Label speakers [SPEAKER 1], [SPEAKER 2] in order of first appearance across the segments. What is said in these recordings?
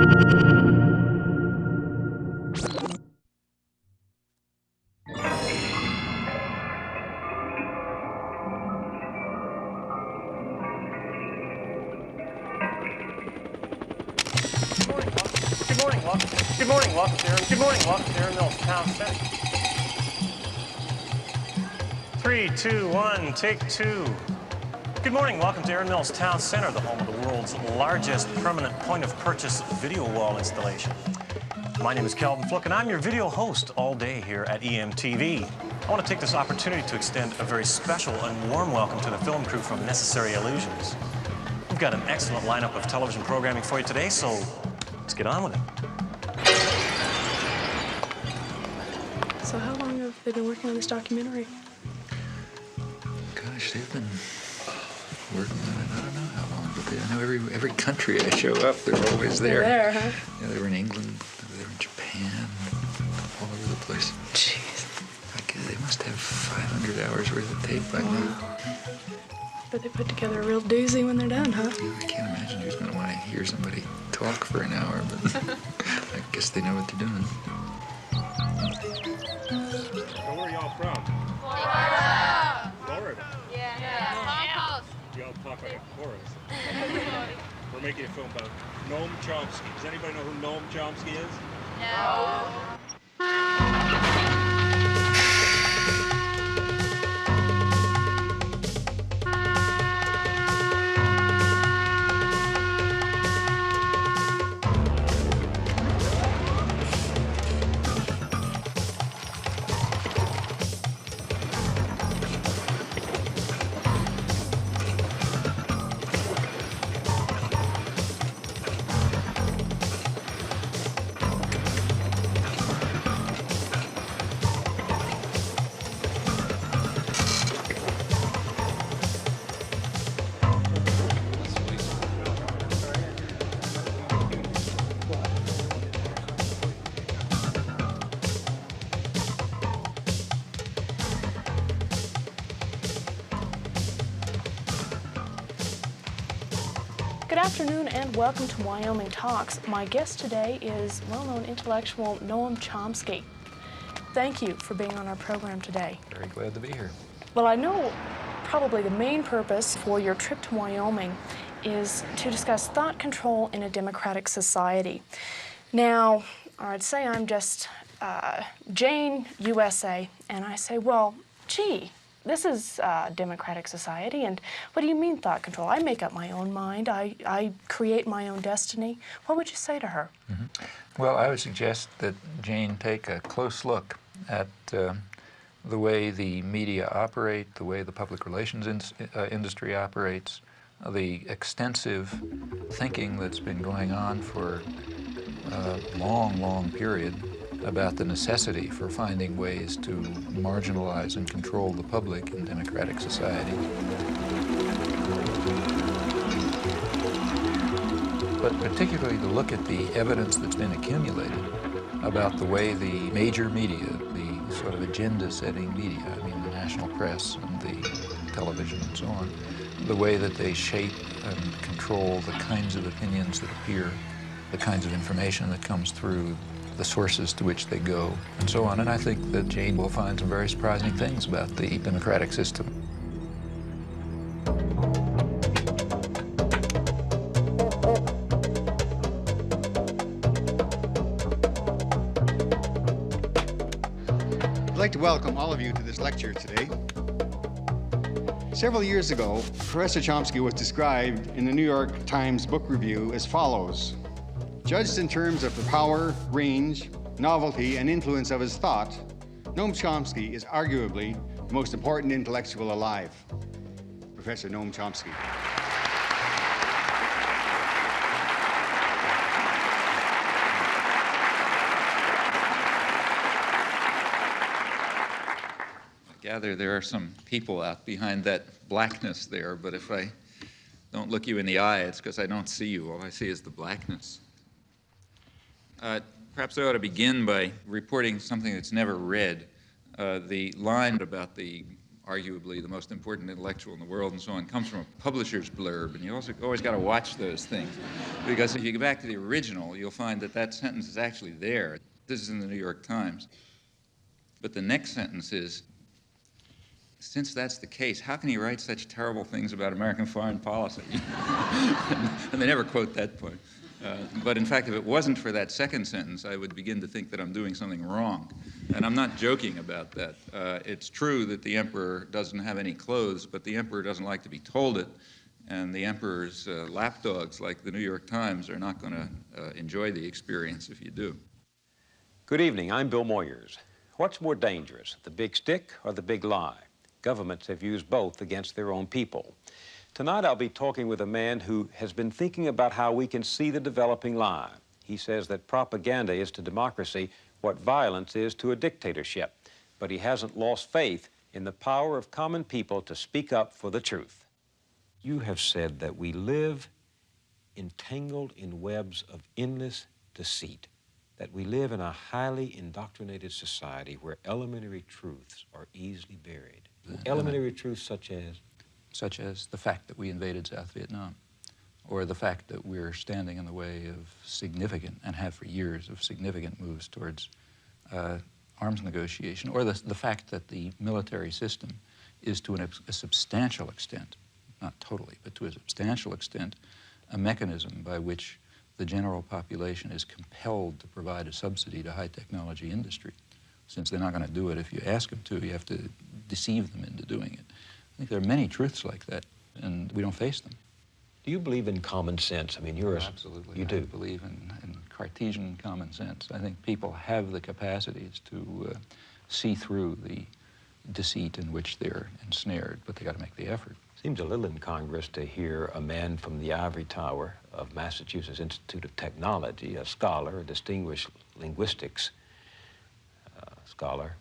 [SPEAKER 1] Welcome to Aaron Mills Town Center. 3, 2, 1, take 2. Good morning, welcome to Aaron Mills Town Center, the home of the world's largest permanent point-of-purchase video wall installation. My name is Calvin Fluke, and I'm your video host all day here at EMTV. I want to take this opportunity to extend a very special and warm welcome to the film crew from Necessary Illusions. We've got an excellent lineup of television programming for you today, so let's get on with it.
[SPEAKER 2] So how long have they been working on this documentary?
[SPEAKER 3] Gosh, they've been working on it, I don't know how long, but I know every country I show up, they're always there.
[SPEAKER 2] They're there, huh?
[SPEAKER 3] Yeah, they were in England, they were in Japan, all over the place.
[SPEAKER 2] Jeez.
[SPEAKER 3] They must have 500 hours worth of tape by now.
[SPEAKER 2] But they put together a real doozy when they're done, huh?
[SPEAKER 3] I can't imagine who's going to want to hear somebody talk for an hour, but I guess they know what they're doing.
[SPEAKER 4] So where are y'all from?
[SPEAKER 5] Florida.
[SPEAKER 4] Florida?
[SPEAKER 5] Yeah.
[SPEAKER 4] Y'all talk like a chorus. We're making a film about Noam Chomsky. Does anybody know who Noam Chomsky is?
[SPEAKER 5] No.
[SPEAKER 2] Good afternoon and welcome to Wyoming Talks. My guest today is well-known intellectual Noam Chomsky. Thank you for being on our program today.
[SPEAKER 3] Very glad to be here.
[SPEAKER 2] Well, I know probably the main purpose for your trip to Wyoming is to discuss thought control in a democratic society. Now, I'd say I'm just Jane, USA, and I say, well, gee, this is a democratic society, and what do you mean thought control? I make up my own mind. I create my own destiny. What would you say to her?
[SPEAKER 3] Mm-hmm. Well, I would suggest that Jane take a close look at the way the media operate, the way the public relations industry operates, the extensive thinking that's been going on for a long, long period about the necessity for finding ways to marginalize and control the public in democratic society. But particularly to look at the evidence that's been accumulated about the way the major media, the sort of agenda-setting media, I mean the national press and the television and so on, the way that they shape and control the kinds of opinions that appear, the kinds of information that comes through, the sources to which they go, and so on. And I think that Jane will find some very surprising things about the democratic system.
[SPEAKER 6] I'd like to welcome all of you to this lecture today. Several years ago, Professor Chomsky was described in the New York Times Book Review as follows: judged in terms of the power, range, novelty, and influence of his thought, Noam Chomsky is arguably the most important intellectual alive. Professor Noam Chomsky.
[SPEAKER 3] I gather there are some people out behind that blackness there, but if I don't look you in the eye, it's because I don't see you. All I see is the blackness. Perhaps I ought to begin by reporting something that's never read. The line about the arguably the most important intellectual in the world and so on, comes from a publisher's blurb, and you also always got to watch those things, because if you go back to the original, you'll find that that sentence is actually there. This is in the New York Times. But the next sentence is, since that's the case, how can he write such terrible things about American foreign policy? And they never quote that point. But in fact, if it wasn't for that second sentence, I would begin to think that I'm doing something wrong. And I'm not joking about that. It's true that the emperor doesn't have any clothes, but the emperor doesn't like to be told it. And the emperor's lapdogs, like the New York Times, are not going to enjoy the experience if you do.
[SPEAKER 7] Good evening. I'm Bill Moyers. What's more dangerous, the big stick or the big lie? Governments have used both against their own people. Tonight I'll be talking with a man who has been thinking about how we can see the developing lie. He says that propaganda is to democracy what violence is to a dictatorship, but he hasn't lost faith in the power of common people to speak up for the truth. You have said that we live entangled in webs of endless deceit, that we live in a highly indoctrinated society where elementary truths are easily buried. Elementary truths such as?
[SPEAKER 3] Such as the fact that we invaded South Vietnam, or the fact that we're standing in the way of significant, and have for years, of significant moves towards arms negotiation, or the fact that the military system is to a substantial extent, not totally, but to a substantial extent, a mechanism by which the general population is compelled to provide a subsidy to high technology industry. Since they're not going to do it if you ask them to, you have to deceive them into doing it. I think there are many truths like that, and we don't face them.
[SPEAKER 7] Do you believe in common sense? I mean, you're
[SPEAKER 3] Absolutely.
[SPEAKER 7] You do?
[SPEAKER 3] I believe in Cartesian common sense. I think people have the capacities to see through the deceit in which they're ensnared, but they got to make the effort.
[SPEAKER 7] Seems a little incongruous to hear a man from the ivory tower of Massachusetts Institute of Technology, a scholar, a distinguished linguistics scholar,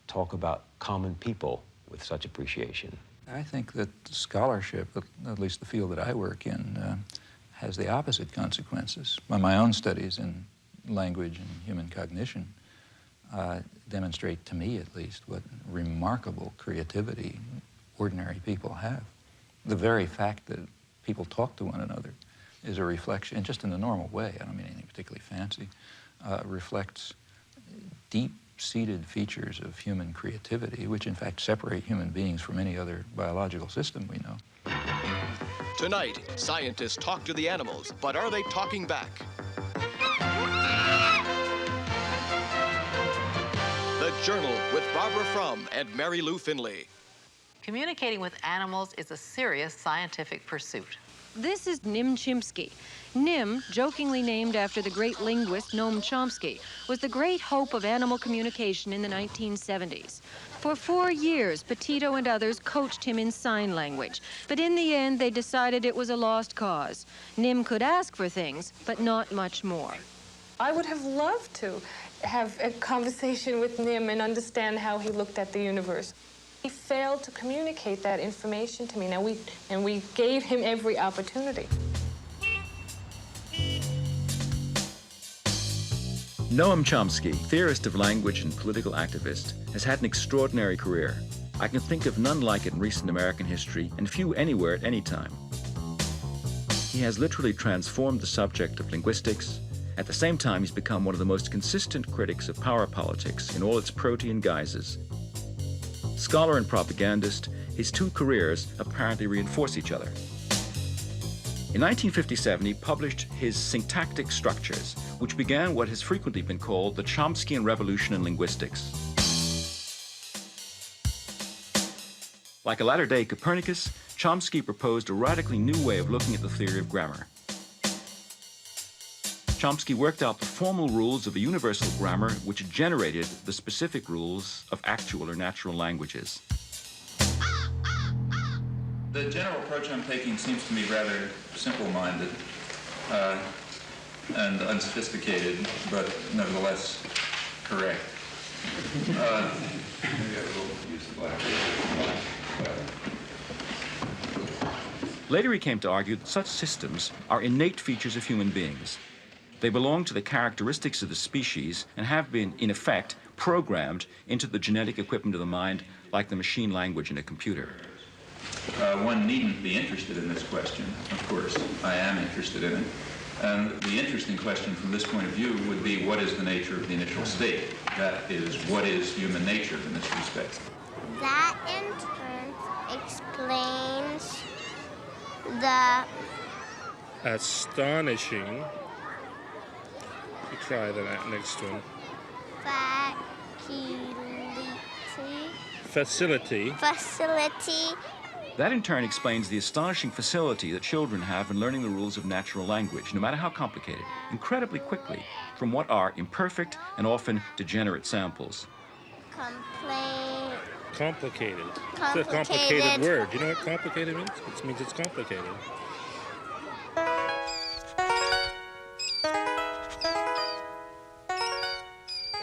[SPEAKER 7] talk about common people with such appreciation.
[SPEAKER 3] I think that scholarship, at least the field that I work in, has the opposite consequences. My own studies in language and human cognition demonstrate, to me at least, what remarkable creativity ordinary people have. The very fact that people talk to one another is a reflection, and just in the normal way, I don't mean anything particularly fancy, reflects deep-seated features of human creativity, which in fact separate human beings from any other biological system we know.
[SPEAKER 8] Tonight, scientists talk to the animals, but are they talking back? The Journal with Barbara Frum and Mary Lou Finley.
[SPEAKER 9] Communicating with animals is a serious scientific pursuit.
[SPEAKER 10] This is Chomsky. Nim, jokingly named after the great linguist Noam Chomsky, was the great hope of animal communication in the 1970s. For 4 years, Petito and others coached him in sign language, but in the end, they decided it was a lost cause. Nim could ask for things, but not much more.
[SPEAKER 2] I would have loved to have a conversation with Nim and understand how he looked at the universe. He failed to communicate that information to me. And we gave him every opportunity.
[SPEAKER 11] Noam Chomsky, theorist of language and political activist, has had an extraordinary career. I can think of none like it in recent American history, and few anywhere at any time. He has literally transformed the subject of linguistics. At the same time, he's become one of the most consistent critics of power politics in all its protean guises. Scholar and propagandist, his two careers apparently reinforce each other. In 1957, he published his Syntactic Structures, which began what has frequently been called the Chomskyan Revolution in linguistics. Like a latter-day Copernicus, Chomsky proposed a radically new way of looking at the theory of grammar. Chomsky worked out the formal rules of a universal grammar which generated the specific rules of actual or natural languages.
[SPEAKER 3] The general approach I'm taking seems to me rather simple-minded and unsophisticated, but nevertheless correct. Maybe I will use the blackboard.
[SPEAKER 11] Later he came to argue that such systems are innate features of human beings. They belong to the characteristics of the species and have been, in effect, programmed into the genetic equipment of the mind like the machine language in a computer.
[SPEAKER 3] One needn't be interested in this question, of course. I am interested in it. And the interesting question from this point of view would be, what is the nature of the initial state? That is, what is human nature in this respect?
[SPEAKER 12] That in turn explains the
[SPEAKER 4] astonishing. You try the next one. Facility.
[SPEAKER 11] That in turn explains the astonishing facility that children have in learning the rules of natural language, no matter how complicated, incredibly quickly, from what are imperfect and often degenerate samples.
[SPEAKER 4] Complicated. It's a complicated word. You know what complicated means? It means it's complicated.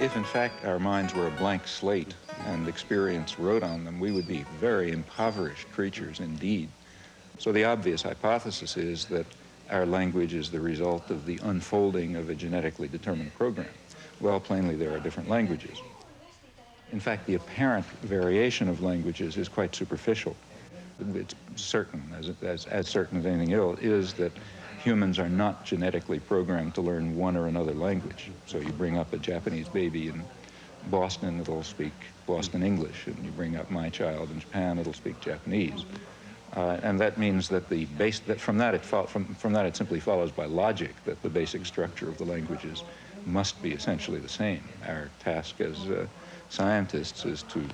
[SPEAKER 3] If, in fact, our minds were a blank slate and experience wrote on them, we would be very impoverished creatures indeed. So the obvious hypothesis is that our language is the result of the unfolding of a genetically determined program. Well, plainly, there are different languages. In fact, the apparent variation of languages is quite superficial. It's certain, as certain as anything else, is that humans are not genetically programmed to learn one or another language. So you bring up a Japanese baby in Boston, it'll speak Boston English, and you bring up my child in Japan, it'll speak Japanese. And that means that from that it simply follows by logic that the basic structure of the languages must be essentially the same. Our task as scientists is to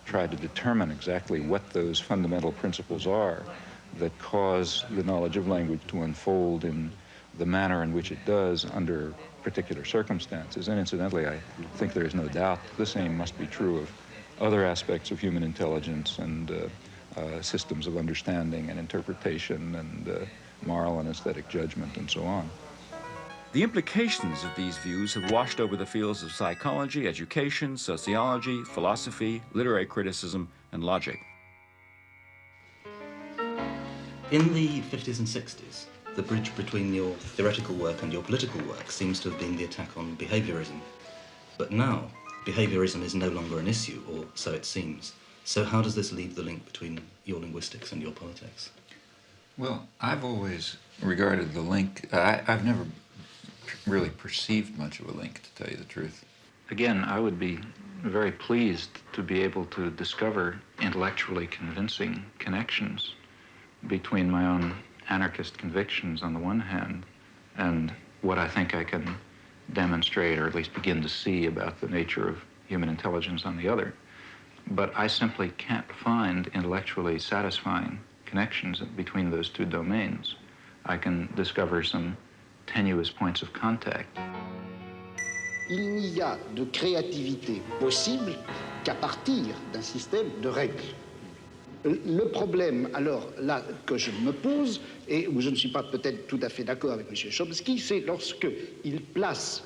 [SPEAKER 3] try to determine exactly what those fundamental principles are that cause the knowledge of language to unfold in the manner in which it does under particular circumstances. And incidentally, I think there is no doubt the same must be true of other aspects of human intelligence and systems of understanding and interpretation and moral and aesthetic judgment and so on.
[SPEAKER 11] The implications of these views have washed over the fields of psychology, education, sociology, philosophy, literary criticism, and logic.
[SPEAKER 13] In the 50s and 60s, the bridge between your theoretical work and your political work seems to have been the attack on behaviorism. But now, behaviorism is no longer an issue, or so it seems. So how does this leave the link between your linguistics and your politics?
[SPEAKER 3] Well, I've always regarded the link, I've never really perceived much of a link, to tell you the truth. Again, I would be very pleased to be able to discover intellectually convincing connections between my own anarchist convictions on the one hand and what I think I can demonstrate or at least begin to see about the nature of human intelligence on the other. But I simply can't find intellectually satisfying connections between those two domains. I can discover some tenuous points of contact.
[SPEAKER 14] Il n'y a de créativité possible qu'à partir d'un système de règles. Le problème, alors, là, que je me pose, et où je ne suis pas peut-être tout à fait d'accord avec M. Chomsky, c'est lorsqu'il place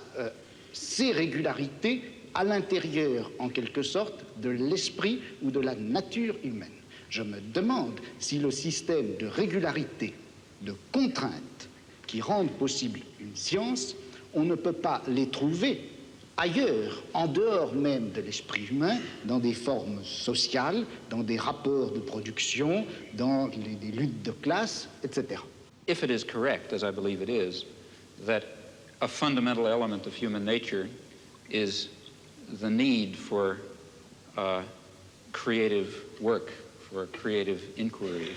[SPEAKER 14] ces régularités à l'intérieur, en quelque sorte, de l'esprit ou de la nature humaine. Je me demande si le système de régularité, de contraintes, qui rendent possible une science, on ne peut pas les trouver ailleurs, en dehors même de l'esprit humain, dans des formes sociales, dans des rapports de production, dans des luttes de classe, etc.
[SPEAKER 3] If it is correct, as I believe it is, that a fundamental element of human nature is the need for creative work, for creative inquiry,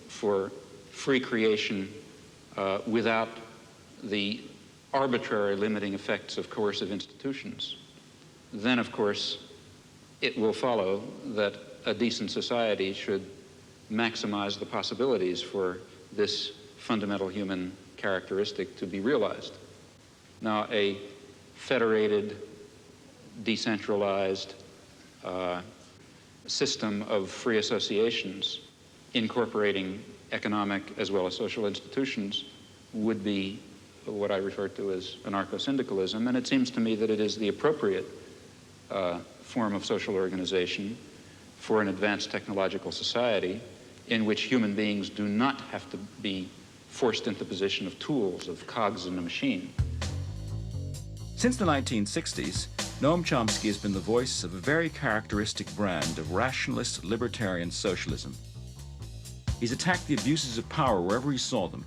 [SPEAKER 3] for free creation without the arbitrary limiting effects of coercive institutions, then, of course, it will follow that a decent society should maximize the possibilities for this fundamental human characteristic to be realized. Now, a federated, decentralized system of free associations incorporating economic as well as social institutions would be what I refer to as anarcho-syndicalism, and it seems to me that it is the appropriate form of social organization for an advanced technological society in which human beings do not have to be forced into the position of tools, of cogs in a machine.
[SPEAKER 11] Since the 1960s, Noam Chomsky has been the voice of a very characteristic brand of rationalist libertarian socialism. He's attacked the abuses of power wherever he saw them.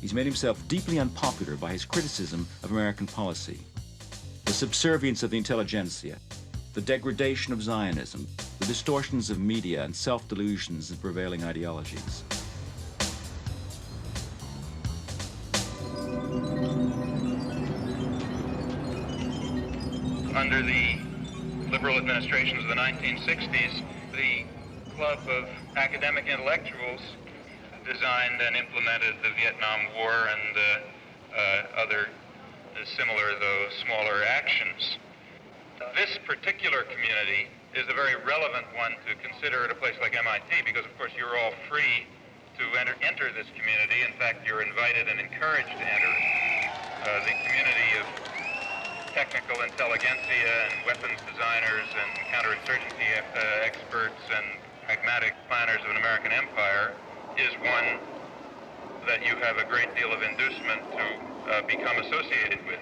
[SPEAKER 11] He's made himself deeply unpopular by his criticism of American policy, the subservience of the intelligentsia, the degradation of Zionism, the distortions of media and self-delusions of prevailing ideologies.
[SPEAKER 15] Under the liberal administrations of the 1960s, the club of academic intellectuals designed and implemented the Vietnam War and other similar, though smaller, actions. This particular community is a very relevant one to consider at a place like MIT because, of course, you're all free to enter this community. In fact, you're invited and encouraged to enter the community of technical intelligentsia and weapons designers and counterinsurgency experts and pragmatic planners of an American empire is one that you have a great deal of inducement to become associated with.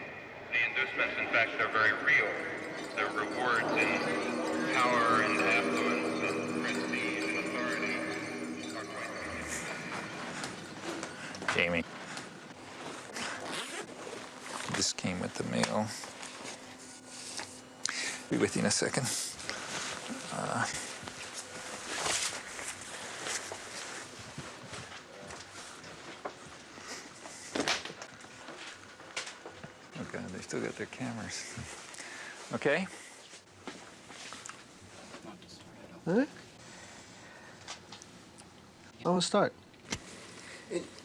[SPEAKER 15] The inducements, in fact, are very real. The rewards in power and affluence and prestige and authority are quite real.
[SPEAKER 3] Jamie. This came with the mail. Be with you in a second. Oh God, they still got their cameras. Okay.
[SPEAKER 16] Huh? I want to start.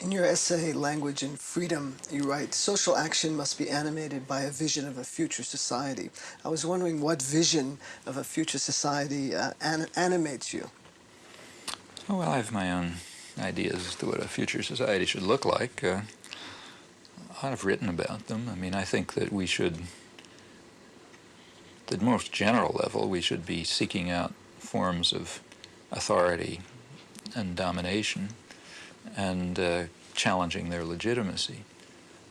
[SPEAKER 16] In your essay, Language and Freedom, you write, social action must be animated by a vision of a future society. I was wondering what vision of a future society animates you?
[SPEAKER 3] Oh, well, I have my own ideas as to what a future society should look like. I've written about them. I mean, I think that we should, at the most general level, we should be seeking out forms of authority and domination and challenging their legitimacy.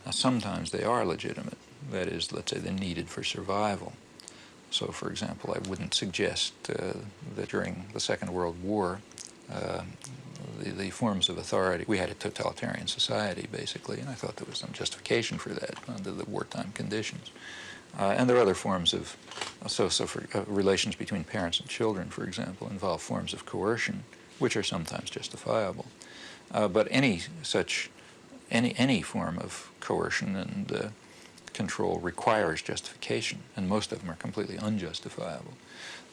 [SPEAKER 3] Now, sometimes they are legitimate. That is, let's say, they're needed for survival. So, for example, I wouldn't suggest that during the Second World War, the forms of authority, we had a totalitarian society, basically, and I thought there was some justification for that under the wartime conditions. And there are other forms of, relations between parents and children, for example, involve forms of coercion, which are sometimes justifiable. But any form of coercion and control requires justification, and most of them are completely unjustifiable.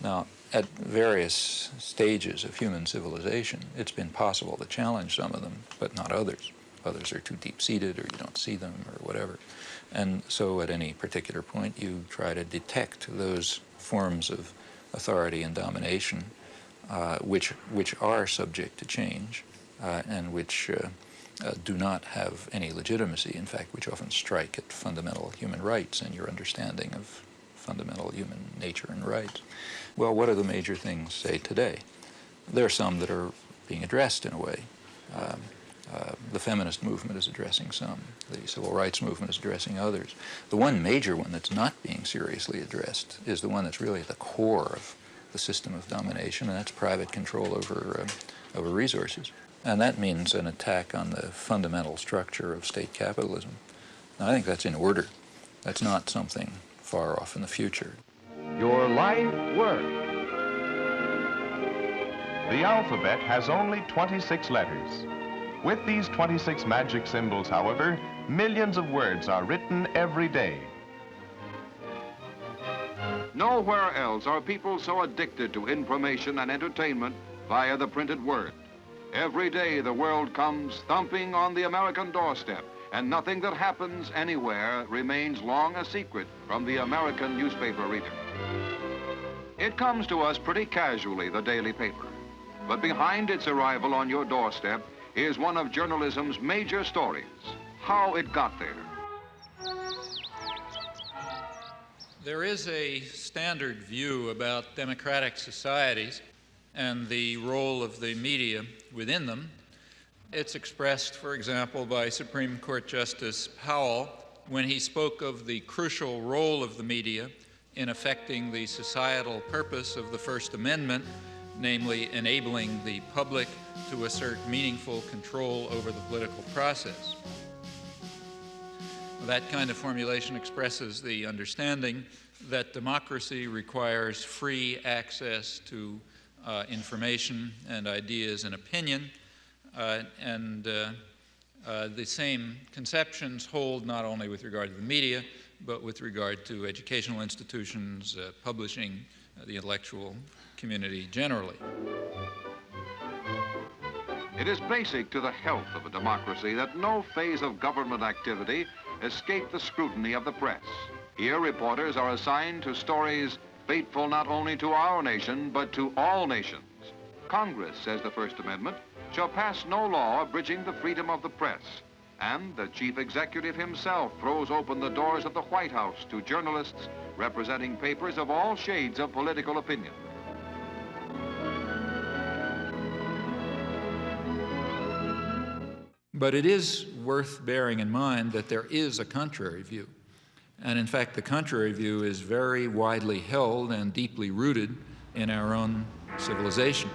[SPEAKER 3] Now, at various stages of human civilization, it's been possible to challenge some of them, but not others. Others are too deep-seated, or you don't see them, or whatever. And so at any particular point, you try to detect those forms of authority and domination which are subject to change and which do not have any legitimacy, in fact, which often strike at fundamental human rights and your understanding of fundamental human nature and rights. Well, what are the major things, say, today? There are some that are being addressed in a way. The feminist movement is addressing some. The civil rights movement is addressing others. The one major one that's not being seriously addressed is the one that's really at the core of the system of domination, and that's private control over resources. And that means an attack on the fundamental structure of state capitalism. Now, I think that's in order. That's not something far off in the future.
[SPEAKER 17] Your life work. The alphabet has only 26 letters. With these 26 magic symbols, however, millions of words are written every day.
[SPEAKER 18] Nowhere else are people so addicted to information and entertainment via the printed word. Every day the world comes thumping on the American doorstep, and nothing that happens anywhere remains long a secret from the American newspaper reader. It comes to us pretty casually, the daily paper. But behind its arrival on your doorstep is one of journalism's major stories, how it got there.
[SPEAKER 3] There is a standard view about democratic societies and the role of the media within them. It's expressed, for example, by Supreme Court Justice Powell when he spoke of the crucial role of the media in affecting the societal purpose of the First Amendment, namely enabling the public to assert meaningful control over the political process. That kind of formulation expresses the understanding that democracy requires free access to information and ideas and opinion, the same conceptions hold not only with regard to the media, but with regard to educational institutions, publishing, the intellectual community generally.
[SPEAKER 18] It is basic to the health of a democracy that no phase of government activity escape the scrutiny of the press. Here, reporters are assigned to stories fateful not only to our nation, but to all nations. Congress, says the First Amendment, shall pass no law abridging the freedom of the press. And the chief executive himself throws open the doors of the White House to journalists representing papers of all shades of political opinion.
[SPEAKER 3] But it is worth bearing in mind that there is a contrary view. And in fact, the contrary view is very widely held and deeply rooted in our own civilization.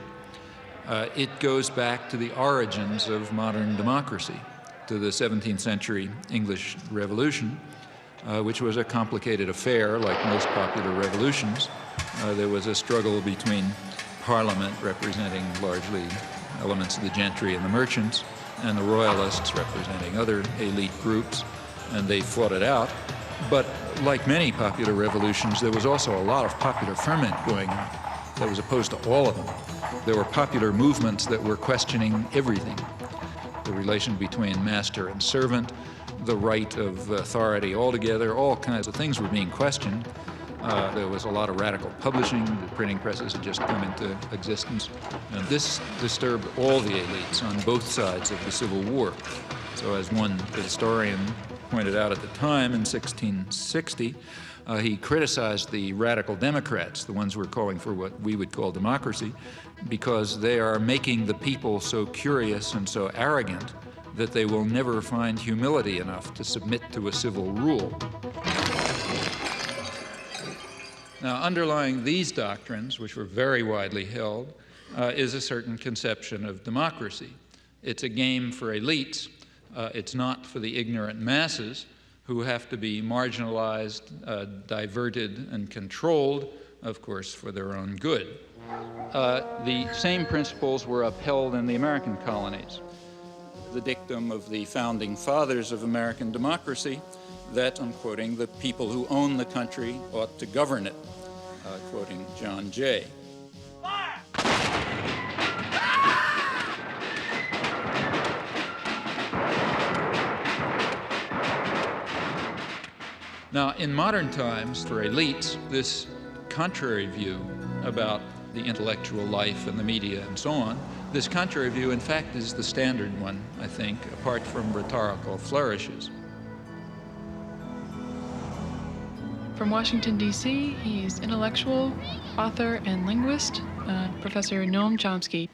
[SPEAKER 3] It goes back to the origins of modern democracy, to the 17th century English Revolution, which was a complicated affair like most popular revolutions. There was a struggle between Parliament, representing largely elements of the gentry and the merchants, and the royalists representing other elite groups, and they fought it out. But like many popular revolutions, there was also a lot of popular ferment going on that was opposed to all of them. There were popular movements that were questioning everything. The relation between master and servant, the right of authority altogether, all kinds of things were being questioned. There was a lot of radical publishing. The printing presses had just come into existence. And this disturbed all the elites on both sides of the Civil War. So as one historian pointed out at the time in 1660, he criticized the radical Democrats, the ones who were calling for what we would call democracy, because they are making the people so curious and so arrogant that they will never find humility enough to submit to a civil rule. Now, underlying these doctrines, which were very widely held, is a certain conception of democracy. It's a game for elites. It's not for the ignorant masses who have to be marginalized, diverted, and controlled, of course, for their own good. The same principles were upheld in the American colonies. The dictum of the founding fathers of American democracy that, I'm quoting, the people who own the country ought to govern it, quoting John Jay. Now, in modern times, for elites, this contrary view about the intellectual life and the media and so on, this contrary view, in fact, is the standard one, I think, apart from rhetorical flourishes.
[SPEAKER 19] From Washington, D.C., he's intellectual, author, and linguist, Professor Noam Chomsky.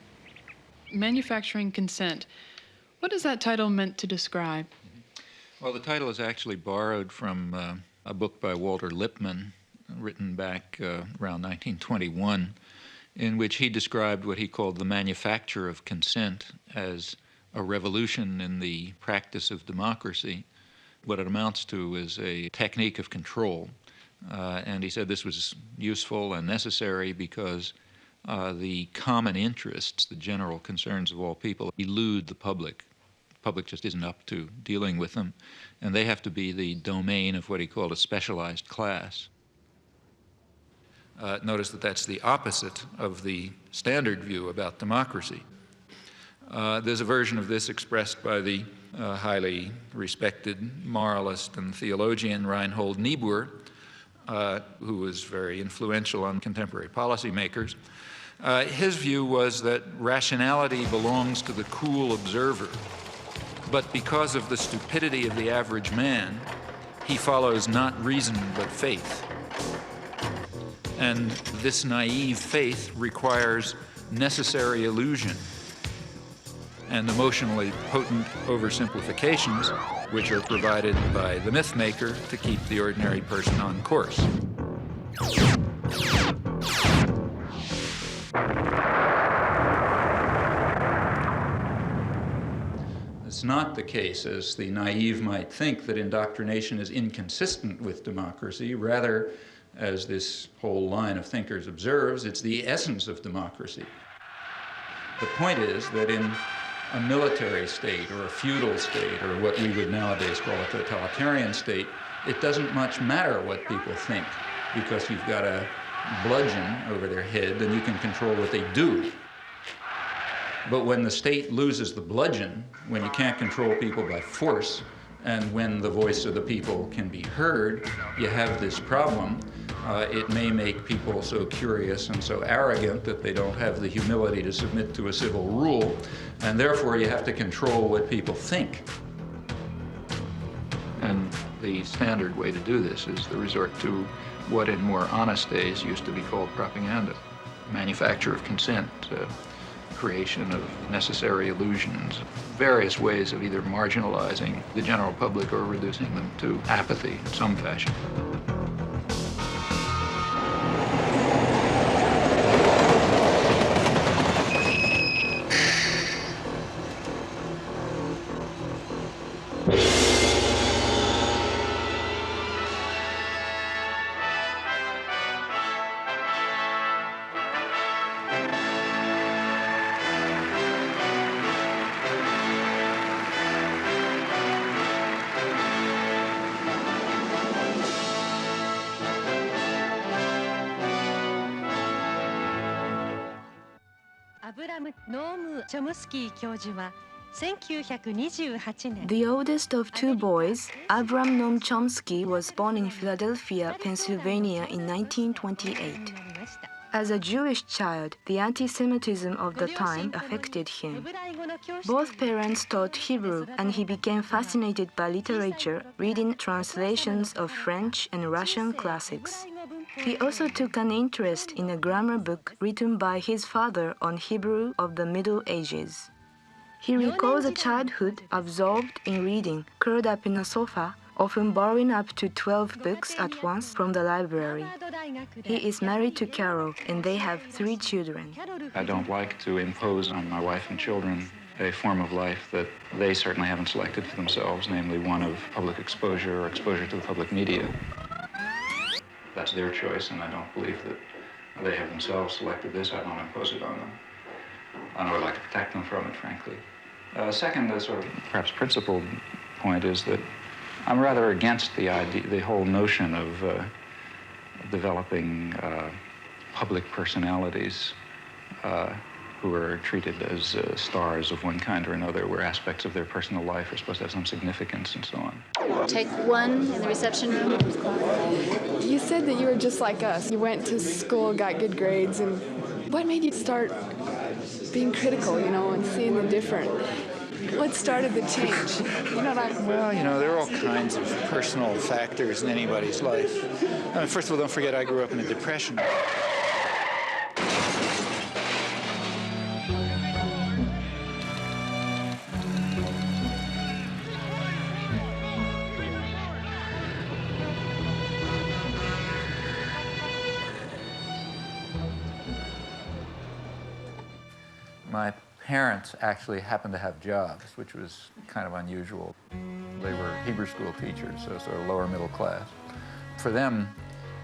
[SPEAKER 19] Manufacturing Consent. What is that title meant to describe?
[SPEAKER 3] Well, the title is actually borrowed from a book by Walter Lippmann, written back around 1921, in which he described what he called the manufacture of consent as a revolution in the practice of democracy. What it amounts to is a technique of control. And he said this was useful and necessary because the common interests, the general concerns of all people, elude the public. The public just isn't up to dealing with them, and they have to be the domain of what he called a specialized class. Notice that that's the opposite of the standard view about democracy. There's a version of this expressed by the highly respected moralist and theologian Reinhold Niebuhr, who was very influential on contemporary policymakers. His view was that rationality belongs to the cool observer, but because of the stupidity of the average man, he follows not reason but faith. And this naive faith requires necessary illusion and emotionally potent oversimplifications, which are provided by the myth maker to keep the ordinary person on course. It's not the case, as the naive might think, that indoctrination is inconsistent with democracy. Rather, as this whole line of thinkers observes, it's the essence of democracy. The point is that in a military state or a feudal state, or what we would nowadays call a totalitarian state, it doesn't much matter what people think, because you've got a bludgeon over their head and you can control what they do. But when the state loses the bludgeon, when you can't control people by force, and when the voice of the people can be heard, you have this problem. It may make people so curious and so arrogant that they don't have the humility to submit to a civil rule, and therefore you have to control what people think. And the standard way to do this is the resort to what in more honest days used to be called propaganda. Manufacture of consent, creation of necessary illusions, various ways of either marginalizing the general public or reducing them to apathy in some fashion.
[SPEAKER 10] Noam Chomsky 教授は1928年
[SPEAKER 2] The oldest of two boys, Abram Noam Chomsky, was born in Philadelphia, Pennsylvania in 1928. As a Jewish child, the anti-Semitism of the time affected him. Both parents taught Hebrew, and he became fascinated by literature, reading translations of French and Russian classics. He also took an interest in a grammar book written by his father on Hebrew of the Middle Ages. He recalls a childhood absorbed in reading, curled up in a sofa, often borrowing up to 12 books at once from the library. He is married to Carol, and they have 3 children.
[SPEAKER 3] I don't like to impose on my wife and children a form of life that they certainly haven't selected for themselves, namely one of public exposure or exposure to the public media. That's their choice, and I don't believe that they have themselves selected this. I don't impose it on them. I would like to protect them from it, frankly. Second, the sort of perhaps principled point is that I'm rather against the idea, the whole notion of developing public personalities who are treated as stars of one kind or another, where aspects of their personal life are supposed to have some significance and so on.
[SPEAKER 20] Take 1 in the reception room.
[SPEAKER 21] You said that you were just like us. You went to school, got good grades, and what made you start being critical, and seeing the different? What started the change?
[SPEAKER 3] Well, there are all kinds of personal factors in anybody's life. First of all, don't forget I grew up in a depression. My parents actually happened to have jobs, which was kind of unusual. They were Hebrew school teachers, so sort of lower middle class. For them,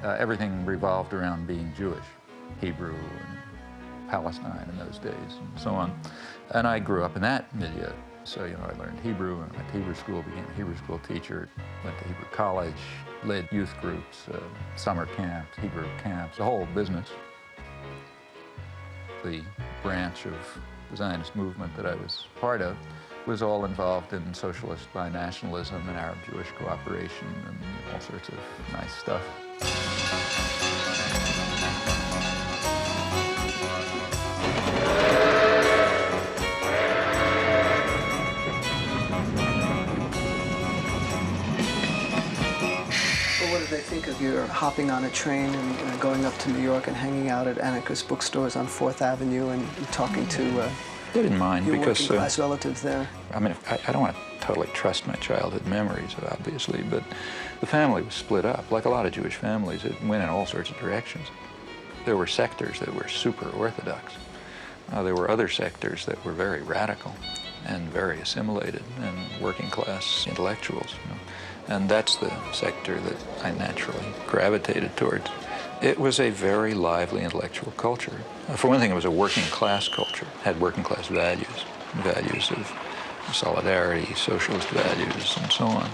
[SPEAKER 3] everything revolved around being Jewish, Hebrew and Palestine in those days and so on. And I grew up in that milieu. So, I learned Hebrew and went to Hebrew school, became a Hebrew school teacher, went to Hebrew college, led youth groups, summer camps, Hebrew camps, the whole business. The branch of the Zionist movement that I was part of was all involved in socialist binationalism and Arab-Jewish cooperation and all sorts of nice stuff.
[SPEAKER 16] What did they think of your hopping on a train and going up to New York and hanging out at anarchist bookstores on 4th Avenue and talking to
[SPEAKER 3] They didn't mind
[SPEAKER 16] your
[SPEAKER 3] because
[SPEAKER 16] working class relatives there?
[SPEAKER 3] I mean, I don't want to totally trust my childhood memories, obviously, but the family was split up. Like a lot of Jewish families, it went in all sorts of directions. There were sectors that were super Orthodox. There were other sectors that were very radical and very assimilated and working class intellectuals. You know? And that's the sector that I naturally gravitated towards. It was a very lively intellectual culture. For one thing, it was a working class culture, had working class values, values of solidarity, socialist values, and so on.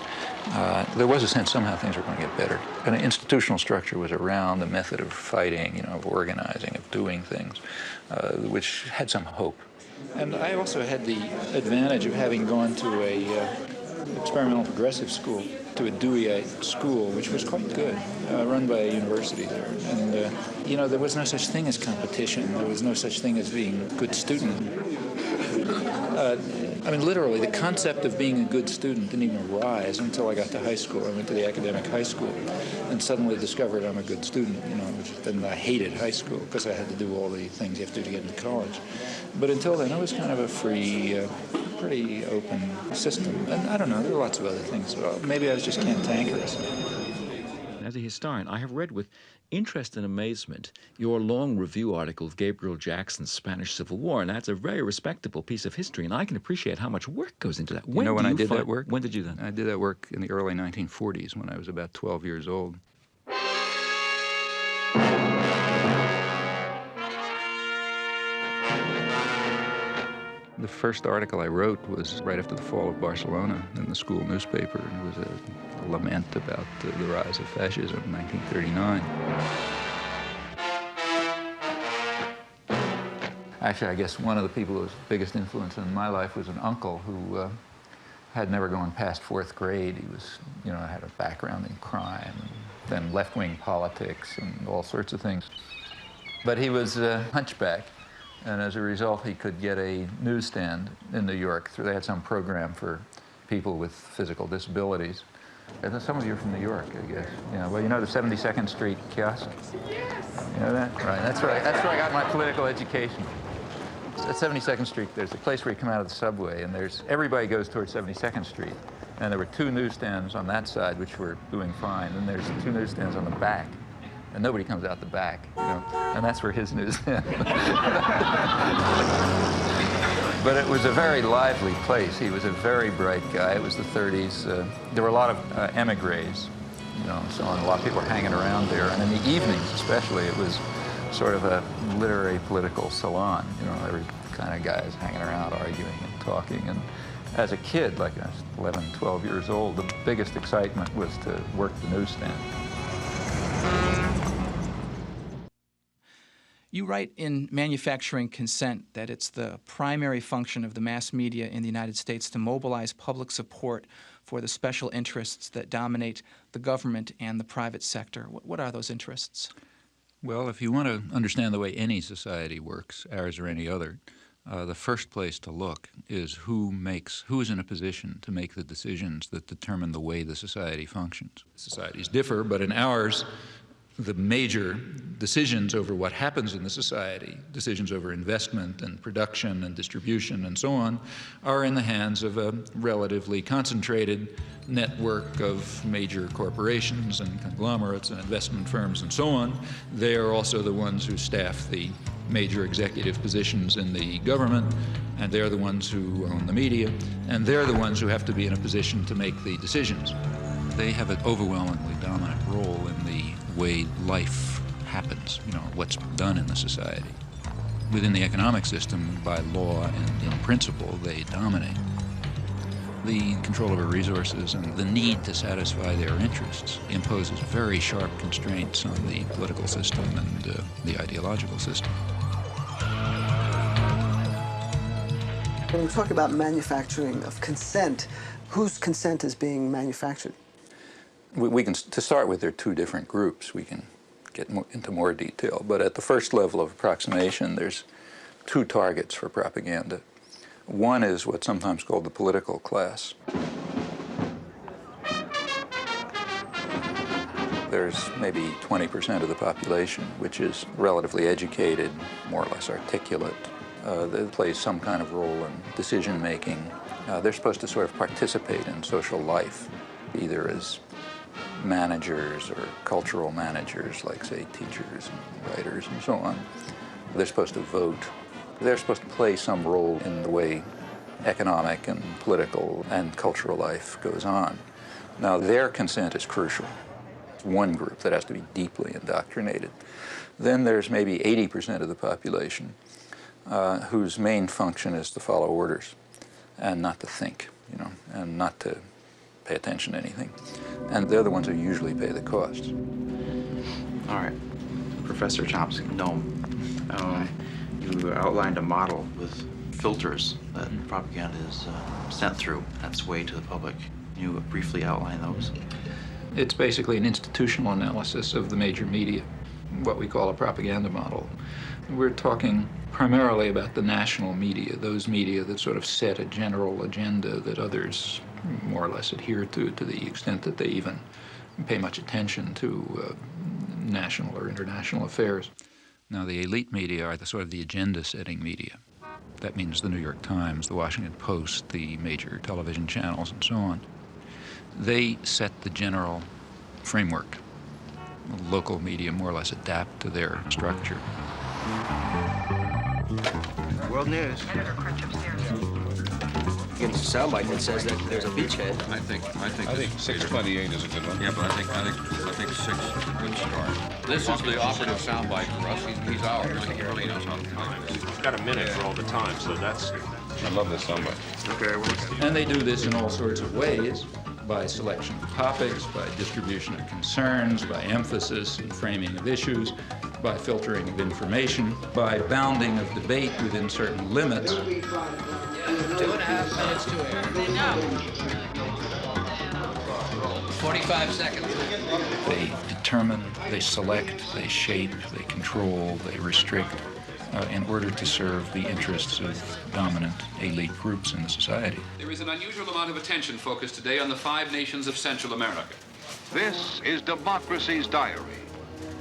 [SPEAKER 3] There was a sense somehow things were going to get better. And an institutional structure was around, the method of fighting, you know, of organizing, of doing things, which had some hope. And I also had the advantage of having gone to a experimental progressive school, to a Deweyite school, which was quite good, run by a university there. And, you know, there was no such thing as competition. There was no such thing as being a good student. I mean, literally, the concept of being a good student didn't even arise until I got to high school. I went to the academic high school and suddenly discovered I'm a good student, you know, then I hated high school because I had to do all the things you have to do to get into college. But until then, it was kind of a free, pretty open system. And I don't know, there are lots of other things. Well, maybe I was just cantankerous.
[SPEAKER 11] As a historian, I have read with interest and amazement your long review article of Gabriel Jackson's Spanish Civil War, and that's a very respectable piece of history, and I can appreciate how much work goes into that.
[SPEAKER 3] You know when I did that work?
[SPEAKER 11] When did you do that?
[SPEAKER 3] I did that work in the early 1940s when I was about 12 years old. The first article I wrote was right after the fall of Barcelona in the school newspaper. It was a lament about the rise of fascism in 1939. Actually, I guess one of the people who was the biggest influence in my life was an uncle who had never gone past 4th grade. He was, you know, had a background in crime, and then left-wing politics and all sorts of things. But he was a hunchback. And as a result, he could get a newsstand in New York. They had some program for people with physical disabilities. And some of you are from New York, I guess. You know, well, you know the 72nd Street kiosk? You know that? Right, that's right. That's where I got my political education. At 72nd Street, there's a place where you come out of the subway, and everybody goes towards 72nd Street. And there were 2 newsstands on that side, which were doing fine. And there's 2 newsstands on the back. And nobody comes out the back, you know, and that's where his news is. But it was a very lively place. He was a very bright guy. It was the 30s. There were a lot of emigres, you know, so on. A lot of people were hanging around there. And in the evenings, especially, it was sort of a literary political salon. You know, every kind of guys hanging around, arguing and talking. And as a kid, like I was 11, 12 years old, the biggest excitement was to work the newsstand.
[SPEAKER 1] You write in Manufacturing Consent that it's the primary function of the mass media in the United States to mobilize public support for the special interests that dominate the government and the private sector. What are those interests?
[SPEAKER 3] Well, if you want to understand the way any society works, ours or any other, the first place to look is who is in a position to make the decisions that determine the way the society functions. Societies differ, but in ours, the major decisions over what happens in the society, decisions over investment and production and distribution and so on, are in the hands of a relatively concentrated network of major corporations and conglomerates and investment firms and so on. They are also the ones who staff the major executive positions in the government, and they're the ones who own the media, and they're the ones who have to be in a position to make the decisions. They have an overwhelmingly dominant role in the way life happens, you know, what's done in the society. Within the economic system, by law and in principle, they dominate. The control over resources and the need to satisfy their interests imposes very sharp constraints on the political system and the ideological system.
[SPEAKER 16] When we talk about manufacturing of consent, whose consent is being manufactured?
[SPEAKER 3] We can, to start with, there are 2 different groups. We can get into more detail. But at the first level of approximation, there's 2 targets for propaganda. One is what's sometimes called the political class. There's maybe 20% of the population, which is relatively educated, more or less articulate, They play some kind of role in decision-making. They're supposed to sort of participate in social life, either as managers or cultural managers, like, say, teachers and writers and so on. They're supposed to vote. They're supposed to play some role in the way economic and political and cultural life goes on. Now, their consent is crucial. It's one group that has to be deeply indoctrinated. Then there's maybe 80% of the population whose main function is to follow orders and not to think, you know, and not to pay attention to anything. And they're the ones who usually pay the costs.
[SPEAKER 5] All right, Professor Chomsky, Noam, you outlined a model with filters that propaganda is sent through its way to the public. Can you briefly outline those?
[SPEAKER 3] It's basically an institutional analysis of the major media, what we call a propaganda model. We're talking primarily about the national media, those media that sort of set a general agenda that others more or less adhere to the extent that they even pay much attention to national or international affairs. Now, the elite media are the sort of the agenda-setting media. That means the New York Times, the Washington Post, the major television channels, and so on. They set the general framework. Local media more or less adapt to their structure.
[SPEAKER 22] World News. You get a soundbite that says that there's a beachhead.
[SPEAKER 23] I think 628 is a good one. Yeah, but I think 6 is a good start. This is the operative soundbite for us. He's out. He really knows how to play this.
[SPEAKER 4] He's got a minute for all the time, so that's.
[SPEAKER 23] I love this soundbite.
[SPEAKER 22] Okay, well,
[SPEAKER 3] and they do this in all sorts of ways, by selection of topics, by distribution of concerns, by emphasis and framing of issues, by filtering of information, by bounding of debate within certain limits.
[SPEAKER 24] 2.5 minutes to air. 45 seconds.
[SPEAKER 3] They determine, they select, they shape, they control, they restrict in order to serve the interests of dominant elite groups in the society.
[SPEAKER 23] There is an unusual amount of attention focused today on the 5 nations of Central America.
[SPEAKER 18] This is Democracy's Diary.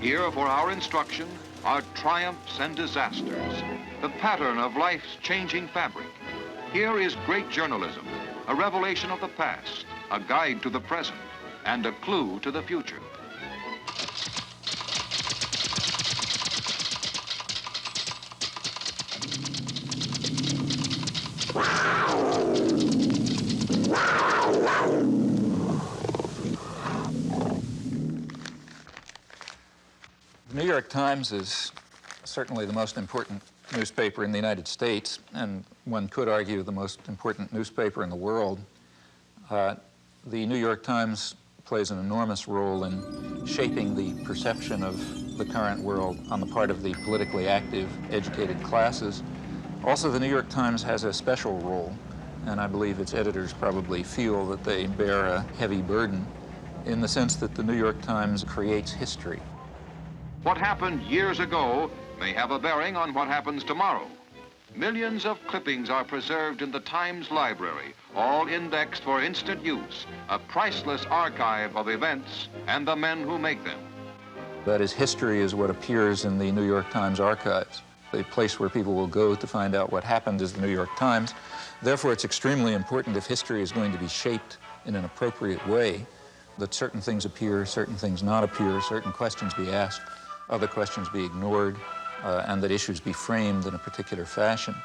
[SPEAKER 18] Here for our instruction are triumphs and disasters, the pattern of life's changing fabric. Here is great journalism, a revelation of the past, a guide to the present, and a clue to the future.
[SPEAKER 3] The New York Times is certainly the most important newspaper in the United States, and one could argue the most important newspaper in the world. The New York Times plays an enormous role in shaping the perception of the current world on the part of the politically active, educated classes. Also, the New York Times has a special role, and I believe its editors probably feel that they bear a heavy burden in the sense that the New York Times creates history.
[SPEAKER 18] What happened years ago may have a bearing on what happens tomorrow. Millions of clippings are preserved in the Times library, all indexed for instant use, a priceless archive of events and the men who make them.
[SPEAKER 3] That is, history is what appears in the New York Times archives. The place where people will go to find out what happened is the New York Times. Therefore, it's extremely important, if history is going to be shaped in an appropriate way, that certain things appear, certain things not appear, certain questions be asked, other questions be ignored, and that issues be framed in a particular fashion.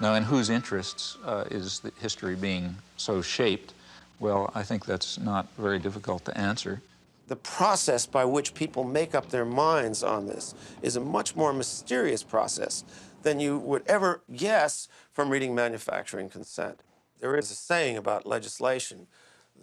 [SPEAKER 3] Now, in whose interests is the history being so shaped? Well, I think that's not very difficult to answer.
[SPEAKER 25] The process by which people make up their minds on this is a much more mysterious process than you would ever guess from reading Manufacturing Consent. There is a saying about legislation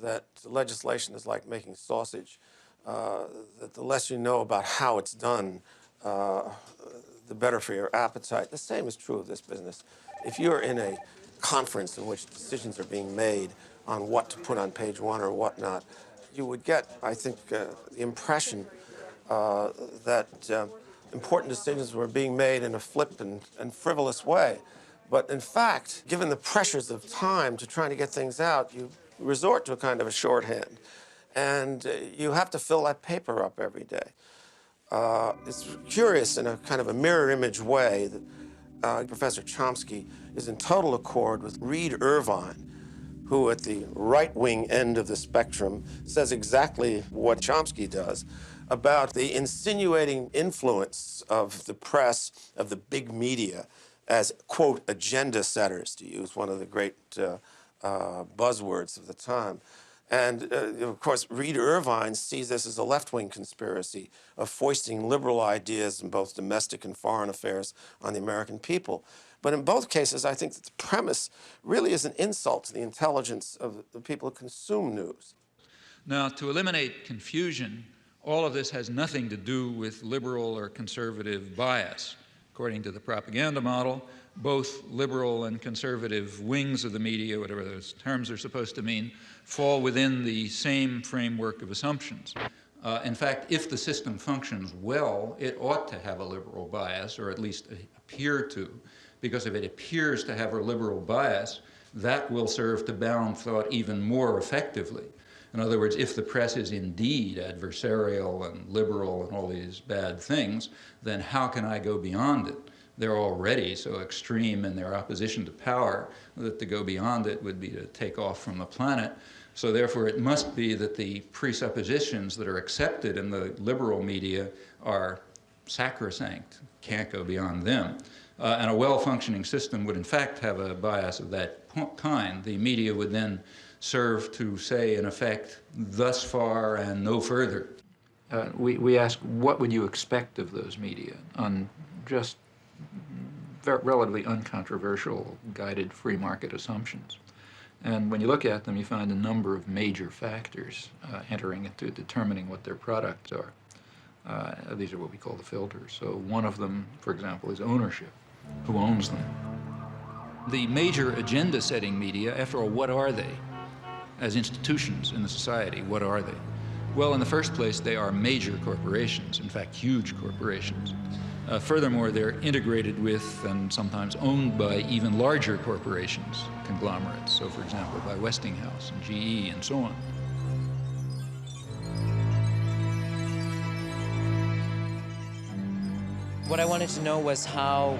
[SPEAKER 25] that legislation is like making sausage, that the less you know about how it's done, the better for your appetite. The same is true of this business. If you're in a conference in which decisions are being made on what to put on page 1 or whatnot, you would get, I think, the impression that important decisions were being made in a flippant and frivolous way. But in fact, given the pressures of time to trying to get things out, you resort to a kind of a shorthand. And you have to fill that paper up every day. It's curious in a kind of a mirror image way that Professor Chomsky is in total accord with Reed Irvine, who at the right-wing end of the spectrum says exactly what Chomsky does about the insinuating influence of the press, of the big media, as, quote, agenda setters, to use one of the great buzzwords of the time. And, of course, Reed Irvine sees this as a left-wing conspiracy of foisting liberal ideas in both domestic and foreign affairs on the American people. But in both cases, I think that the premise really is an insult to the intelligence of the people who consume news.
[SPEAKER 3] Now, to eliminate confusion, all of this has nothing to do with liberal or conservative bias. According to the propaganda model, both liberal and conservative wings of the media, whatever those terms are supposed to mean, fall within the same framework of assumptions. In fact, if the system functions well, it ought to have a liberal bias, or at least appear to, because if it appears to have a liberal bias, that will serve to bound thought even more effectively. In other words, if the press is indeed adversarial and liberal and all these bad things, then how can I go beyond it? They're already so extreme in their opposition to power that to go beyond it would be to take off from the planet. So therefore, it must be that the presuppositions that are accepted in the liberal media are sacrosanct, can't go beyond them. And a well-functioning system would in fact have a bias of that kind. The media would then serve to say, in effect, thus far and no further. We ask, what would you expect of those media on just relatively uncontroversial, guided free market assumptions? And when you look at them, you find a number of major factors entering into determining what their products are. These are what we call the filters. So one of them, for example, is ownership. Who owns them? The major agenda-setting media, after all, what are they? As institutions in the society, what are they? Well, in the first place, they are major corporations, in fact, huge corporations. Furthermore, they're integrated with and sometimes owned by even larger corporations, conglomerates, so for example, by Westinghouse and GE and so on.
[SPEAKER 6] What I wanted to know was how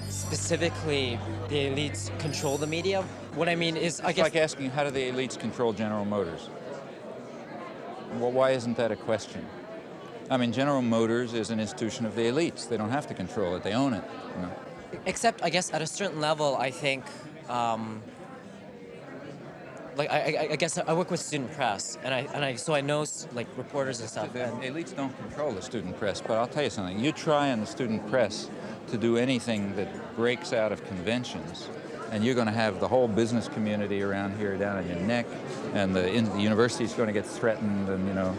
[SPEAKER 6] specifically the elites control the media. What I mean is, I guess...
[SPEAKER 3] It's like asking, how do the elites control General Motors? Well, why isn't that a question? I mean, General Motors is an institution of the elites. They don't have to control it. They own it. You know?
[SPEAKER 6] Except, I guess, at a certain level, I think, like, I guess I work with student press, so I know, like, reporters and stuff.
[SPEAKER 3] The elites don't control the student press, but I'll tell you something. You try in the student press to do anything that breaks out of conventions, and you're going to have the whole business community around here down on your neck, and the university's going to get threatened, and, you know,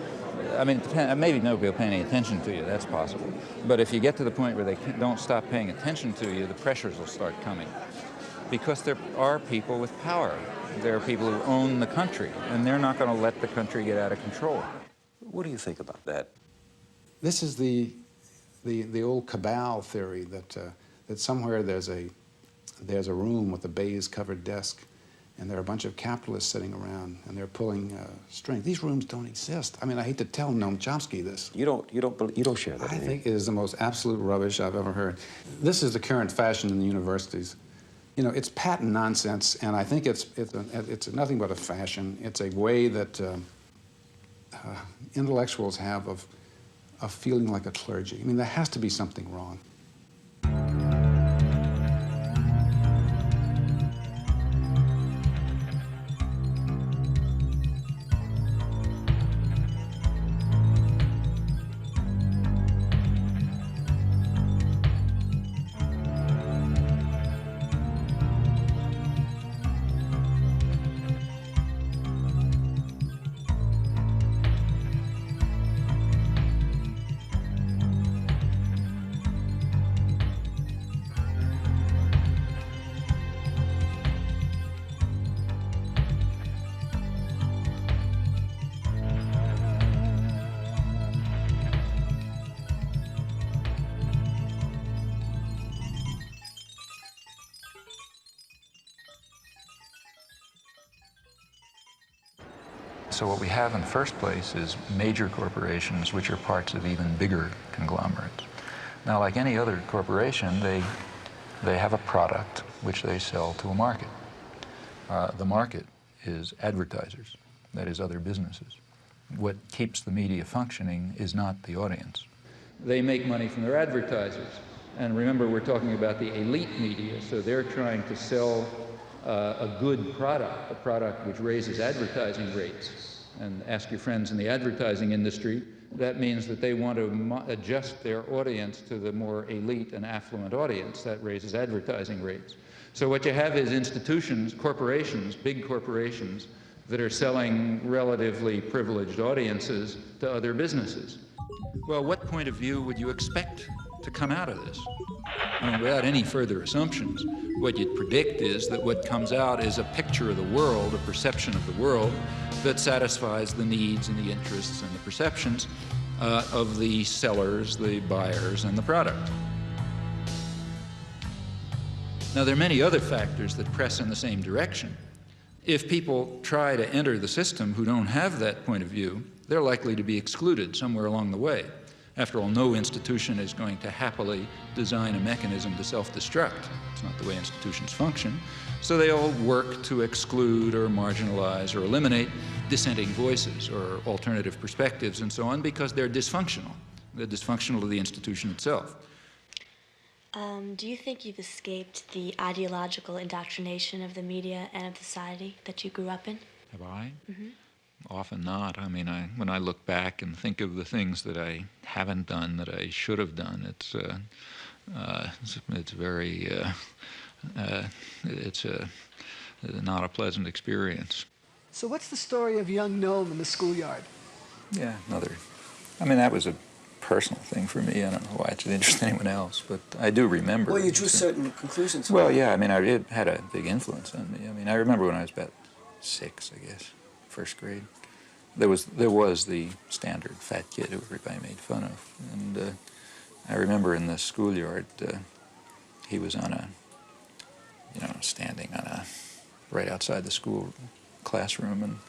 [SPEAKER 3] I mean, maybe nobody will pay any attention to you, that's possible. But if you get to the point where they don't stop paying attention to you, the pressures will start coming. Because there are people with power. There are people who own the country, and they're not going to let the country get out of control.
[SPEAKER 7] What do you think about that?
[SPEAKER 8] This is the old cabal theory that somewhere there's a room with a baize-covered desk, and there are a bunch of capitalists sitting around, and they're pulling strings. These rooms don't exist. I mean, I hate to tell Noam Chomsky this.
[SPEAKER 7] You don't share that.
[SPEAKER 8] I think it is the most absolute rubbish I've ever heard. This is the current fashion in the universities. You know, it's patent nonsense, and I think it's nothing but a fashion. It's a way that intellectuals have of feeling like a clergy. I mean, there has to be something wrong.
[SPEAKER 3] So what we have in the first place is major corporations, which are parts of even bigger conglomerates. Now, like any other corporation, they They have a product which they sell to a market. The market is advertisers, that is, other businesses. What keeps the media functioning is not the audience. They make money from their advertisers. And remember, we're talking about the elite media, so they're trying to sell a good product, a product which raises advertising rates. And ask your friends in the advertising industry, that means that they want to adjust their audience to the more elite and affluent audience. That raises advertising rates. So what you have is institutions, corporations, big corporations, that are selling relatively privileged audiences to other businesses. Well, what point of view would you expect to come out of this? I mean, without any further assumptions, what you'd predict is that what comes out is a picture of the world, a perception of the world, that satisfies the needs and the interests and the perceptions of the sellers, the buyers, and the product. Now, there are many other factors that press in the same direction. If people try to enter the system who don't have that point of view, they're likely to be excluded somewhere along the way. After all, no institution is going to happily design a mechanism to self-destruct. It's not the way institutions function. So they all work to exclude or marginalize or eliminate dissenting voices or alternative perspectives and so on because they're dysfunctional. They're dysfunctional to the institution itself.
[SPEAKER 9] Do you think you've escaped the ideological indoctrination of the media and of society that you grew up in?
[SPEAKER 3] Have I?
[SPEAKER 9] Mm-hmm.
[SPEAKER 3] Often not. I mean, when I look back and think of the things that I haven't done that I should have done, it's very, it's not a pleasant experience.
[SPEAKER 16] So what's the story of young Noam in the schoolyard?
[SPEAKER 3] Yeah, I mean, that was a personal thing for me. I don't know why it should interest anyone else, but I do remember.
[SPEAKER 16] Well, you drew certain conclusions from
[SPEAKER 3] Well,
[SPEAKER 16] it.
[SPEAKER 3] yeah, I mean, it had a big influence on me. I mean, I remember when I was about 6, I guess, first grade. There was the standard fat kid who everybody made fun of, and I remember in the schoolyard, he was on standing on right outside the school classroom, and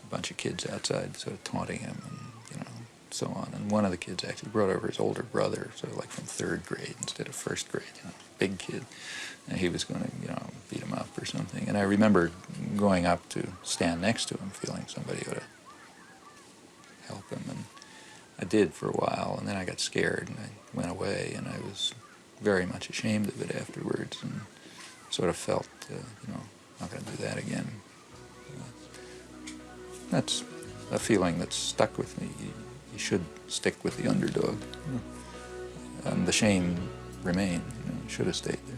[SPEAKER 3] a bunch of kids outside sort of taunting him, and so on. And one of the kids actually brought over his older brother, sort of like from 3rd grade instead of 1st grade, big kid. And he was going to, beat him up or something. And I remember going up to stand next to him, feeling somebody ought to help him. And I did for a while, and then I got scared, and I went away, and I was very much ashamed of it afterwards, and sort of felt, not going to do that again. That's a feeling that's stuck with me. You should stick with the underdog. And the shame remained. You should have stayed there.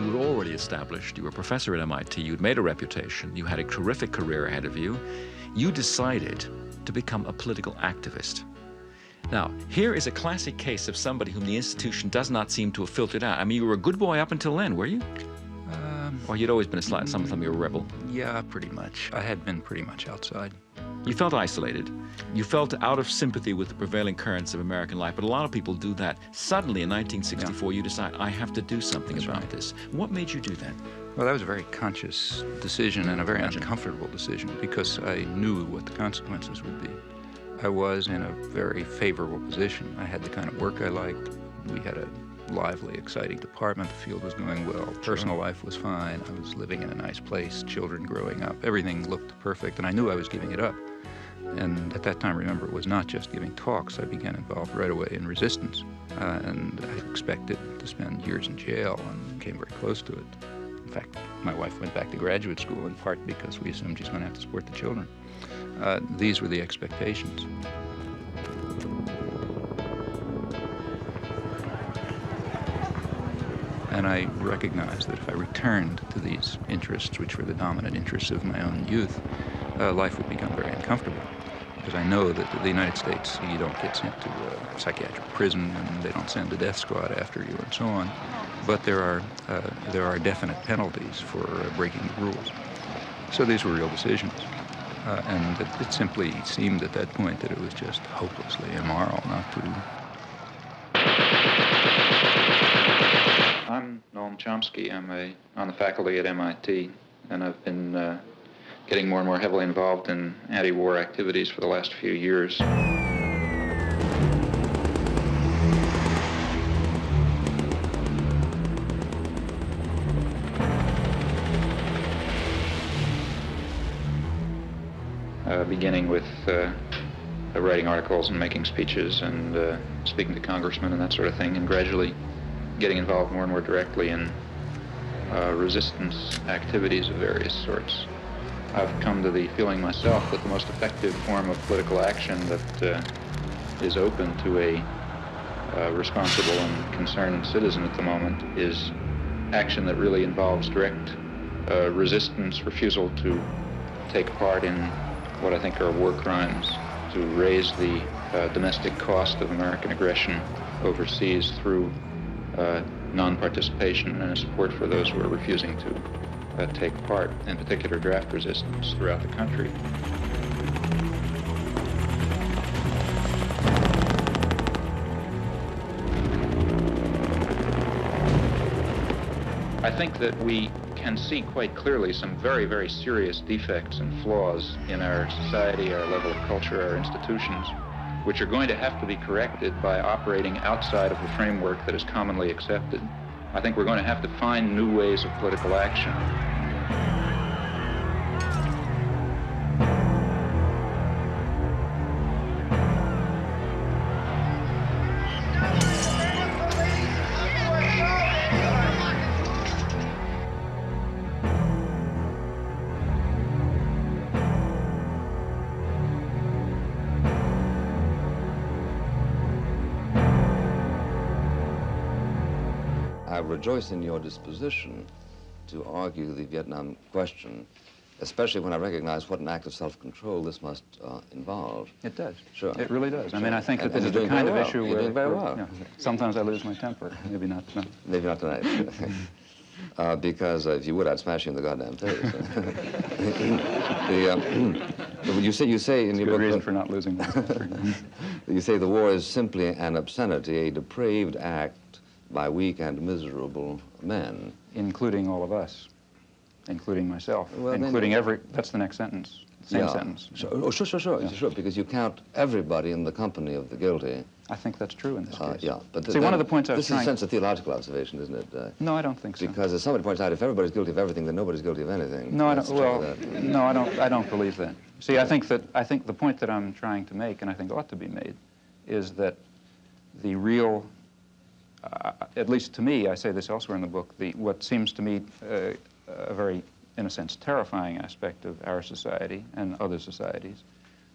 [SPEAKER 11] You were already established. You were a professor at MIT. You'd made a reputation. You had a terrific career ahead of you. You decided to become a political activist. Now, here is a classic case of somebody whom the institution does not seem to have filtered out. I mean, you were a good boy up until then, were you? Or you'd always been a slight, some of them you were a rebel?
[SPEAKER 3] Yeah, pretty much. I had been pretty much outside.
[SPEAKER 11] You felt isolated. You felt out of sympathy with the prevailing currents of American life, but a lot of people do that. Suddenly, in 1964, you decide, I have to do something about this. What made you do that?
[SPEAKER 3] Well, that was a very conscious decision and a very uncomfortable decision because I knew what the consequences would be. I was in a very favorable position. I had the kind of work I liked. We had a lively, exciting department. The field was going well. Personal life was fine. I was living in a nice place, children growing up. Everything looked perfect, and I knew I was giving it up. And at that time, remember, it was not just giving talks. I began involved right away in resistance. And I expected to spend years in jail and came very close to it. In fact, my wife went back to graduate school in part because we assumed she's going to have to support the children. These were the expectations. And I recognized that if I returned to these interests, which were the dominant interests of my own youth, life would become very uncomfortable. Because I know that in the United States, you don't get sent to a psychiatric prison, and they don't send a death squad after you, and so on. But there are definite penalties for breaking the rules. So these were real decisions. And it simply seemed at that point that it was just hopelessly immoral not to. I'm Noam Chomsky. I'm on the faculty at MIT, and I've been getting more and more heavily involved in anti-war activities for the last few years. beginning with writing articles and making speeches and speaking to congressmen and that sort of thing, and gradually getting involved more and more directly in resistance activities of various sorts. I've come to the feeling myself that the most effective form of political action that is open to a responsible and concerned citizen at the moment is action that really involves direct resistance, refusal to take part in what I think are war crimes, to raise the domestic cost of American aggression overseas through non-participation and support for those who are refusing to take part, in particular draft resistance throughout the country. I think that we can see quite clearly some very, very serious defects and flaws in our society, our level of culture, our institutions, which are going to have to be corrected by operating outside of the framework that is commonly accepted. I think we're going to have to find new ways of political action.
[SPEAKER 12] I rejoice in your disposition to argue the Vietnam question, especially when I recognize what an act of self-control this must involve.
[SPEAKER 3] It does.
[SPEAKER 12] Sure.
[SPEAKER 3] It really does.
[SPEAKER 12] Sure.
[SPEAKER 3] I mean, I think that
[SPEAKER 12] And
[SPEAKER 3] this is
[SPEAKER 12] you're
[SPEAKER 3] the
[SPEAKER 12] doing
[SPEAKER 3] kind of
[SPEAKER 12] very well.
[SPEAKER 3] issue
[SPEAKER 12] You're
[SPEAKER 3] where,
[SPEAKER 12] doing very well.
[SPEAKER 3] you know, sometimes I lose my temper. Maybe not tonight.
[SPEAKER 12] Maybe not tonight. Because if you would, I'd smash you in the goddamn face. You say in your book,
[SPEAKER 3] reason for not losing my temper.
[SPEAKER 12] You say the war is simply an obscenity, a depraved act by weak and miserable men.
[SPEAKER 3] Including all of us, including myself,
[SPEAKER 12] Well,
[SPEAKER 3] including that's the next sentence, same sentence.
[SPEAKER 12] Sure, because you count everybody in the company of the guilty.
[SPEAKER 3] I think that's true in this case.
[SPEAKER 12] Yeah, but
[SPEAKER 3] see, one of the points I was
[SPEAKER 12] this is in a sense a theological observation, isn't it?
[SPEAKER 3] No, I don't think so.
[SPEAKER 12] Because as somebody points out, if everybody's guilty of everything, then nobody's guilty of anything.
[SPEAKER 3] No, I don't. Well, no, I don't believe that. See, I think the point that I'm trying to make, and I think ought to be made, is that the real, at least to me, I say this elsewhere in the book, what seems to me a very, in a sense, terrifying aspect of our society and other societies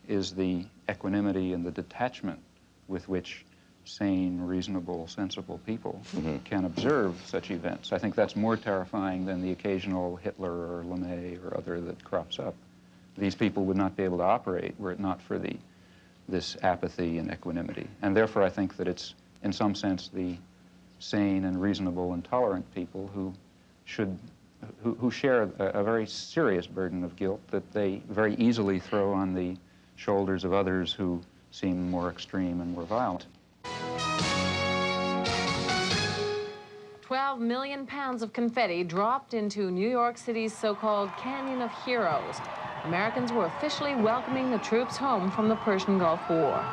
[SPEAKER 3] is the equanimity and the detachment with which sane, reasonable, sensible people can observe such events. I think that's more terrifying than the occasional Hitler or LeMay or other that crops up. These people would not be able to operate were it not for this apathy and equanimity. And therefore I think that it's, in some sense, the sane and reasonable and tolerant people who share a very serious burden of guilt that they very easily throw on the shoulders of others who seem more extreme and more violent.
[SPEAKER 13] 12 million pounds of confetti dropped into New York City's so-called Canyon of Heroes. Americans were officially welcoming the troops home from the Persian Gulf War.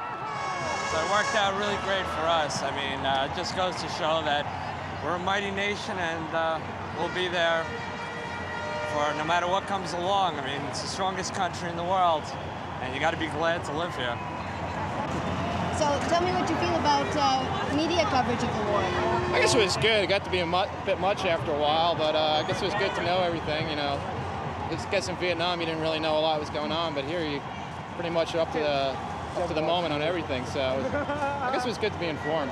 [SPEAKER 14] So it worked out really great for us. I mean, it just goes to show that we're a mighty nation and we'll be there for no matter what comes along. I mean, it's the strongest country in the world, and you got to be glad to live here.
[SPEAKER 20] So tell me what you feel about media coverage of the war.
[SPEAKER 15] I guess it was good. It got to be a bit much after a while, but I guess it was good to know everything, you know. I guess in Vietnam you didn't really know a lot was going on, but here you pretty much up to the moment on everything, so I guess it was good to be informed.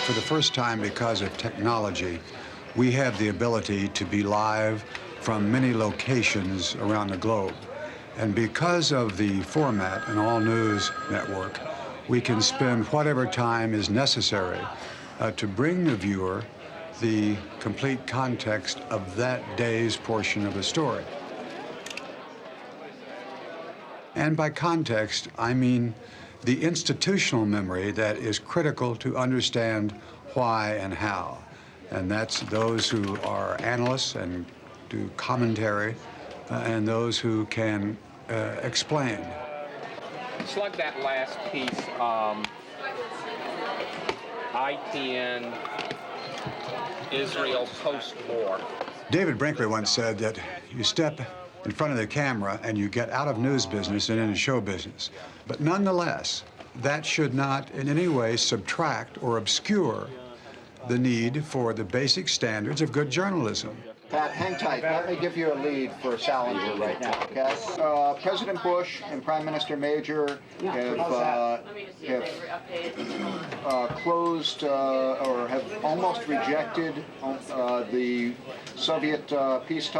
[SPEAKER 17] For the first time, because of technology, we have the ability to be live from many locations around the globe. And because of the format, an all-news network, we can spend whatever time is necessary to bring the viewer the complete context of that day's portion of the story. And by context, I mean the institutional memory that is critical to understand why and how. And that's those who are analysts and do commentary, and those who can explain.
[SPEAKER 23] Slug that last piece, ITN, Israel post-war.
[SPEAKER 17] David Brinkley once said that you step in front of the camera and you get out of news business and into show business. But nonetheless, that should not in any way subtract or obscure the need for the basic standards of good journalism.
[SPEAKER 1] Pat, hang tight. Let me give you a lead for Salinger right now, okay? President Bush and Prime Minister Major have closed or have almost rejected the Soviet peace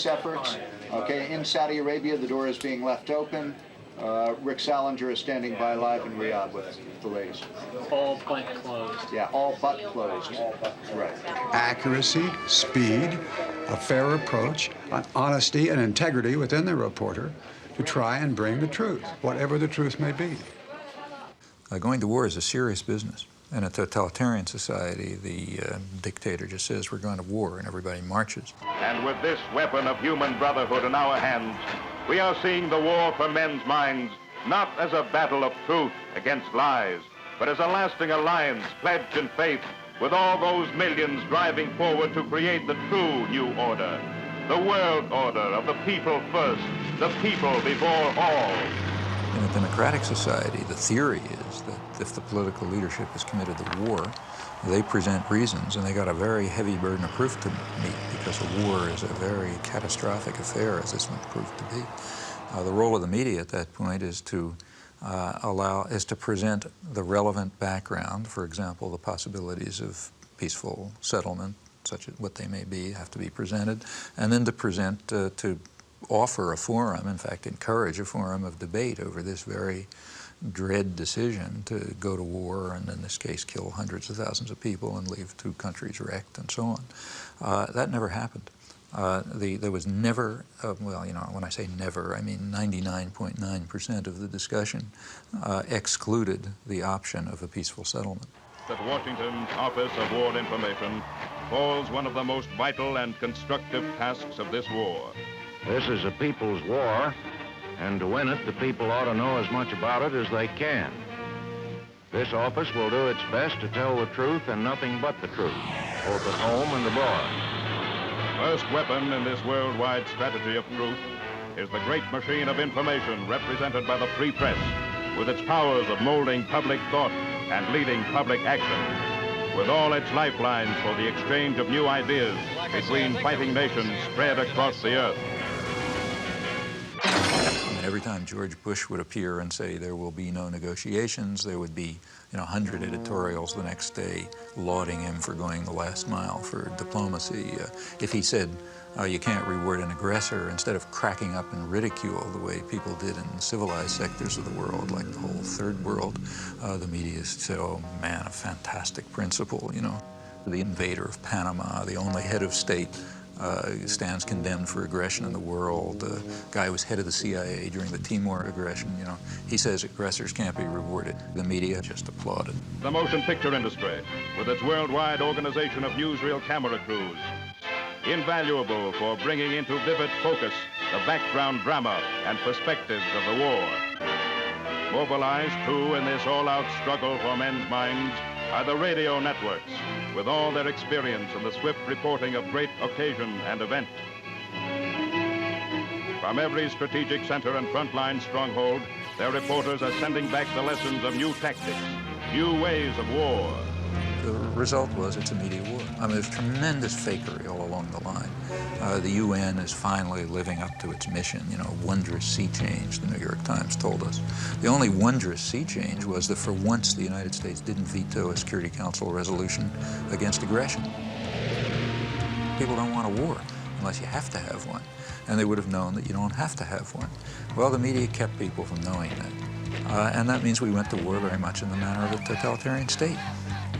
[SPEAKER 1] efforts. Okay, in Saudi Arabia, the door is being left open. Rick Salinger is standing by live in Riyadh with the latest.
[SPEAKER 2] All but closed.
[SPEAKER 1] Yeah, all but closed. Right.
[SPEAKER 17] Accuracy, speed, a fair approach, honesty and integrity within the reporter to try and bring the truth, whatever the truth may be.
[SPEAKER 3] Going to war is a serious business. In a totalitarian society, the dictator just says, we're going to war, and everybody marches.
[SPEAKER 18] And with this weapon of human brotherhood in our hands, we are seeing the war for men's minds not as a battle of truth against lies, but as a lasting alliance pledged in faith with all those millions driving forward to create the true new order, the world order of the people first, the people before all.
[SPEAKER 3] In a democratic society, the theory is that if the political leadership is committed to war, they present reasons, and they got a very heavy burden of proof to meet, because a war is a very catastrophic affair, as this one proved to be. The role of the media at that point is to present the relevant background. For example, the possibilities of peaceful settlement, such as what they may be, have to be presented, and then to offer a forum, in fact, encourage a forum of debate over this very dread decision to go to war and, in this case, kill hundreds of thousands of people and leave two countries wrecked and so on. That never happened. There was never, well, you know, when I say never, I mean 99.9% of the discussion excluded the option of a peaceful settlement.
[SPEAKER 18] At Washington's Office of War Information falls one of the most vital and constructive tasks of this war.
[SPEAKER 10] This is a people's war, and to win it, the people ought to know as much about it as they can. This office will do its best to tell the truth and nothing but the truth, both at home and abroad.
[SPEAKER 18] First weapon in this worldwide strategy of truth is the great machine of information represented by the free press, with its powers of molding public thought and leading public action, with all its lifelines for the exchange of new ideas between fighting nations spread across the earth.
[SPEAKER 3] Every time George Bush would appear and say there will be no negotiations, there would be, 100 editorials the next day lauding him for going the last mile for diplomacy. If he said you can't reward an aggressor, instead of cracking up in ridicule the way people did in civilized sectors of the world, like the whole third world, the media said, oh man, a fantastic principle, The invader of Panama, the only head of state, stands condemned for aggression in the world. The guy who was head of the CIA during the Timor aggression, he says aggressors can't be rewarded. The media just applauded.
[SPEAKER 18] The motion picture industry, with its worldwide organization of newsreel camera crews, invaluable for bringing into vivid focus the background drama and perspectives of the war. Mobilized, too, in this all-out struggle for men's minds are the radio networks, with all their experience in the swift reporting of great occasion and event. From every strategic center and frontline stronghold, their reporters are sending back the lessons of new tactics, new ways of war.
[SPEAKER 3] The result was it's a media war. I mean, there's tremendous fakery all along the line. The UN is finally living up to its mission, wondrous sea change, the New York Times told us. The only wondrous sea change was that for once the United States didn't veto a Security Council resolution against aggression. People don't want a war unless you have to have one. And they would have known that you don't have to have one. Well, the media kept people from knowing that. And that means we went to war very much in the manner of a totalitarian state,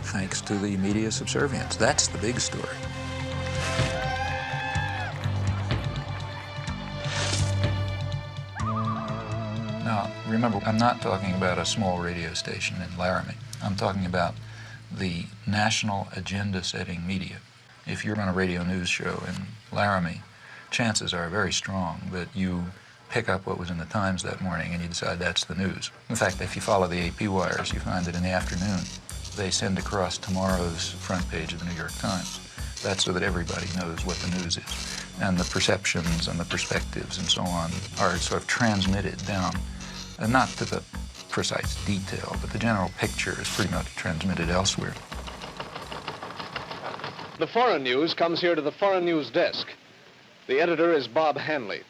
[SPEAKER 3] thanks to the media subservience. That's the big story. Now, remember, I'm not talking about a small radio station in Laramie. I'm talking about the national agenda-setting media. If you're on a radio news show in Laramie, chances are very strong that you pick up what was in the Times that morning and you decide that's the news. In fact, if you follow the AP wires, you find that in the afternoon, they send across tomorrow's front page of the New York Times. That's so that everybody knows what the news is. and the perceptions and the perspectives and so on are sort of transmitted down, and not to the precise detail, but the general picture is pretty much transmitted elsewhere.
[SPEAKER 4] The foreign news comes here to the foreign news desk. The editor is Bob Hanley.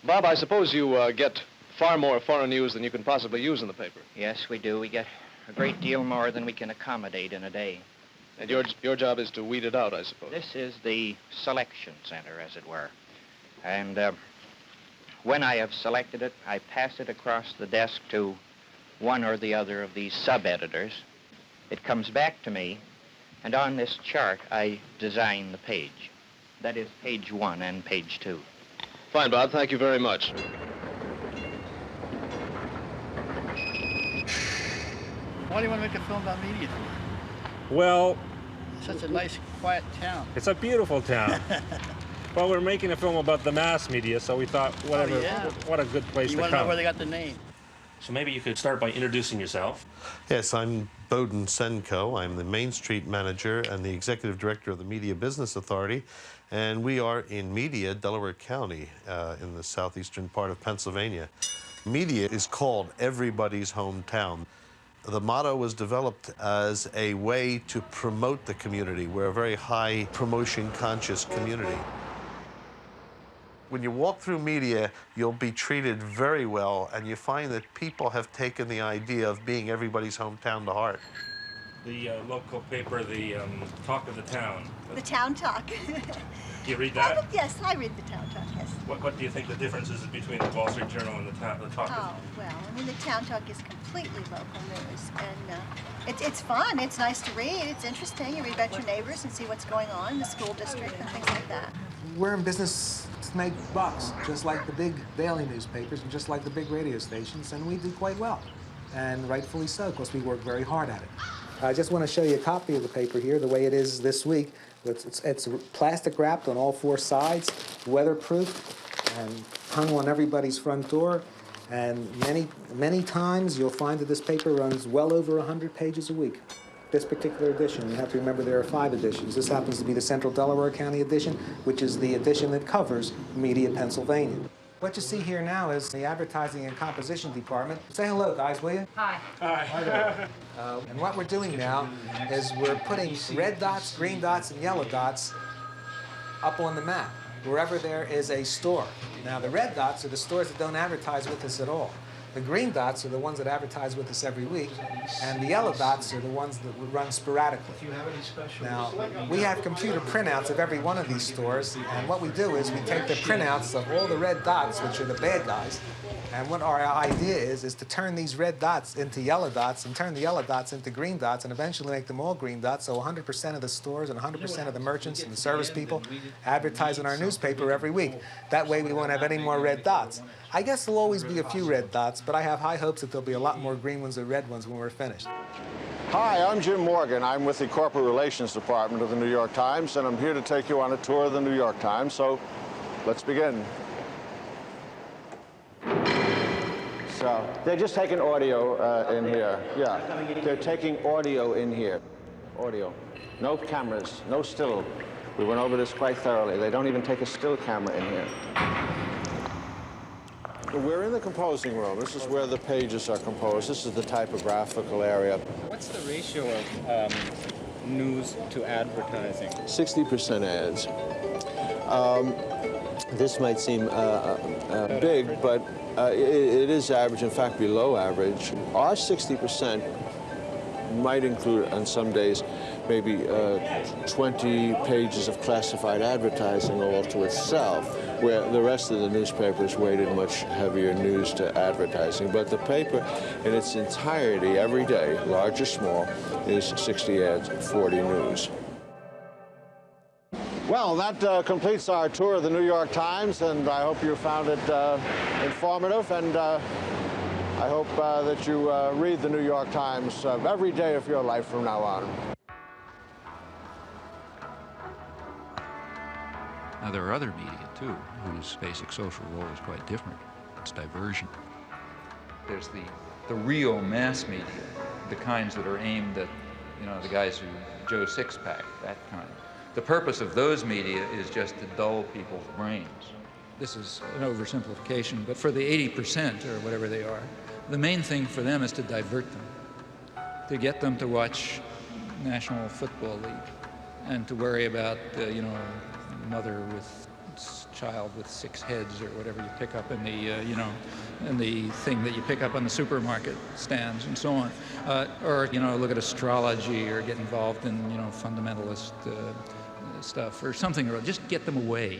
[SPEAKER 4] Bob, I suppose you get far more foreign news than you can possibly use in the paper.
[SPEAKER 5] Yes, we do. We get a great deal more than we can accommodate in a day.
[SPEAKER 4] And your job is to weed it out, I suppose.
[SPEAKER 5] This is the selection center, as it were. And when I have selected it, I pass it across the desk to one or the other of these sub-editors. It comes back to me, and on this chart, I design the page. That is page 1 and page 2.
[SPEAKER 4] Fine, Bob. Thank you very much.
[SPEAKER 2] Why do you want to make a film about media for?
[SPEAKER 19] Well,
[SPEAKER 2] Such a nice, quiet town.
[SPEAKER 19] it's a beautiful town. Well, we're making a film about the mass media, so we thought, whatever,
[SPEAKER 2] Oh, yeah.
[SPEAKER 19] what a good place
[SPEAKER 2] You
[SPEAKER 19] to
[SPEAKER 2] want to know
[SPEAKER 19] come.
[SPEAKER 2] where they got the name?
[SPEAKER 21] So maybe you could start by introducing yourself.
[SPEAKER 22] Yes, I'm Bowden Senko. I'm the Main Street manager and the executive director of the Media Business Authority, and we are in Media, Delaware County, in the southeastern part of Pennsylvania. Media is called everybody's hometown. The motto was developed as a way to promote the community. We're a very high promotion-conscious community. When you walk through media, you'll be treated very well, and you find that people have taken the idea of being everybody's hometown to heart.
[SPEAKER 21] The local paper, the Talk of the Town.
[SPEAKER 26] The Town Talk.
[SPEAKER 21] Do you read that?
[SPEAKER 26] Yes, I read the Town Talk, yes.
[SPEAKER 21] What do you think the difference is between the Wall Street Journal and the Talk of
[SPEAKER 26] Oh, well, I mean, the Town Talk is completely local news, and it's fun. It's nice to read. It's interesting. You read about your neighbors and see what's going on in the school district and things like that.
[SPEAKER 27] We're in business to make bucks, just like the big daily newspapers and just like the big radio stations, and we do quite well. And rightfully so, because we work very hard at it. I just want to show you a copy of the paper here, the way it is this week. It's plastic wrapped on all 4 sides, weatherproof, and hung on everybody's front door. And many times you'll find that this paper runs well over 100 pages a week. This particular edition, you have to remember there are 5 editions. This happens to be the Central Delaware County edition, which is the edition that covers Media, Pennsylvania. What you see here now is the advertising and composition department. Say hello, guys, will you?
[SPEAKER 28] Hi.
[SPEAKER 27] Hi. And what we're doing now is we're putting red dots, green dots, and yellow dots up on the map, wherever there is a store. Now, the red dots are the stores that don't advertise with us at all. The green dots are the ones that advertise with us every week, and the yellow dots are the ones that run sporadically. Now, we have computer printouts of every one of these stores, and what we do is we take the printouts of all the red dots, which are the bad guys, and what our idea is to turn these red dots into yellow dots and turn the yellow dots into green dots and eventually make them all green dots, so 100% of the stores and 100% of the merchants and the service people advertise in our newspaper every week. That way we won't have any more red dots. I guess there'll always be a few red dots, but I have high hopes that there'll be a lot more green ones or red ones when we're finished.
[SPEAKER 29] Hi, I'm Jim Morgan. I'm with the Corporate Relations Department of the New York Times, and I'm here to take you on a tour of the New York Times, so let's begin. So they're just taking audio in here. Yeah, they're taking audio in here. Audio. No cameras, no still. We went over this quite thoroughly. They don't even take a still camera in here. We're in the composing room. This is where the pages are composed. This is the typographical area.
[SPEAKER 30] What's the ratio of news to advertising?
[SPEAKER 29] 60% ads. This might seem big, but it is average, in fact, below average. Our 60% might include, on some days, maybe 20 pages of classified advertising all to itself, where the rest of the newspapers weighted much heavier news to advertising. But the paper in its entirety, every day, large or small, is 60 ads, 40 news. Well, that completes our tour of the New York Times, and I hope you found it informative, and I hope that you read the New York Times every day of your life from now on.
[SPEAKER 3] Now, there are other media, too, whose basic social role is quite different. It's diversion. There's the real mass media, the kinds that are aimed at, you know, the guys who Joe Sixpack, that kind. The purpose of those media is just to dull people's brains. This is an oversimplification, but for the 80% or whatever they are, the main thing for them is to divert them, to get them to watch National Football League and to worry about, mother with child with 6 heads or whatever you pick up in the, in the thing that you pick up on the supermarket stands and so on. Or, look at astrology or get involved in, fundamentalist stuff or something, or just get them away,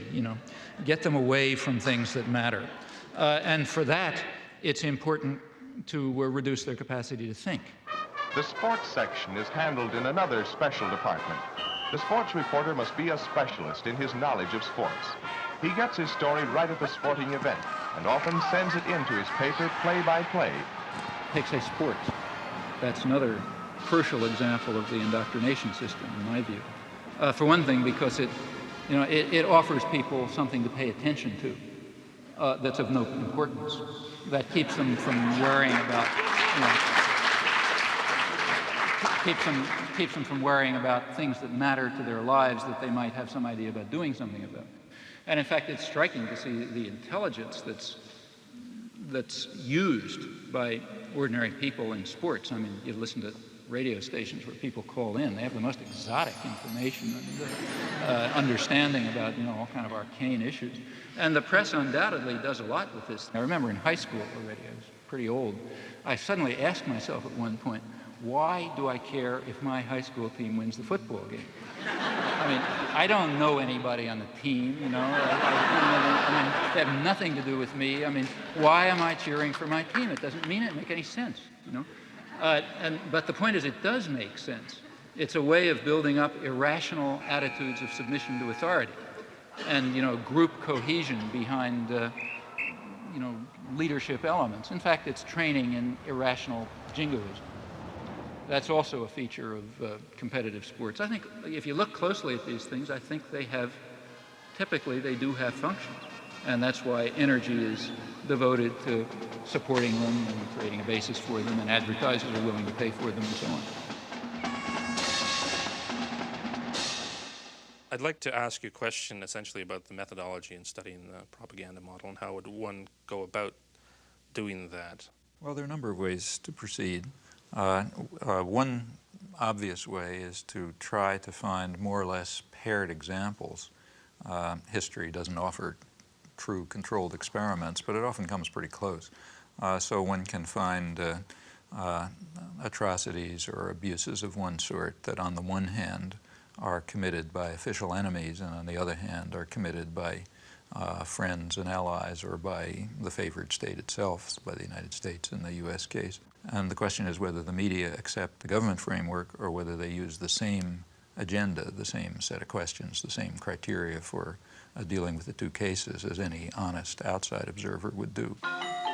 [SPEAKER 3] get them away from things that matter. And for that, it's important to reduce their capacity to think.
[SPEAKER 6] The sports section is handled in another special department. The sports reporter must be a specialist in his knowledge of sports. He gets his story right at the sporting event and often sends it into his paper play by play.
[SPEAKER 3] Take, say, sports. That's another crucial example of the indoctrination system, in my view. For one thing, because it offers people something to pay attention to that's of no importance, that keeps them from worrying about, keeps them from worrying about things that matter to their lives that they might have some idea about doing something about. And in fact, it's striking to see the intelligence that's used by ordinary people in sports. I mean, you listen to radio stations where people call in. They have the most exotic information and understanding about, all kind of arcane issues. And the press undoubtedly does a lot with this. I remember in high school already, I was pretty old, I suddenly asked myself at one point, why do I care if my high school team wins the football game? I mean, I don't know anybody on the team, I mean, they have nothing to do with me. I mean, why am I cheering for my team? It doesn't make any sense, But the point is, it does make sense. It's a way of building up irrational attitudes of submission to authority and, group cohesion behind, leadership elements. In fact, it's training in irrational jingoism. That's also a feature of competitive sports. I think if you look closely at these things, I think typically they do have functions. And that's why energy is devoted to supporting them and creating a basis for them, and advertisers are willing to pay for them and so on.
[SPEAKER 21] I'd like to ask you a question essentially about the methodology in studying the propaganda model and how would one go about doing that?
[SPEAKER 3] Well, there are a number of ways to proceed. One obvious way is to try to find more or less paired examples. History doesn't offer true controlled experiments, but it often comes pretty close. So one can find atrocities or abuses of one sort that on the one hand are committed by official enemies and on the other hand are committed by friends and allies or by the favored state itself, by the United States in the U.S. case. And the question is whether the media accept the government framework or whether they use the same agenda, the same set of questions, the same criteria for dealing with the two cases as any honest outside observer would do.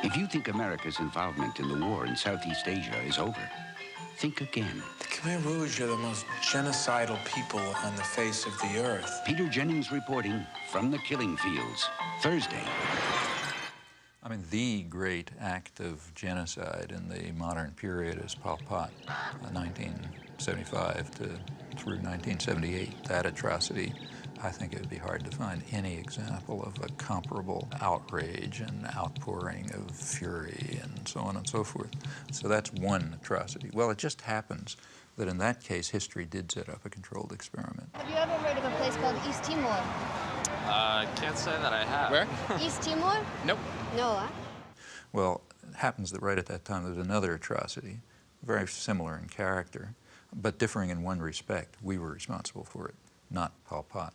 [SPEAKER 7] If you think America's involvement in the war in Southeast Asia is over, think again.
[SPEAKER 8] The Khmer Rouge are the most genocidal people on the face of the earth.
[SPEAKER 7] Peter Jennings reporting from the killing fields, Thursday.
[SPEAKER 3] I mean, the great act of genocide in the modern period is Pol Pot, 1975 through 1978. That atrocity, I think it would be hard to find any example of a comparable outrage and outpouring of fury and so on and so forth. So that's one atrocity. Well, it just happens that in that case, history did set up a controlled experiment.
[SPEAKER 20] Have you ever heard of a place called East Timor?
[SPEAKER 14] I can't say that I have.
[SPEAKER 15] Where?
[SPEAKER 20] East Timor?
[SPEAKER 15] Nope.
[SPEAKER 20] No, huh?
[SPEAKER 3] Well, it happens that right at that time there's another atrocity, very similar in character, but differing in one respect. We were responsible for it, not Pol Pot.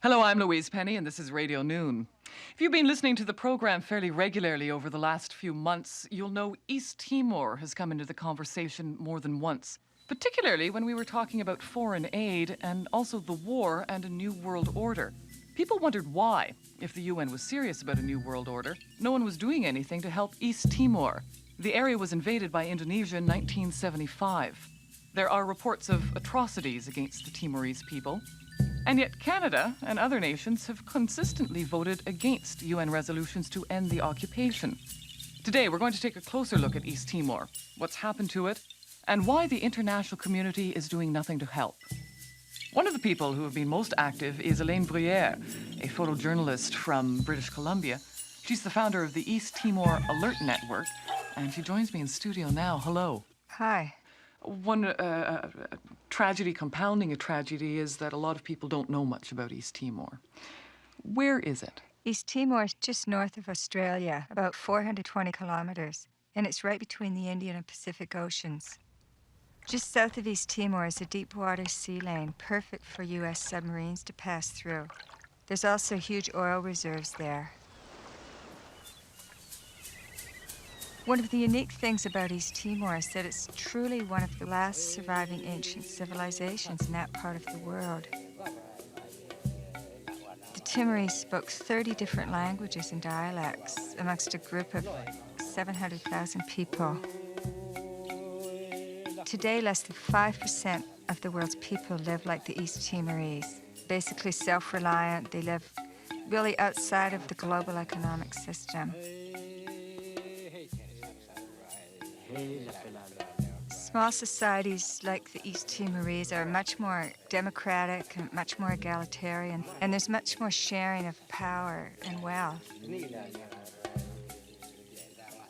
[SPEAKER 9] Hello, I'm Louise Penny, and this is Radio Noon. If you've been listening to the program fairly regularly over the last few months, you'll know East Timor has come into the conversation more than once, particularly when we were talking about foreign aid and also the war and a new world order. People wondered why, if the UN was serious about a new world order, no one was doing anything to help East Timor. The area was invaded by Indonesia in 1975. There are reports of atrocities against the Timorese people. And yet Canada and other nations have consistently voted against UN resolutions to end the occupation. Today, we're going to take a closer look at East Timor, what's happened to it, and why the international community is doing nothing to help. One of the people who have been most active is Elaine Bruyere, a photojournalist from British Columbia. She's the founder of the East Timor Alert Network, and she joins me in studio now. Hello.
[SPEAKER 1] Hi.
[SPEAKER 9] One tragedy compounding a tragedy is that a lot of people don't know much about East Timor. Where is it?
[SPEAKER 1] East Timor is just north of Australia, about 420 kilometers, and it's right between the Indian and Pacific Oceans. Just south of East Timor is a deep-water sea lane, perfect for U.S. submarines to pass through. There's also huge oil reserves there. One of the unique things about East Timor is that it's truly one of the last surviving ancient civilizations in that part of the world. The Timorese spoke 30 different languages and dialects amongst a group of 700,000 people. Today, less than 5% of the world's people live like the East Timorese, basically self-reliant. They live really outside of the global economic system. Small societies like the East Timorese are much more democratic and much more egalitarian, and there's much more sharing of power and wealth.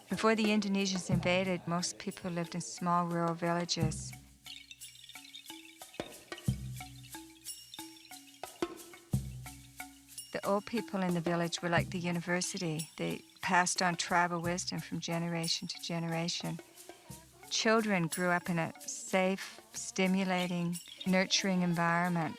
[SPEAKER 1] Before the Indonesians invaded, most people lived in small rural villages. The old people in the village were like the university. They passed on tribal wisdom from generation to generation. Children grew up in a safe, stimulating, nurturing environment.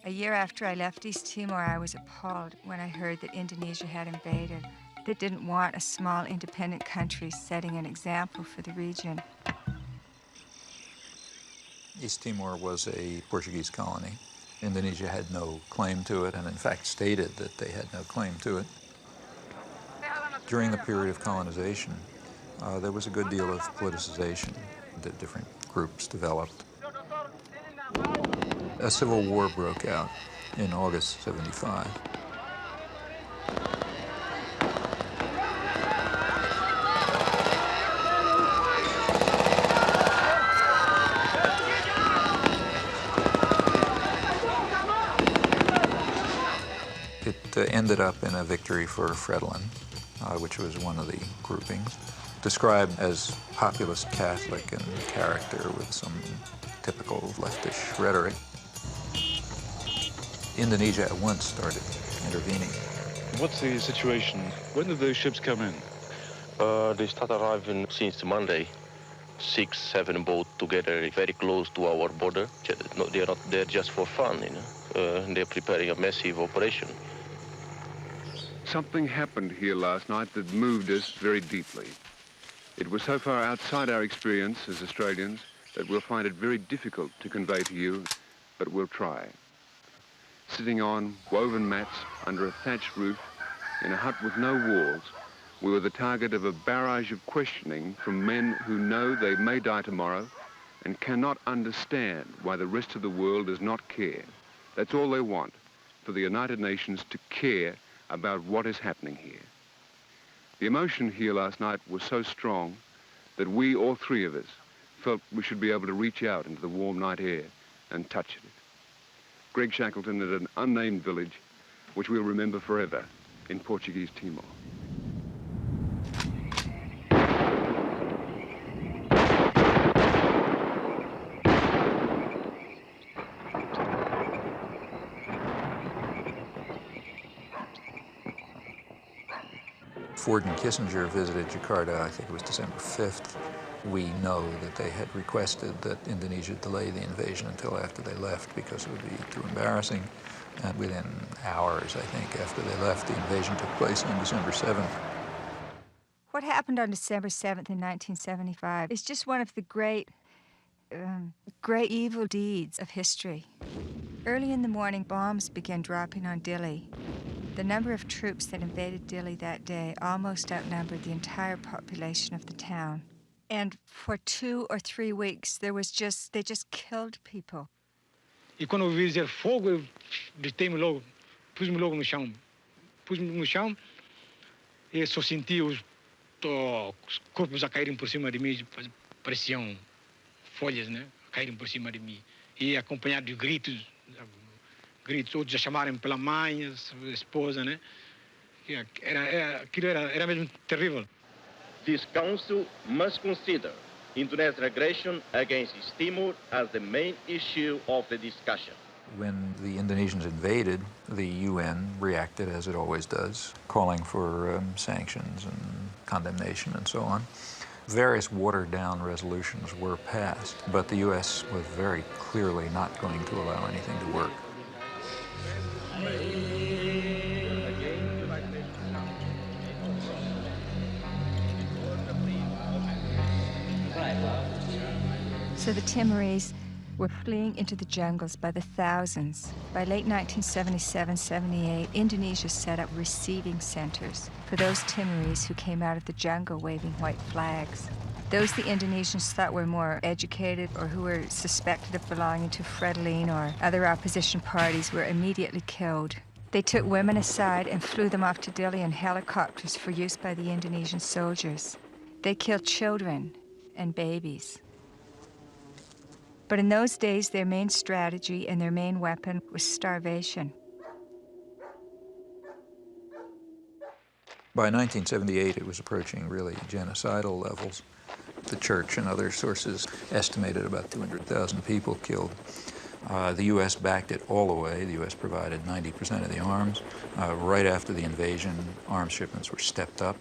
[SPEAKER 1] A year after I left East Timor, I was appalled when I heard that Indonesia had invaded. They didn't want a small, independent country setting an example for the region.
[SPEAKER 3] East Timor was a Portuguese colony. Indonesia had no claim to it, and in fact stated that they had no claim to it. During the period of colonization, there was a good deal of politicization. The different groups developed. A civil war broke out in August '75. It ended up in a victory for Fredlin, which was one of the groupings, described as populist Catholic in character with some typical leftish rhetoric. Indonesia at once started intervening.
[SPEAKER 11] What's the situation? When did those ships come in?
[SPEAKER 12] They start arriving since Monday. 6, 7 boats together, very close to our border. No, they're not there just for fun, you know. They're preparing a massive operation.
[SPEAKER 18] Something happened here last night that moved us very deeply. It was so far outside our experience as Australians that we'll find it very difficult to convey to you, but we'll try. Sitting on woven mats under a thatched roof in a hut with no walls, we were the target of a barrage of questioning from men who know they may die tomorrow and cannot understand why the rest of the world does not care. That's all they want, for the United Nations to care about what is happening here. The emotion here last night was so strong that we, all three of us, felt we should be able to reach out into the warm night air and touch it. Greg Shackleton at an unnamed village, which we'll remember forever in Portuguese Timor.
[SPEAKER 3] Ford and Kissinger visited Jakarta, I think it was December 5th. We know that they had requested that Indonesia delay the invasion until after they left because it would be too embarrassing. And within hours, I think, after they left, the invasion took place on December 7th.
[SPEAKER 1] What happened on December 7th in 1975 is just one of the great evil deeds of history. Early in the morning, bombs began dropping on Dili. The number of troops that invaded Dili that day almost outnumbered the entire population of the town. And for 2 or 3 weeks, they just killed people.
[SPEAKER 4] E quando eu ouvi dizer fogo, eu deitei-me logo, pus-me logo no chão. Pus-me no chão e só senti os corpos a caírem por cima de mim, pareciam folhas, né? A caírem por cima de mim. E acompanhado de gritos, outros a chamarem pela mãe, a esposa, né? Aquilo era mesmo terrível.
[SPEAKER 5] This council must consider Indonesian aggression against East Timor as the main issue of the discussion.
[SPEAKER 3] When the Indonesians invaded, the UN reacted as it always does, calling for sanctions and condemnation and so on. Various watered-down resolutions were passed, but the U.S. was very clearly not going to allow anything to work.
[SPEAKER 1] So the Timorese were fleeing into the jungles by the thousands. By late 1977-78, Indonesia set up receiving centers for those Timorese who came out of the jungle waving white flags. Those the Indonesians thought were more educated or who were suspected of belonging to Frelimo or other opposition parties were immediately killed. They took women aside and flew them off to Dili in helicopters for use by the Indonesian soldiers. They killed children and babies. But in those days, their main strategy and their main weapon was starvation.
[SPEAKER 3] By 1978, it was approaching really genocidal levels. The church and other sources estimated about 200,000 people killed. The U.S. backed it all the way. The U.S. provided 90% of the arms. Right after the invasion, arms shipments were stepped up.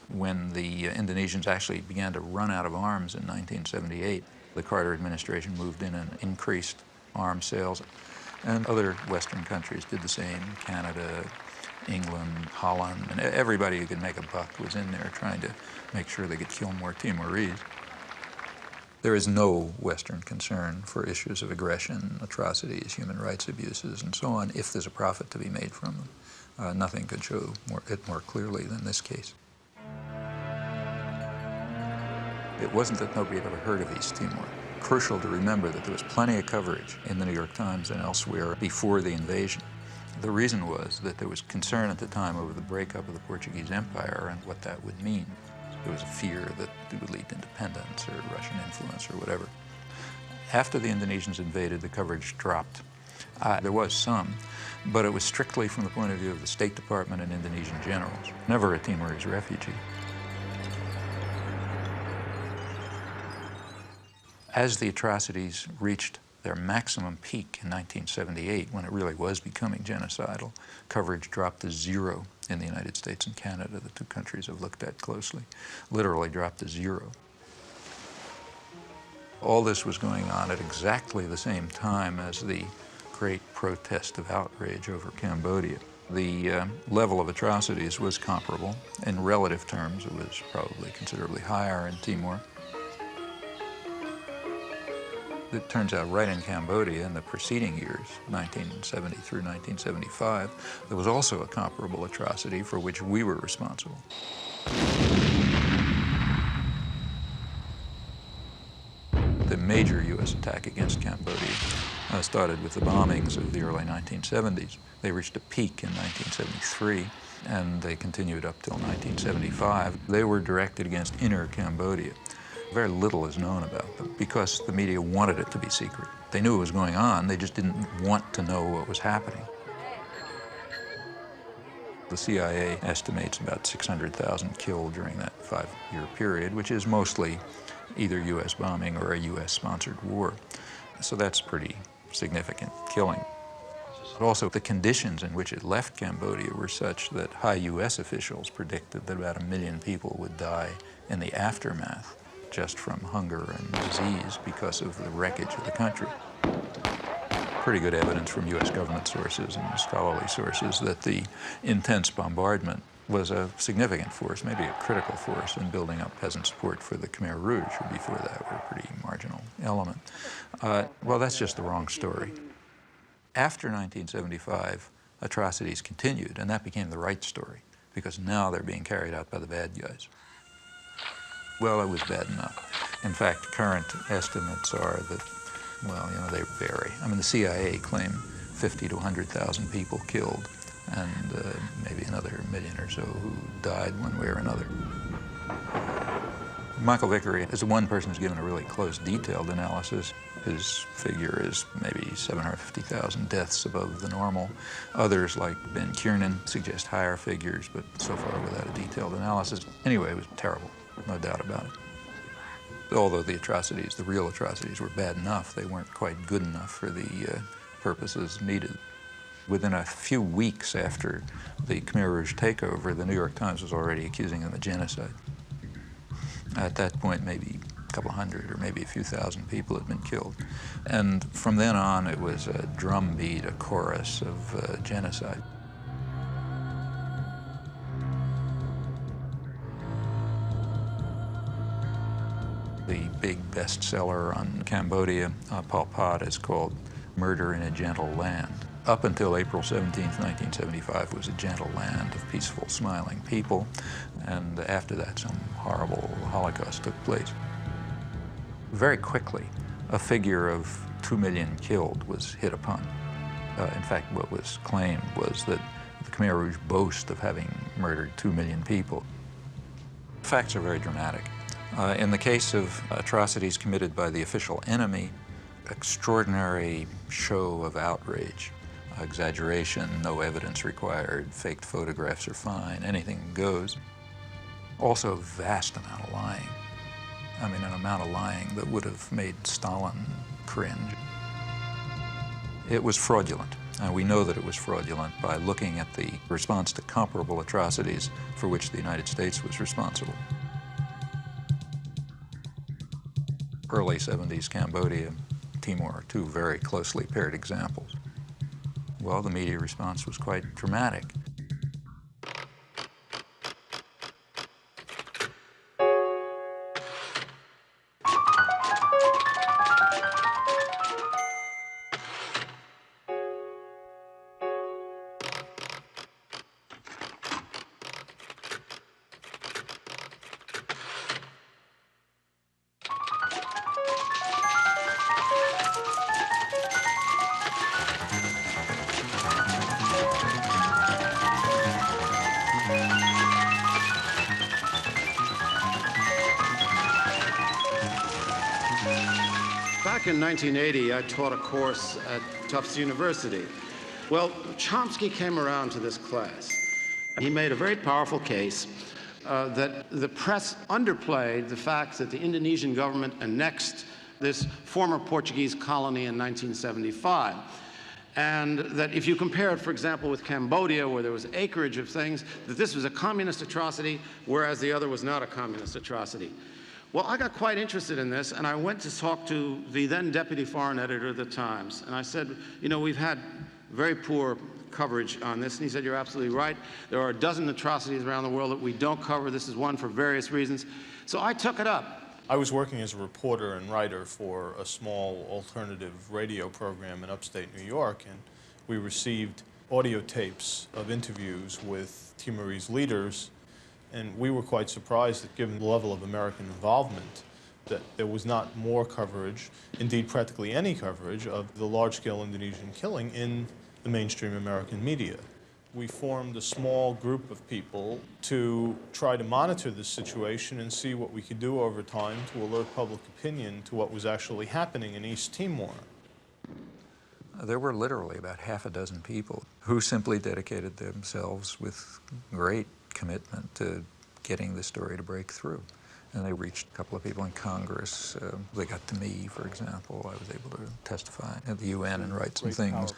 [SPEAKER 3] When the Indonesians actually began to run out of arms in 1978, the Carter administration moved in and increased arms sales. And other Western countries did the same. Canada, England, Holland, and everybody who could make a buck was in there trying to make sure they could kill more Timorese. There is no Western concern for issues of aggression, atrocities, human rights abuses, and so on, if there's a profit to be made from them. Nothing could show it more clearly than this case. It wasn't that nobody had ever heard of East Timor. Crucial to remember that there was plenty of coverage in the New York Times and elsewhere before the invasion. The reason was that there was concern at the time over the breakup of the Portuguese Empire and what that would mean. There was a fear that it would lead to independence or Russian influence or whatever. After the Indonesians invaded, the coverage dropped. There was some, but it was strictly from the point of view of the State Department and Indonesian generals, never a Timorese refugee. As the atrocities reached their maximum peak in 1978, when it really was becoming genocidal, coverage dropped to zero in the United States and Canada, the two countries have looked at closely, literally dropped to zero. All this was going on at exactly the same time as the great protest of outrage over Cambodia. The level of atrocities was comparable. In relative terms, it was probably considerably higher in Timor. It turns out right in Cambodia in the preceding years, 1970 through 1975, there was also a comparable atrocity for which we were responsible. The major U.S. attack against Cambodia started with the bombings of the early 1970s. They reached a peak in 1973, and they continued up till 1975. They were directed against inner Cambodia. Very little is known about them because the media wanted it to be secret. They knew it was going on, they just didn't want to know what was happening. The CIA estimates about 600,000 killed during that 5-year period, which is mostly either U.S. bombing or a U.S.-sponsored war. So that's pretty significant killing. But also, the conditions in which it left Cambodia were such that high U.S. officials predicted that about 1 million people would die in the aftermath, just from hunger and disease because of the wreckage of the country. Pretty good evidence from U.S. government sources and scholarly sources that the intense bombardment was a significant force, maybe a critical force in building up peasant support for the Khmer Rouge, who before that were a pretty marginal element. Well, that's just the wrong story. After 1975, atrocities continued, and that became the right story, because now they're being carried out by the bad guys. Well, it was bad enough. In fact, current estimates are that Well, you know, they vary. I mean, the CIA claimed 50 to 100,000 people killed, and maybe another million or so who died one way or another. Michael Vickery is the one person who's given a really close, detailed analysis. His figure is maybe 750,000 deaths above the normal. Others, like Ben Kiernan, suggest higher figures, but so far without a detailed analysis. Anyway, it was terrible, no doubt about it. Although the atrocities, the real atrocities, were bad enough, they weren't quite good enough for the purposes needed. Within a few weeks after the Khmer Rouge takeover, the New York Times was already accusing them of genocide. At that point, maybe a couple hundred or maybe a few thousand people had been killed. And from then on, it was a drumbeat, a chorus of genocide. The big bestseller on Cambodia, Pol Pot, is called Murder in a Gentle Land. Up until April 17, 1975, was a gentle land of peaceful, smiling people, and after that, some horrible Holocaust took place. Very quickly, a figure of 2 million killed was hit upon. In fact, what was claimed was that the Khmer Rouge boast of having murdered 2 million people. Facts are very dramatic. In the case of atrocities committed by the official enemy, extraordinary show of outrage, exaggeration, no evidence required, faked photographs are fine, anything goes. Also, a vast amount of lying. I mean, an amount of lying that would have made Stalin cringe. It was fraudulent, and we know that it was fraudulent by looking at the response to comparable atrocities for which the United States was responsible. Early 70s Cambodia, Timor, two very closely paired examples. Well, the media response was quite dramatic.
[SPEAKER 2] Back in 1980, I taught a course at Tufts University. Well, Chomsky came around to this class. He made a very powerful case that the press underplayed the fact that the Indonesian government annexed this former Portuguese colony in 1975. And that if you compare it, for example, with Cambodia, where there was acreage of things, that this was a communist atrocity, whereas the other was not a communist atrocity. Well, I got quite interested in this, and I went to talk to the then deputy foreign editor of the Times. And I said, you know, we've had very poor coverage on this. And he said, you're absolutely right. There are a dozen atrocities around the world that we don't cover. This is one for various reasons. So I took it up.
[SPEAKER 11] I was working as a reporter and writer for a small alternative radio program in upstate New York, and we received audio tapes of interviews with Timorese leaders. And we were quite surprised that, given the level of American involvement, that there was not more coverage, indeed practically any coverage, of the large-scale Indonesian killing in the mainstream American media. We formed a small group of people to try to monitor this situation and see what we could do over time to alert public opinion to what was actually happening in East Timor.
[SPEAKER 3] There were literally about half a dozen people who simply dedicated themselves with great commitment to getting the story to break through. And they reached a couple of people in Congress. They got to me, for example. I was able to testify at the UN and write some things.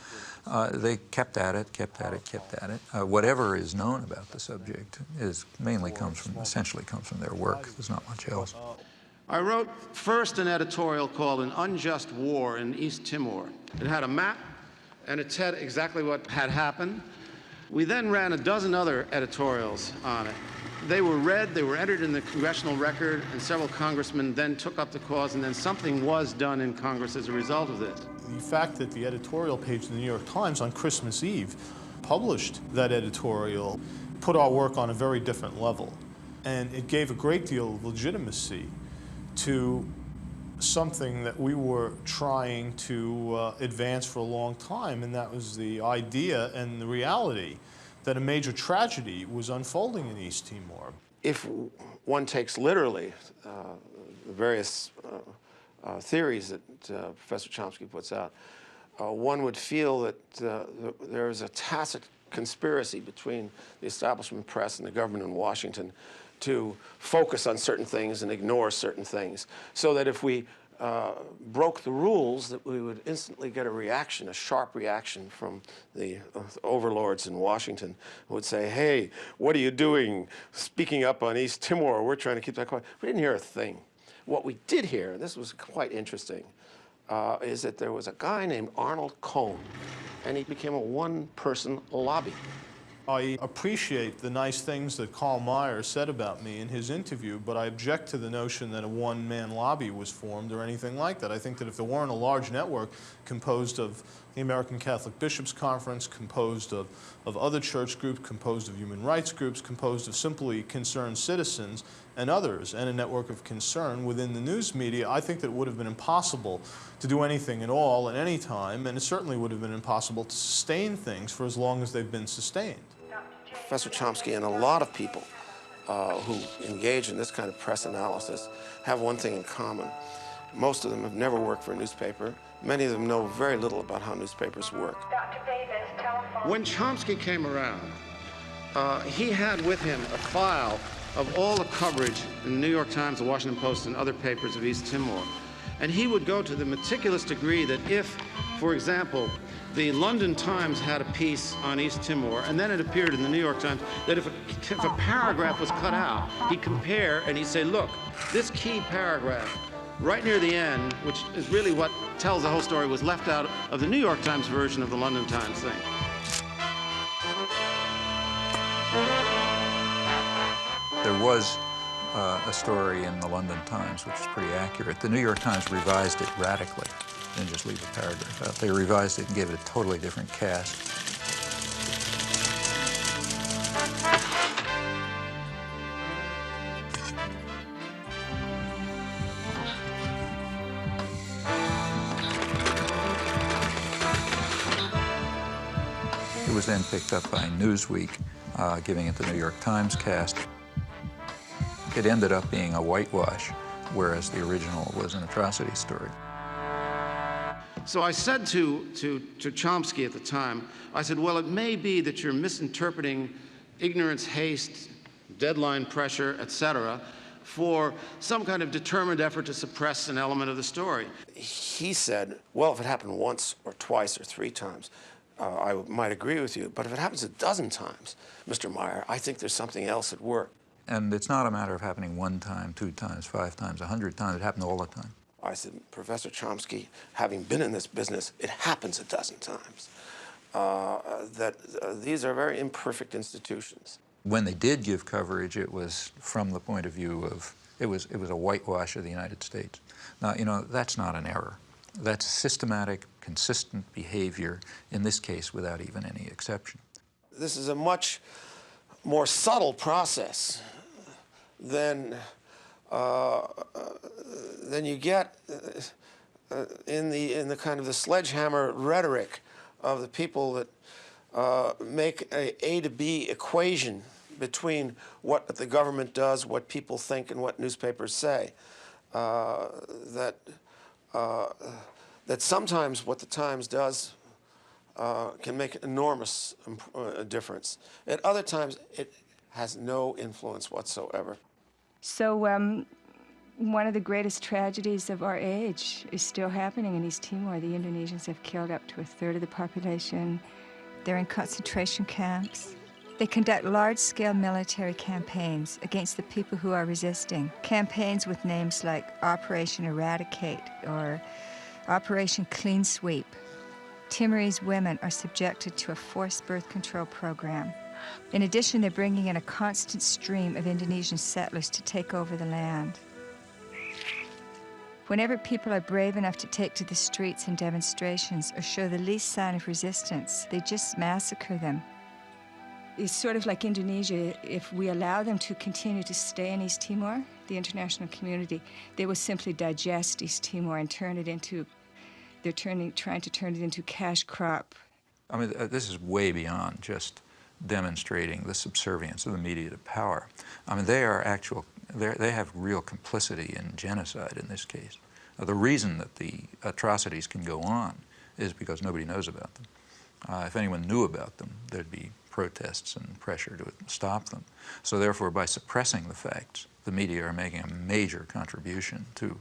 [SPEAKER 3] They kept at it, kept at it, kept at it. Whatever is known about the subject essentially comes from their work. There's not much else.
[SPEAKER 2] I wrote first an editorial called An Unjust War in East Timor. It had a map, and it said exactly what had happened. We then ran a dozen other editorials on it. They were read, they were entered in the congressional record, and several congressmen then took up the cause, and then something was done in Congress as a result of this.
[SPEAKER 11] The fact that the editorial page of the New York Times on Christmas Eve published that editorial put our work on a very different level. And it gave a great deal of legitimacy to something that we were trying to advance for a long time, and that was the idea and the reality that a major tragedy was unfolding in East Timor.
[SPEAKER 2] If one takes literally the various theories that Professor Chomsky puts out, one would feel that there is a tacit conspiracy between the establishment press and the government in Washington to focus on certain things and ignore certain things, so that if we broke the rules, that we would instantly get a reaction, a sharp reaction from the overlords in Washington, who would say, hey, what are you doing speaking up on East Timor? We're trying to keep that quiet. We didn't hear a thing. What we did hear, and this was quite interesting, is that there was a guy named Arnold Cohn, and he became a one-person lobby.
[SPEAKER 11] I appreciate the nice things that Karl Meyer said about me in his interview, but I object to the notion that a one-man lobby was formed or anything like that. I think that if there weren't a large network composed of the American Catholic Bishops' Conference, composed of other church groups, composed of human rights groups, composed of simply concerned citizens and others, and a network of concern within the news media, I think that it would have been impossible to do anything at all at any time, and it certainly would have been impossible to sustain things for as long as they've been sustained.
[SPEAKER 2] Professor Chomsky and a lot of people who engage in this kind of press analysis have one thing in common. Most of them have never worked for a newspaper. Many of them know very little about how newspapers work. When Chomsky came around, he had with him a file of all the coverage in the New York Times, the Washington Post, and other papers of East Timor. And he would go to the meticulous degree that if, for example, the London Times had a piece on East Timor, and then it appeared in the New York Times, that if a paragraph was cut out, he'd compare and he'd say, look, this key paragraph right near the end, which is really what tells the whole story, was left out of the New York Times version of the London Times thing.
[SPEAKER 3] There was a story in the London Times which is pretty accurate. The New York Times revised it radically. Didn't just leave a paragraph out. They revised it and gave it a totally different cast. It was then picked up by Newsweek, giving it the New York Times cast. It ended up being a whitewash, whereas the original was an atrocity story.
[SPEAKER 2] So I said to Chomsky at the time, I said, well, it may be that you're misinterpreting ignorance, haste, deadline pressure, etc., for some kind of determined effort to suppress an element of the story. He said, well, if it happened once or twice or 3 times, I might agree with you, but if it happens a dozen times, Mr. Meyer, I think there's something else at work.
[SPEAKER 3] And it's not a matter of happening 1 time, 2 times, 5 times, 100 times. It happened all the time.
[SPEAKER 2] I said, Professor Chomsky, having been in this business, it happens a dozen times. These are very imperfect institutions.
[SPEAKER 3] When they did give coverage, it was from the point of view of, it was a whitewash of the United States. Now, you know, that's not an error. That's systematic, consistent behavior, in this case, without even any exception.
[SPEAKER 2] This is a much more subtle process than you get in the kind of the sledgehammer rhetoric of the people that make a to B equation between what the government does, what people think, and what newspapers say. That sometimes what the Times does can make an enormous difference. At other times, it has no influence whatsoever.
[SPEAKER 1] So one of the greatest tragedies of our age is still happening in East Timor. The Indonesians have killed up to 1/3 of the population. They're in concentration camps. They conduct large-scale military campaigns against the people who are resisting. Campaigns with names like Operation Eradicate or Operation Clean Sweep. Timorese women are subjected to a forced birth control program. In addition, they're bringing in a constant stream of Indonesian settlers to take over the land. Whenever people are brave enough to take to the streets in demonstrations or show the least sign of resistance, they just massacre them. is sort of like Indonesia. If we allow them to continue to stay in East Timor, the international community, they will simply digest East Timor and turn it into, trying to turn it into cash crop.
[SPEAKER 3] I mean, this is way beyond just demonstrating the subservience of the media to power. I mean, they have real complicity in genocide in this case. The reason that the atrocities can go on is because nobody knows about them. If anyone knew about them, there'd be protests and pressure to stop them. So therefore, by suppressing the facts, the media are making a major contribution to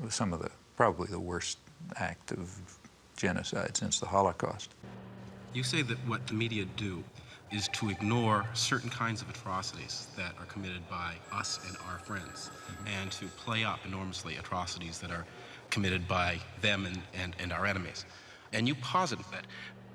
[SPEAKER 3] some of probably the worst act of genocide since the Holocaust.
[SPEAKER 10] You say that what the media do is to ignore certain kinds of atrocities that are committed by us and our friends, and to play up enormously atrocities that are committed by them and our enemies. And you posit that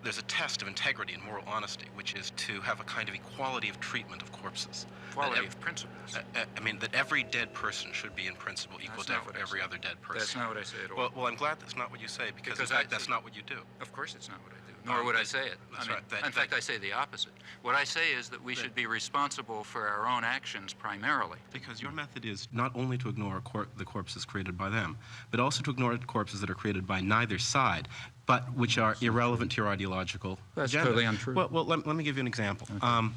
[SPEAKER 10] there's a test of integrity and moral honesty, which is to have a kind of equality of treatment of corpses.
[SPEAKER 3] Equality of principles.
[SPEAKER 10] I mean, that every dead person should be in principle equal to every other dead person.
[SPEAKER 3] That's not what I say at all.
[SPEAKER 10] Well, I'm glad that's not what you say, because in fact, that's not what you do.
[SPEAKER 3] Of course it's not what I do, nor would I say it.
[SPEAKER 10] That's
[SPEAKER 3] I mean,
[SPEAKER 10] right.
[SPEAKER 3] In fact, I say the opposite. What I say is that we should be responsible for our own actions primarily.
[SPEAKER 10] Because your method is not only to ignore the corpses created by them, but also to ignore corpses that are created by neither side, but which are irrelevant to your ideological
[SPEAKER 3] That's
[SPEAKER 10] agenda.
[SPEAKER 3] totally untrue.
[SPEAKER 10] Well, let me give you an example. Okay.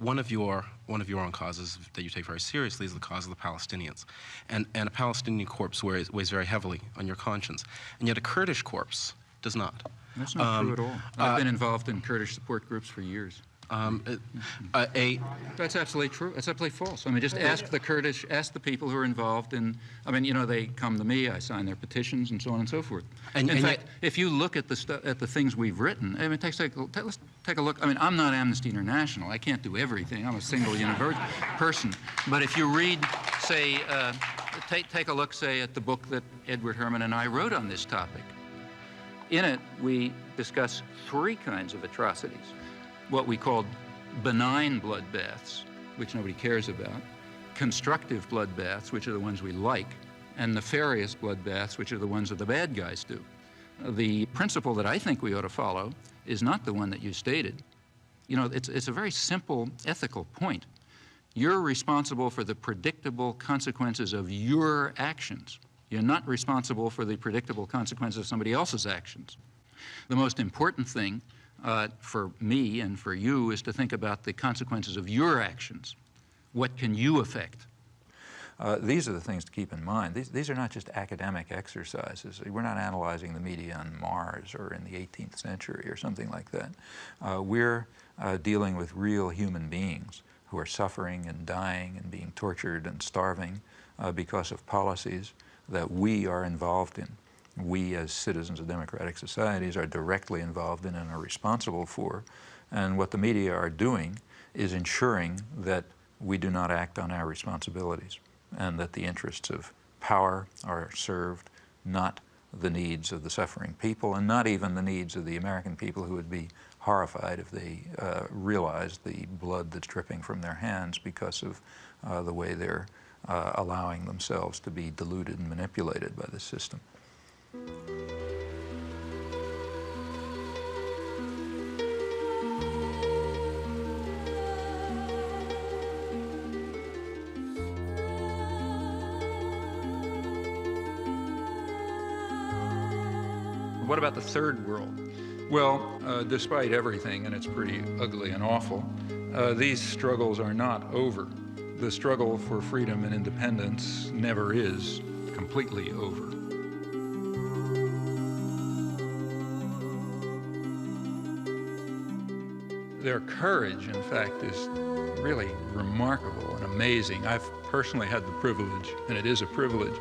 [SPEAKER 10] One of your own causes that you take very seriously is the cause of the Palestinians, and a Palestinian corpse weighs very heavily on your conscience, and yet a Kurdish corpse does not.
[SPEAKER 3] That's not true at all. I've been involved in Kurdish support groups for years. That's absolutely true. That's absolutely false. I mean, just ask the Kurdish, ask the people who are involved in, I mean, you know, they come to me, I sign their petitions and so on and so forth. In fact, if you look at the things we've written, I mean, let's take a look. I mean, I'm not Amnesty International. I can't do everything. I'm a single person. But if you read, say, take a look, say, at the book that Edward Herman and I wrote on this topic. In it, we discuss 3 kinds of atrocities. What we called benign bloodbaths, which nobody cares about, constructive bloodbaths, which are the ones we like, and nefarious bloodbaths, which are the ones that the bad guys do. The principle that I think we ought to follow is not the one that you stated. You know, it's a very simple ethical point. You're responsible for the predictable consequences of your actions. You're not responsible for the predictable consequences of somebody else's actions. The most important thing for me and for you is to think about the consequences of your actions. What can you affect? These are the things to keep in mind. These are not just academic exercises. We're not analyzing the media on Mars or in the 18th century or something like that. We're dealing with real human beings who are suffering and dying and being tortured and starving because of policies that we are involved in. We, as citizens of democratic societies, are directly involved in and are responsible for. And what the media are doing is ensuring that we do not act on our responsibilities and that the interests of power are served, not the needs of the suffering people, and not even the needs of the American people, who would be horrified if they realized the blood that's dripping from their hands because of the way they're allowing themselves to be deluded and manipulated by the system. What about the third world? Well, despite everything, and it's pretty ugly and awful, these struggles are not over. The struggle for freedom and independence never is completely over. Their courage, in fact, is really remarkable and amazing. I've personally had the privilege, and it is a privilege,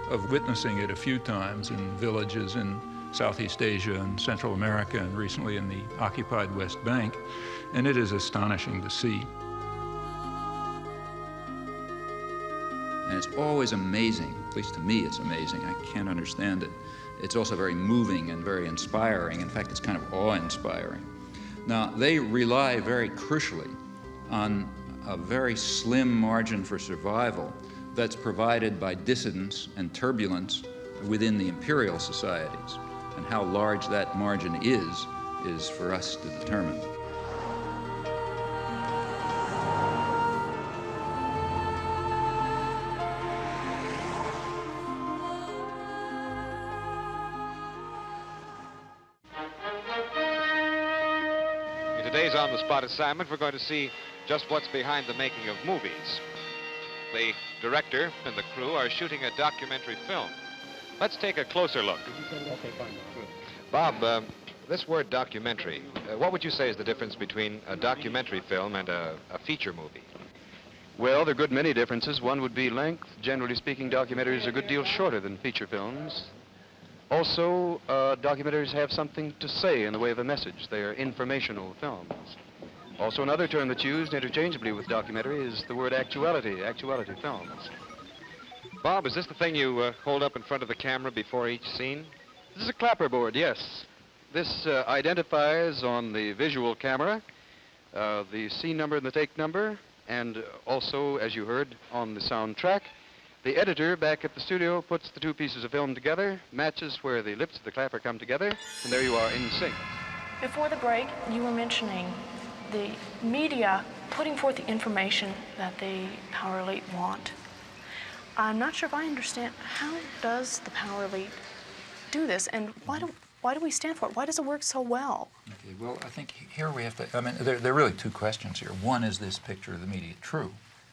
[SPEAKER 3] of witnessing it a few times in villages in Southeast Asia and Central America, and recently in the occupied West Bank, and it is astonishing to see. And it's always amazing, at least to me it's amazing, I can't understand it. It's also very moving and very inspiring. In fact, it's kind of awe-inspiring. Now, they rely very crucially on a very slim margin for survival that's provided by dissidence and turbulence within the imperial societies. And how large that margin is is for us to determine.
[SPEAKER 13] In today's on-the-spot assignment, we're going to see just what's behind the making of movies. The director and the crew are shooting a documentary film. Let's take a closer look.
[SPEAKER 30] Okay, fine.
[SPEAKER 13] Bob, this word documentary, what would you say is the difference between a documentary film and a feature movie?
[SPEAKER 16] Well, there are a good many differences. One would be length. Generally speaking, documentaries are a good deal shorter than feature films. Also, documentaries have something to say in the way of a message. They are informational films. Also, another term that's used interchangeably with documentary is the word actuality films.
[SPEAKER 13] Bob, is this the thing you hold up in front of the camera before each scene?
[SPEAKER 16] This is a clapperboard, yes. This identifies on the visual camera the scene number and the take number, and also, as you heard, on the soundtrack. The editor back at the studio puts the two pieces of film together, matches where the lips of the clapper come together, and there you are in sync.
[SPEAKER 17] Before the break, you were mentioning the media putting forth the information that the power elite want. I'm not sure if I understand, how does the power elite do this, and why do we stand for it? Why does it work so well?
[SPEAKER 3] Okay, well, I think here we have to, I mean, there are really two questions here. One, is this picture of the media true?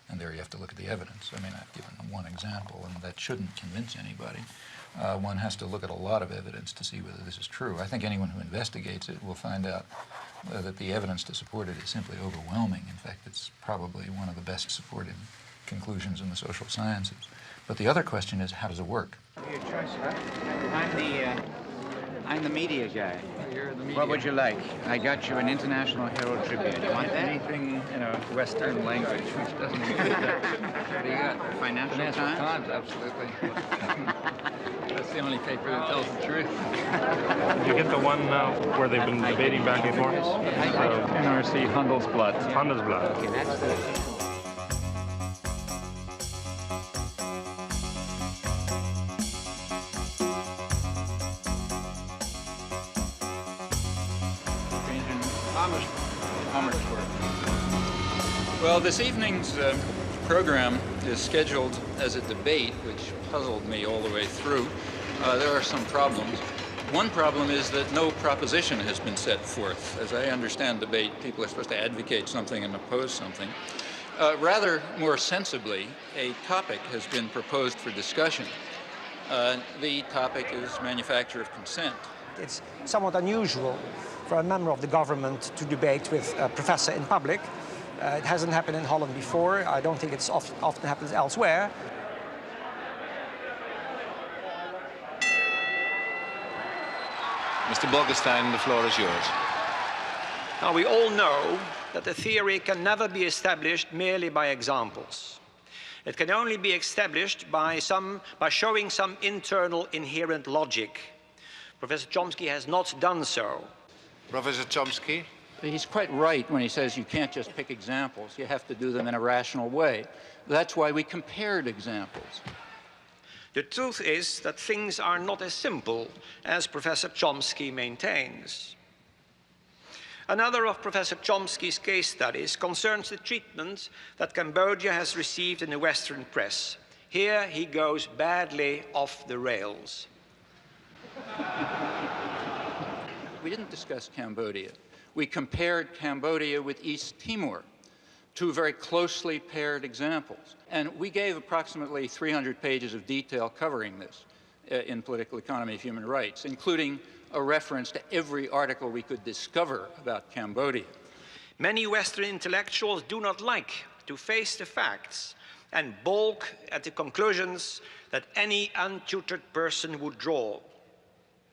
[SPEAKER 3] And there you have to look at the evidence. I mean, I've given one example, and that shouldn't convince anybody. One has to look at a lot of evidence to see whether this is true. I think anyone who investigates it will find out that the evidence to support it is simply overwhelming. In fact, it's probably one of the best supported conclusions in the social sciences. But the other question is, how does it work?
[SPEAKER 19] Your choice, huh? I'm the media guy.
[SPEAKER 3] You're the media.
[SPEAKER 19] What would you like? I got you an International Herald Tribune. You want that?
[SPEAKER 3] Anything in a Western language which doesn't include that.
[SPEAKER 19] What do you got? Financial Times?
[SPEAKER 3] Absolutely. That's the only paper that tells the truth.
[SPEAKER 22] Did you get the one where they've been debating back and forth?
[SPEAKER 3] NRC Handelsblatt.
[SPEAKER 22] Handelsblatt.
[SPEAKER 19] Okay, that's the...
[SPEAKER 3] Well, this evening's program is scheduled as a debate, which puzzled me all the way through. There are some problems. One problem is that no proposition has been set forth. As I understand debate, people are supposed to advocate something and oppose something. Rather more sensibly, a topic has been proposed for discussion. The topic is manufacture of consent.
[SPEAKER 23] It's somewhat unusual for a member of the government to debate with a professor in public. It hasn't happened in Holland before. I don't think it's often happens elsewhere.
[SPEAKER 24] Mr. Bolkestein, the floor is yours.
[SPEAKER 23] Now, we all know that a theory can never be established merely by examples. It can only be established by showing some internal inherent logic. Professor Chomsky has not done so.
[SPEAKER 24] Professor Chomsky?
[SPEAKER 3] He's quite right when he says you can't just pick examples. You have to do them in a rational way. That's why we compared examples.
[SPEAKER 23] The truth is that things are not as simple as Professor Chomsky maintains. Another of Professor Chomsky's case studies concerns the treatment that Cambodia has received in the Western press. Here he goes badly off the rails.
[SPEAKER 3] We didn't discuss Cambodia. We compared Cambodia with East Timor, two very closely paired examples. And we gave approximately 300 pages of detail covering this in Political Economy of Human Rights, including a reference to every article we could discover about Cambodia.
[SPEAKER 23] Many Western intellectuals do not like to face the facts and balk at the conclusions that any untutored person would draw.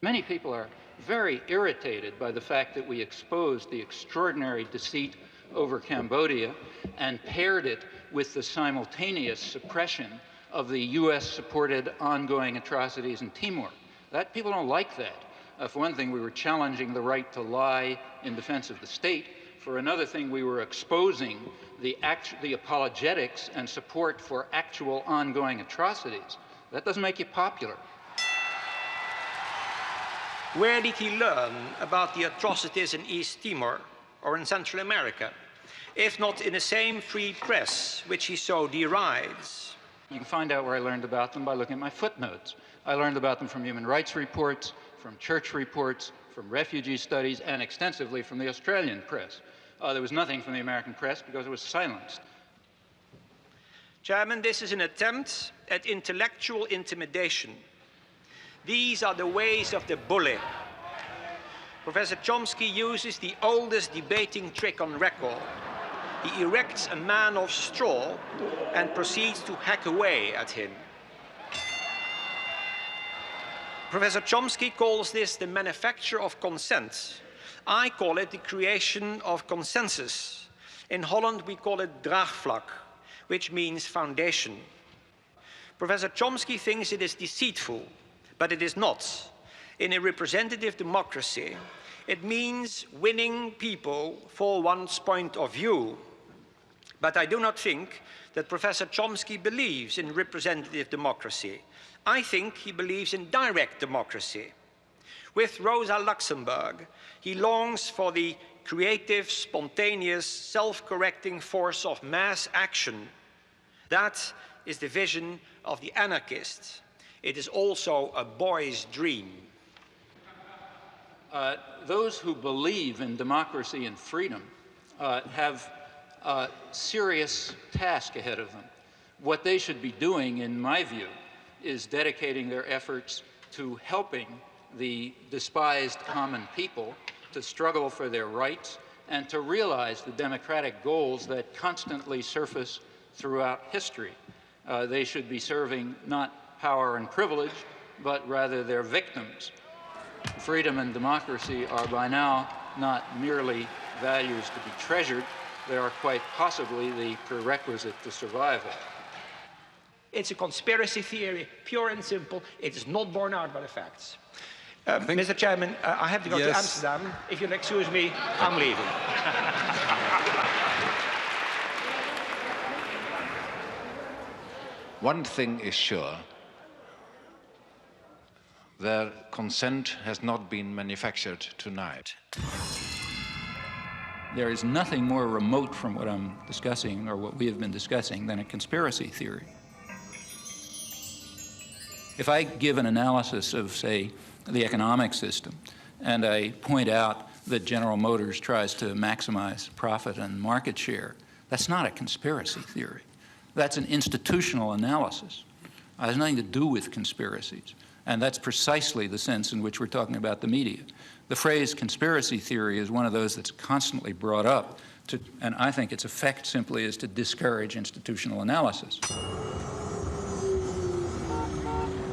[SPEAKER 3] Many people are very irritated by the fact that we exposed the extraordinary deceit over Cambodia and paired it with the simultaneous suppression of the US-supported ongoing atrocities in Timor. People don't like that. For one thing, we were challenging the right to lie in defense of the state. For another thing, we were exposing the apologetics and support for actual ongoing atrocities. That doesn't make you popular.
[SPEAKER 23] Where did he learn about the atrocities in East Timor or in Central America, if not in the same free press which he so derides?
[SPEAKER 3] You can find out where I learned about them by looking at my footnotes. I learned about them from human rights reports, from church reports, from refugee studies, and extensively from the Australian press. There was nothing from the American press because it was silenced.
[SPEAKER 23] Chairman, this is an attempt at intellectual intimidation. These are the ways of the bully. Professor Chomsky uses the oldest debating trick on record. He erects a man of straw and proceeds to hack away at him. Professor Chomsky calls this the manufacture of consent. I call it the creation of consensus. In Holland, we call it draagvlak, which means foundation. Professor Chomsky thinks it is deceitful, but it is not. In a representative democracy, it means winning people for one's point of view. But I do not think that Professor Chomsky believes in representative democracy. I think he believes in direct democracy. With Rosa Luxemburg, he longs for the creative, spontaneous, self-correcting force of mass action. That is the vision of the anarchist. It is also a boy's dream.
[SPEAKER 3] Those who believe in democracy and freedom have a serious task ahead of them. What they should be doing, in my view, is dedicating their efforts to helping the despised common people to struggle for their rights and to realize the democratic goals that constantly surface throughout history. They should be serving not power and privilege, but rather their victims. Freedom and democracy are by now not merely values to be treasured, they are quite possibly the prerequisite to survival.
[SPEAKER 23] It's a conspiracy theory, pure and simple. It is not borne out by the facts. Mr. Chairman, I have to go to Amsterdam. If you'll excuse me, I'm leaving.
[SPEAKER 6] One thing is sure. Their consent has not been manufactured tonight.
[SPEAKER 3] There is nothing more remote from what I'm discussing, or what we have been discussing, than a conspiracy theory. If I give an analysis of, say, the economic system, and I point out that General Motors tries to maximize profit and market share, that's not a conspiracy theory. That's an institutional analysis. It has nothing to do with conspiracies. And that's precisely the sense in which we're talking about the media. The phrase conspiracy theory is one of those that's constantly brought up, and I think its effect simply is to discourage institutional analysis.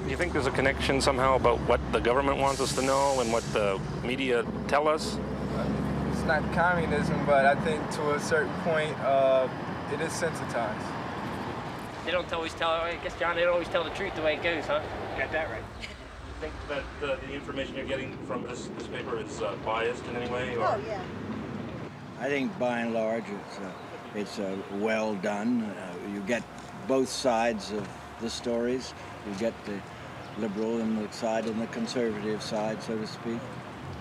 [SPEAKER 22] Do you think there's a connection somehow about what the government wants us to know and what the media tell us?
[SPEAKER 7] It's not communism, but I think to a certain point, it is sensitized.
[SPEAKER 8] They don't always tell, I guess, John, they don't always tell the truth the way it goes, huh?
[SPEAKER 22] You got that right. You think that the information you're getting from this paper is biased in any way? Or?
[SPEAKER 14] Oh, yeah. I think by and large it's well done. You get both sides of the stories. You get the liberal and the side and the conservative side, so to speak.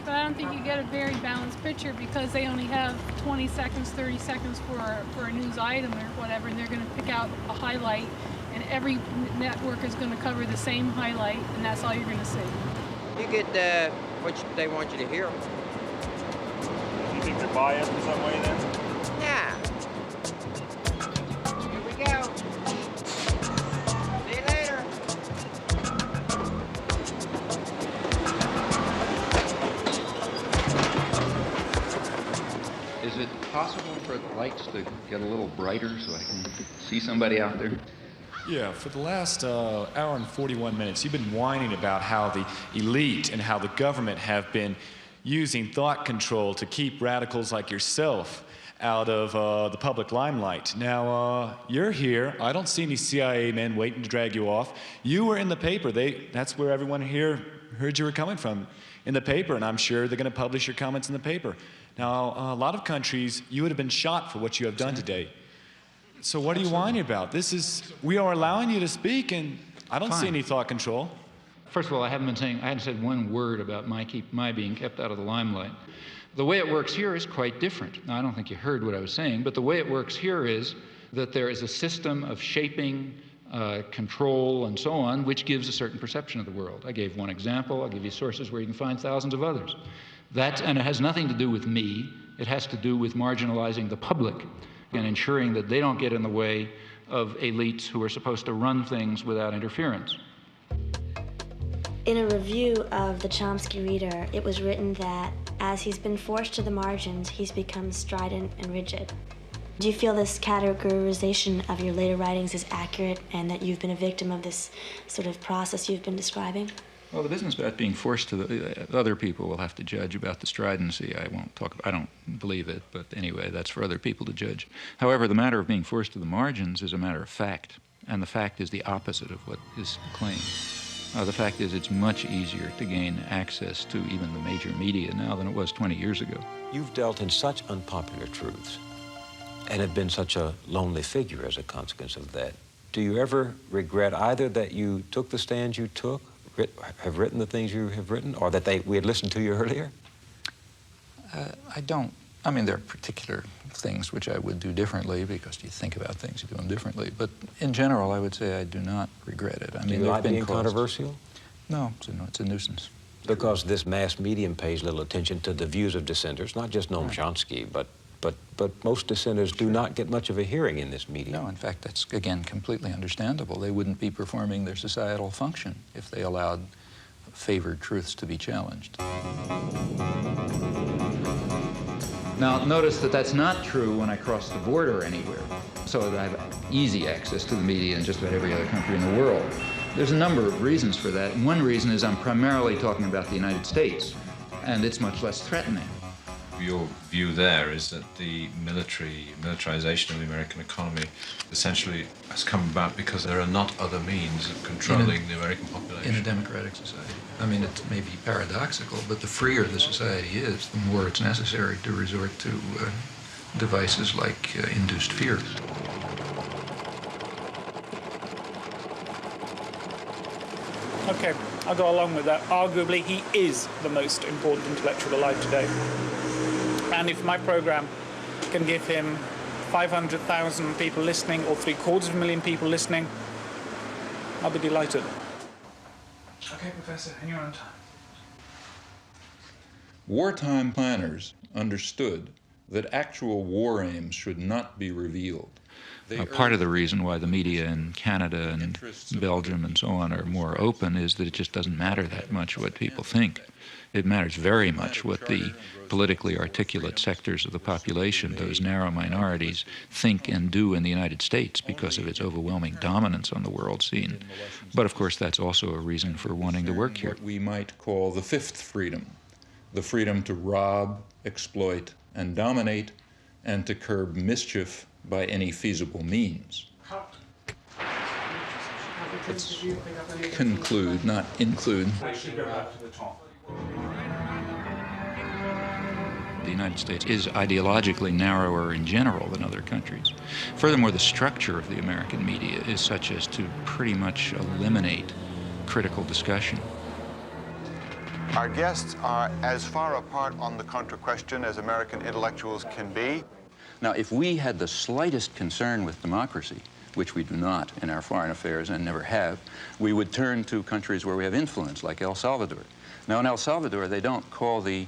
[SPEAKER 21] But I don't think you get a very balanced picture because they only have 20 seconds, 30 seconds for a news item or whatever, and they're going to pick out a highlight, and every network is going to cover the same highlight, and that's all you're going to see.
[SPEAKER 8] You get what they want you to hear.
[SPEAKER 22] You think you're biased in some way then?
[SPEAKER 8] Yeah. Here we go. See you later.
[SPEAKER 3] Is it possible for the lights to get a little brighter so I can see somebody out there?
[SPEAKER 25] Yeah, for the last hour and 41 minutes, you've been whining about how the elite and how the government have been using thought control to keep radicals like yourself out of the public limelight. Now, you're here. I don't see any CIA men waiting to drag you off. You were in the paper. That's where everyone here heard you were coming from, in the paper, and I'm sure they're going to publish your comments in the paper. Now, a lot of countries, you would have been shot for what you have done today. So what are you whining about? We are allowing you to speak, and I don't see any thought control.
[SPEAKER 3] First of all, I hadn't said one word about my being kept out of the limelight. The way it works here is quite different. Now, I don't think you heard what I was saying, but the way it works here is that there is a system of shaping, control, and so on, which gives a certain perception of the world. I gave one example. I'll give you sources where you can find thousands of others. And it has nothing to do with me. It has to do with marginalizing the public and ensuring that they don't get in the way of elites who are supposed to run things without interference.
[SPEAKER 4] In a review of the Chomsky Reader, it was written that as he's been forced to the margins, he's become strident and rigid. Do you feel this categorization of your later writings is accurate and that you've been a victim of this sort of process you've been describing?
[SPEAKER 3] Well, the business about being forced to other people will have to judge about the stridency. I don't believe it, but anyway, that's for other people to judge. However, the matter of being forced to the margins is a matter of fact, and the fact is the opposite of what is claimed. The fact is it's much easier to gain access to even the major media now than it was 20 years ago.
[SPEAKER 9] You've dealt in such unpopular truths and have been such a lonely figure as a consequence of that. Do you ever regret either that you took the stand you took, have written the things you have written, or that we had listened to you earlier?
[SPEAKER 3] I don't. I mean, there are particular things which I would do differently because you think about things, you do them differently. But in general, I would say I do not regret it. I mean,
[SPEAKER 9] do you like being controversial?
[SPEAKER 3] No, it's a nuisance.
[SPEAKER 9] Because this mass medium pays little attention to the views of dissenters, not just Noam Chomsky, but most dissenters do not get much of a hearing in this medium.
[SPEAKER 3] No, in fact, that's, again, completely understandable. They wouldn't be performing their societal function if they allowed favored truths to be challenged. Now, notice that that's not true when I cross the border anywhere, so that I have easy access to the media in just about every other country in the world. There's a number of reasons for that, and one reason is I'm primarily talking about the United States, and it's much less threatening.
[SPEAKER 6] Your view there is that the militarization of the American economy essentially has come about because there are not other means of controlling the American population.
[SPEAKER 3] In a democratic society. I mean, it may be paradoxical, but the freer the society is, the more it's necessary to resort to devices like induced fear.
[SPEAKER 12] Okay, I'll go along with that. Arguably, he is the most important intellectual alive today. And if my program can give him 500,000 people listening or 750,000 people listening, I'll be delighted. Okay, Professor, and you're on time.
[SPEAKER 15] Wartime planners understood that actual war aims should not be revealed.
[SPEAKER 3] Part of the reason why the media in Canada and Belgium and so on are more open is that it just doesn't matter that much what people think. It matters very much what the politically articulate sectors of the population, those narrow minorities, think and do in the United States because of its overwhelming dominance on the world scene. But of course that's also a reason for wanting to work here.
[SPEAKER 15] What we might call the fifth freedom, the freedom to rob, exploit, and dominate, and to curb mischief by any feasible means. Let's conclude, not include.
[SPEAKER 3] The United States is ideologically narrower in general than other countries. Furthermore, the structure of the American media is such as to pretty much eliminate critical discussion.
[SPEAKER 18] Our guests are as far apart on the contra question as American intellectuals can be.
[SPEAKER 3] Now, if we had the slightest concern with democracy, which we do not in our foreign affairs and never have, we would turn to countries where we have influence, like El Salvador. Now, in El Salvador, they don't call the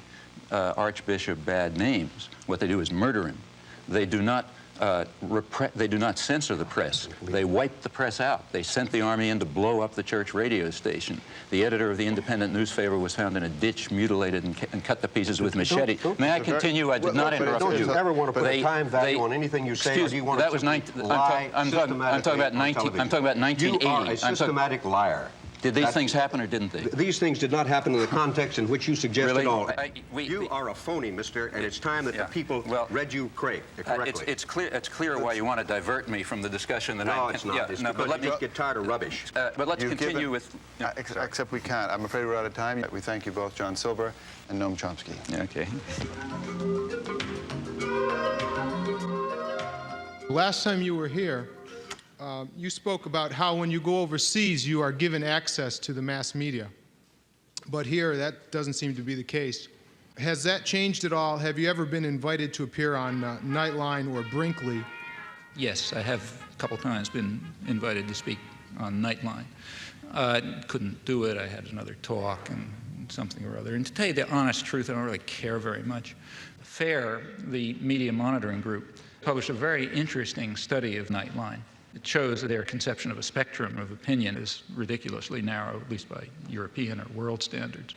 [SPEAKER 3] archbishop bad names. What they do is murder him. They do not censor the press. They wiped the press out. They sent the army in to blow up the church radio station. The editor of the independent newspaper was found in a ditch, mutilated and cut to pieces with machete. May I continue? I did not interrupt you.
[SPEAKER 20] Don't you ever want to put a time value on anything you say, or do you want to lie systematically
[SPEAKER 3] I'm talking about 1980.
[SPEAKER 20] You are a systematic liar.
[SPEAKER 3] Did these things happen or didn't they?
[SPEAKER 20] These things did not happen in the context in which you suggested
[SPEAKER 3] really?
[SPEAKER 20] all. You are a phony, mister, and it's time that the people read you correctly.
[SPEAKER 3] It's clear why you want to divert me from the discussion that
[SPEAKER 20] No, it's not.
[SPEAKER 3] Yeah,
[SPEAKER 20] it's
[SPEAKER 3] no,
[SPEAKER 20] because
[SPEAKER 3] but let
[SPEAKER 20] you just get tired of rubbish.
[SPEAKER 3] But let's continue with...
[SPEAKER 18] Except we can't. I'm afraid we're out of time. We thank you both, John Silver and Noam Chomsky.
[SPEAKER 3] Okay.
[SPEAKER 26] Last time you were here,
[SPEAKER 1] you spoke about how when you go overseas, you are given access to the mass media. But here, that doesn't seem to be the case. Has that changed at all? Have you ever been invited to appear on Nightline or Brinkley?
[SPEAKER 3] Yes, I have a couple times been invited to speak on Nightline. Couldn't do it. I had another talk and something or other. And to tell you the honest truth, I don't really care very much. FAIR, the media monitoring group, published a very interesting study of Nightline. It shows that their conception of a spectrum of opinion is ridiculously narrow, at least by European or world standards.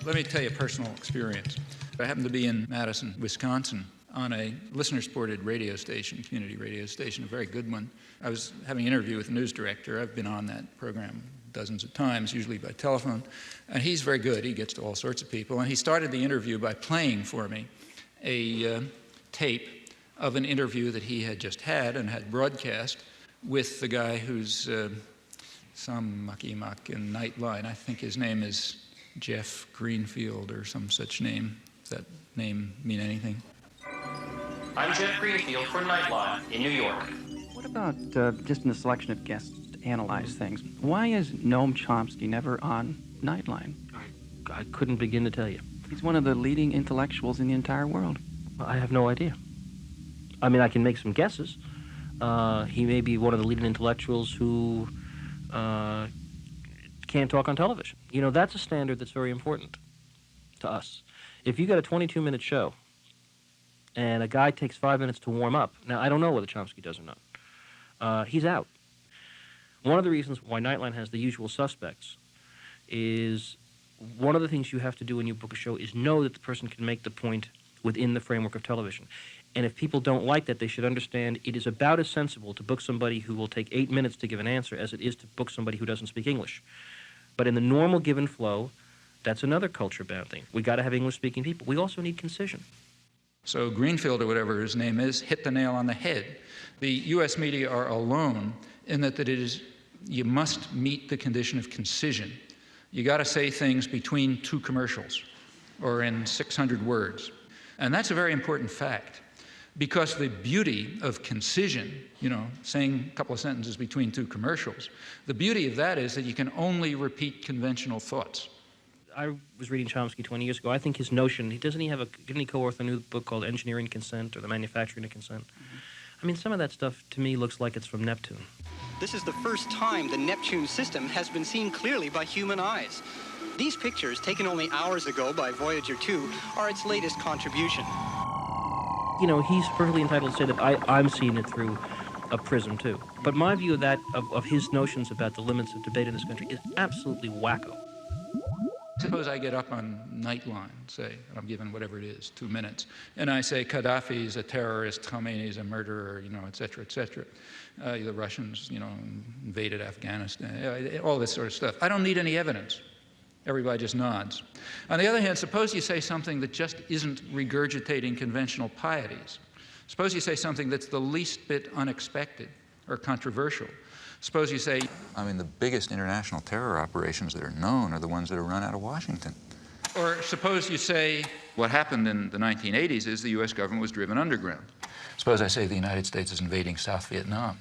[SPEAKER 3] Let me tell you a personal experience. I happened to be in Madison, Wisconsin, on a listener-supported radio station, community radio station, a very good one. I was having an interview with the news director. I've been on that program dozens of times, usually by telephone, and he's very good. He gets to all sorts of people, and he started the interview by playing for me a tape of an interview that he had just had and had broadcast with the guy who's some mucky-muck in Nightline. I think his name is Jeff Greenfield or some such name. Does that name mean anything?
[SPEAKER 2] I'm Jeff Greenfield for Nightline in New York.
[SPEAKER 5] What about just in the selection of guests to analyze things? Why is Noam Chomsky never on Nightline?
[SPEAKER 2] I couldn't begin to tell you.
[SPEAKER 5] He's one of the leading intellectuals in the entire world.
[SPEAKER 2] I have no idea. I mean, I can make some guesses. He may be one of the leading intellectuals who can't talk on television. You know, that's a standard that's very important to us. If you got a 22-minute show and a guy takes 5 minutes to warm up, now I don't know whether Chomsky does or not, he's out. One of the reasons why Nightline has the usual suspects is one of the things you have to do when you book a show is know that the person can make the point within the framework of television. And if people don't like that, they should understand it is about as sensible to book somebody who will take 8 minutes to give an answer as it is to book somebody who doesn't speak English. But in the normal given flow, that's another culture-bound thing. We got to have English-speaking people. We also need concision.
[SPEAKER 3] So Greenfield, or whatever his name is, hit the nail on the head. The U.S. media are alone in that it is, you must meet the condition of concision. You got to say things between two commercials or in 600 words. And that's a very important fact, because the beauty of concision, you know, saying a couple of sentences between two commercials, the beauty of that is that you can only repeat conventional thoughts.
[SPEAKER 2] I was reading Chomsky 20 years ago. I think his notion, didn't he co-author a new book called Engineering Consent or The Manufacturing of Consent? Mm-hmm. I mean, some of that stuff to me looks like it's from Neptune.
[SPEAKER 10] This is the first time the Neptune system has been seen clearly by human eyes. These pictures, taken only hours ago by Voyager 2, are its latest contribution.
[SPEAKER 2] You know, he's perfectly entitled to say that I'm seeing it through a prism, too. But my view of that, of his notions about the limits of debate in this country, is absolutely wacko.
[SPEAKER 3] Suppose I get up on Nightline, say, and I'm given whatever it is, 2 minutes, and I say Gaddafi's a terrorist, Khomeini's a murderer, you know, et cetera, et cetera. The Russians, you know, invaded Afghanistan, all this sort of stuff. I don't need any evidence. Everybody just nods. On the other hand, suppose you say something that just isn't regurgitating conventional pieties. Suppose you say something that's the least bit unexpected or controversial. Suppose you say, I mean, the biggest international terror operations that are known are the ones that are run out of Washington. Or suppose you say, what happened in the 1980s is the U.S. government was driven underground. Suppose I say the United States is invading South Vietnam,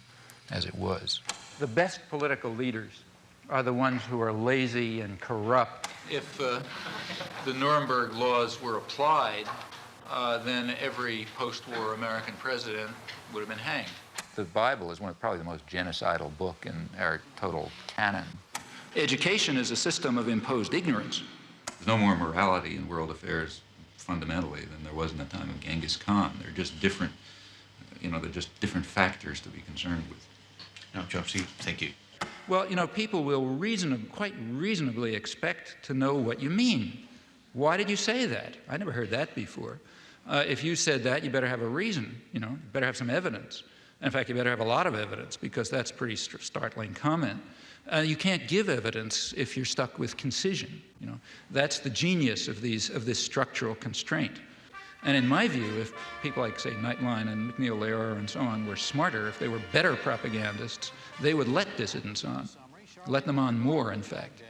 [SPEAKER 3] as it was. The best political leaders are the ones who are lazy and corrupt. If the Nuremberg laws were applied, then every post-war American president would have been hanged. The Bible is probably the most genocidal book in our total canon. Education is a system of imposed ignorance. There's no more morality in world affairs fundamentally than there was in the time of Genghis Khan. They're just different, you know, they're just different factors to be concerned with.
[SPEAKER 6] Now, Chomsky, thank you.
[SPEAKER 3] Well, you know, people will quite reasonably expect to know what you mean. Why did you say that? I never heard that before. If you said that, you better have a reason, you know, you better have some evidence. In fact, you better have a lot of evidence, because that's a pretty startling comment. You can't give evidence if you're stuck with concision. You know, that's the genius of this structural constraint. And in my view, if people like, say, Nightline and McNeil Lehrer and so on were smarter, if they were better propagandists, they would let dissidents on, let them on more, in fact.